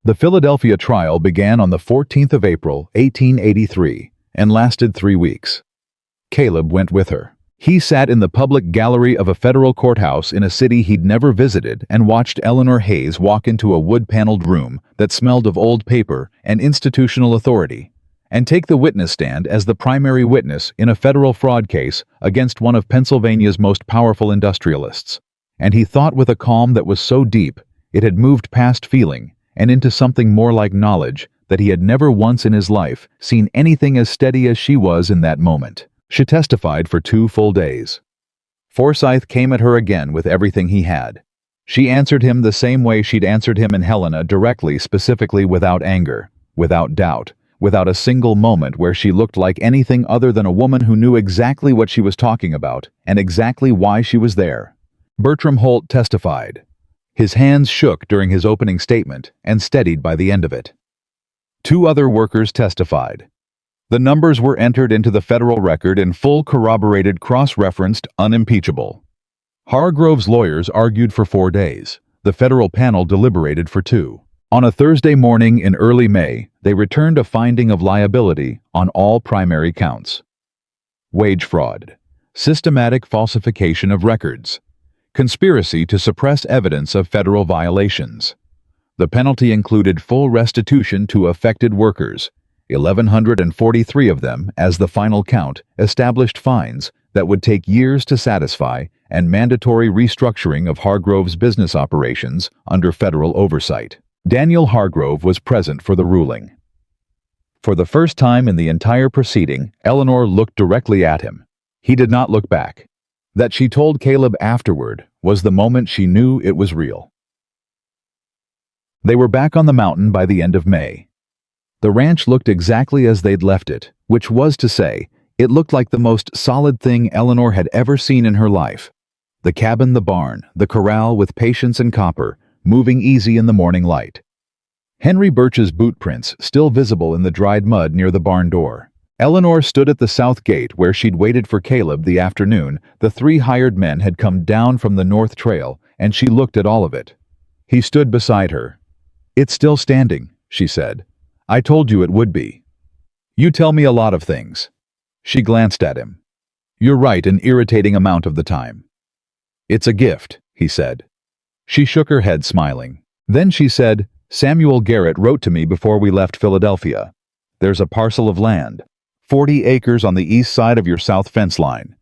The Philadelphia trial began on the 14th of April, 1883, and lasted 3 weeks. Caleb went with her. He sat in the public gallery of a federal courthouse in a city he'd never visited and watched Eleanor Hayes walk into a wood-paneled room that smelled of old paper and institutional authority, and take the witness stand as the primary witness in a federal fraud case against one of Pennsylvania's most powerful industrialists. And he thought with a calm that was so deep it had moved past feeling and into something more like knowledge that he had never once in his life seen anything as steady as she was in that moment. She testified for 2 full days. Forsyth came at her again with everything he had. She answered him the same way she'd answered him and Helena, directly, specifically, without anger, without doubt, without a single moment where she looked like anything other than a woman who knew exactly what she was talking about and exactly why she was there. Bertram Holt testified. His hands shook during his opening statement and steadied by the end of it. 2 other workers testified. The numbers were entered into the federal record in full, corroborated, cross-referenced, unimpeachable. Hargrove's lawyers argued for 4 days. The federal panel deliberated for 2. On a Thursday morning in early May, they returned a finding of liability on all primary counts. Wage fraud, systematic falsification of records, conspiracy to suppress evidence of federal violations. The penalty included full restitution to affected workers. 1,143 of them, as the final count, established fines that would take years to satisfy and mandatory restructuring of Hargrove's business operations under federal oversight. Daniel Hargrove was present for the ruling. For the first time in the entire proceeding, Eleanor looked directly at him. He did not look back. That she told Caleb afterward was the moment she knew it was real. They were back on the mountain by the end of May. The ranch looked exactly as they'd left it, which was to say, it looked like the most solid thing Eleanor had ever seen in her life. The cabin, the barn, the corral with Patience and Copper, moving easy in the morning light. Henry Birch's boot prints still visible in the dried mud near the barn door. Eleanor stood at the south gate where she'd waited for Caleb the afternoon the 3 hired men had come down from the north trail, and she looked at all of it. He stood beside her. "It's still standing," she said. "I told you it would be. You tell me a lot of things." She glanced at him. "You're right an irritating amount of the time." "It's a gift," he said. She shook her head, smiling. Then she said, "Samuel Garrett wrote to me before we left Philadelphia. There's a parcel of land, 40 acres on the east side of your south fence line.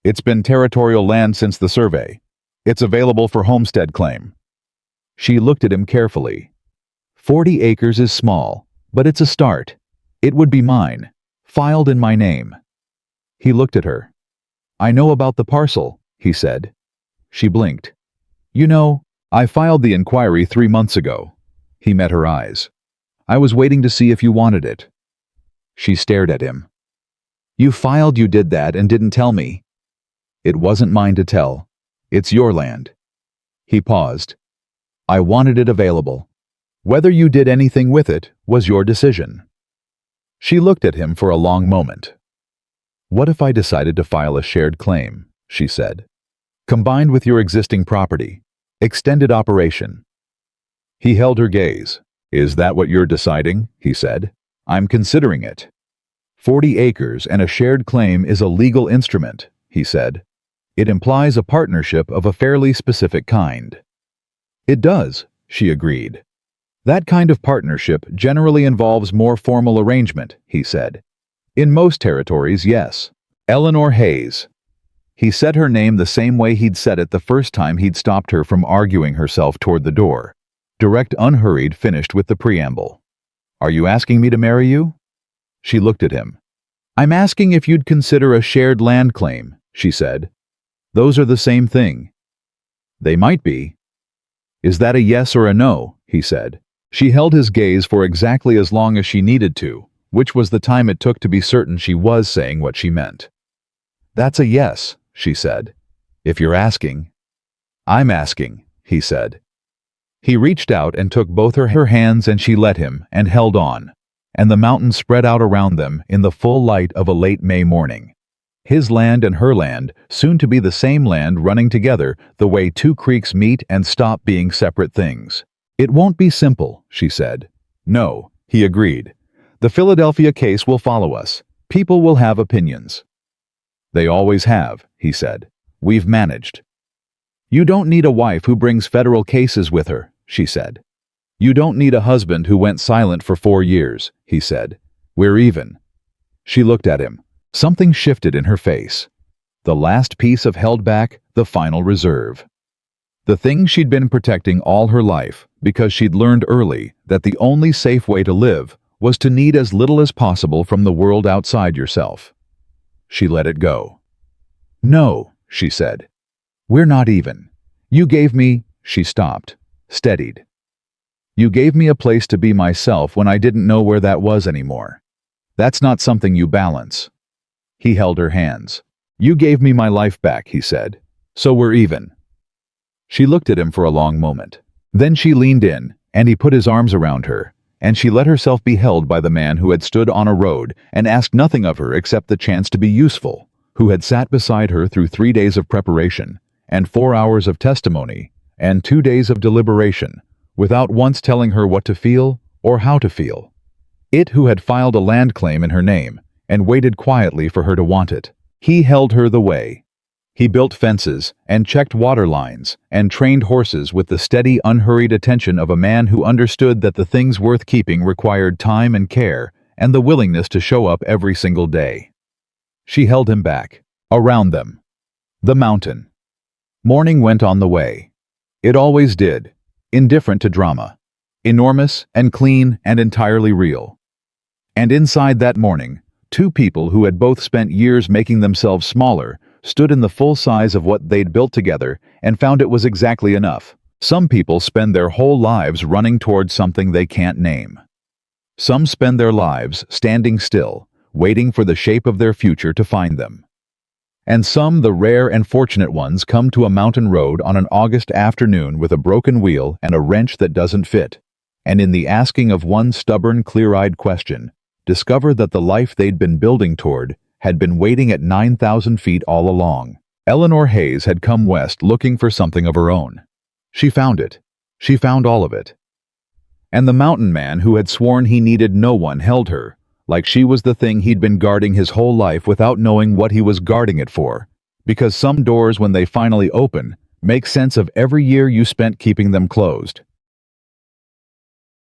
It's been territorial land since the survey. It's available for homestead claim." She looked at him carefully. 40 acres is small, but it's a start. It would be mine, filed in my name. He looked at her. "I know about the parcel," he said. She blinked. "You know, I filed the inquiry 3 months ago." He met her eyes. "I was waiting to see if you wanted it." She stared at him. "You filed, you did that and didn't tell me." "It wasn't mine to tell. It's your land." He paused. "I wanted it available. Whether you did anything with it was your decision." She looked at him for a long moment. "What if I decided to file a shared claim?" she said. "Combined with your existing property. Extended operation." He held her gaze. "Is that what you're deciding?" he said. "I'm considering it." 40 acres and a shared claim is a legal instrument, he said. It implies a partnership of a fairly specific kind. It does, she agreed. That kind of partnership generally involves more formal arrangement, he said. In most territories, yes. Eleanor Hayes. He said her name the same way he'd said it the first time he'd stopped her from arguing herself toward the door. Direct, unhurried, finished with the preamble. Are you asking me to marry you? She looked at him. I'm asking if you'd consider a shared land claim, she said. Those are the same thing. They might be. Is that a yes or a no? He said. She held his gaze for exactly as long as she needed to, which was the time it took to be certain she was saying what she meant. That's a yes, she said. If you're asking. I'm asking, he said. He reached out and took both her hands and she let him and held on, and the mountains spread out around them in the full light of a late May morning. His land and her land, soon to be the same land running together the way two creeks meet and stop being separate things. It won't be simple, she said. No, he agreed. The Philadelphia case will follow us. People will have opinions. They always have, he said. We've managed. You don't need a wife who brings federal cases with her, she said. You don't need a husband who went silent for 4 years, he said. We're even. She looked at him. Something shifted in her face. The last piece of held back, the final reserve. The thing she'd been protecting all her life, because she'd learned early that the only safe way to live was to need as little as possible from the world outside yourself. She let it go. No, she said. We're not even. You gave me, she stopped, steadied. You gave me a place to be myself when I didn't know where that was anymore. That's not something you balance. He held her hands. You gave me my life back, he said. So we're even. She looked at him for a long moment. Then she leaned in, and he put his arms around her, and she let herself be held by the man who had stood on a road and asked nothing of her except the chance to be useful, who had sat beside her through 3 days of preparation, and 4 hours of testimony, and 2 days of deliberation, without once telling her what to feel or how to feel. It who had filed a land claim in her name, and waited quietly for her to want it. He held her the way. He built fences, and checked water lines, and trained horses with the steady, unhurried attention of a man who understood that the things worth keeping required time and care, and the willingness to show up every single day. She held him back. Around them. The mountain. Morning went on the way. It always did. Indifferent to drama. Enormous and clean and entirely real. And inside that morning, two people who had both spent years making themselves smaller stood in the full size of what they'd built together and found it was exactly enough. Some people spend their whole lives running towards something they can't name. Some spend their lives standing still, waiting for the shape of their future to find them. And some, the rare and fortunate ones, come to a mountain road on an August afternoon with a broken wheel and a wrench that doesn't fit, and in the asking of one stubborn, clear-eyed question, discover that the life they'd been building toward had been waiting at 9,000 feet all along. Eleanor Hayes had come west looking for something of her own. She found it. She found all of it. And the mountain man who had sworn he needed no one held her, like she was the thing he'd been guarding his whole life without knowing what he was guarding it for, because some doors, when they finally open, make sense of every year you spent keeping them closed.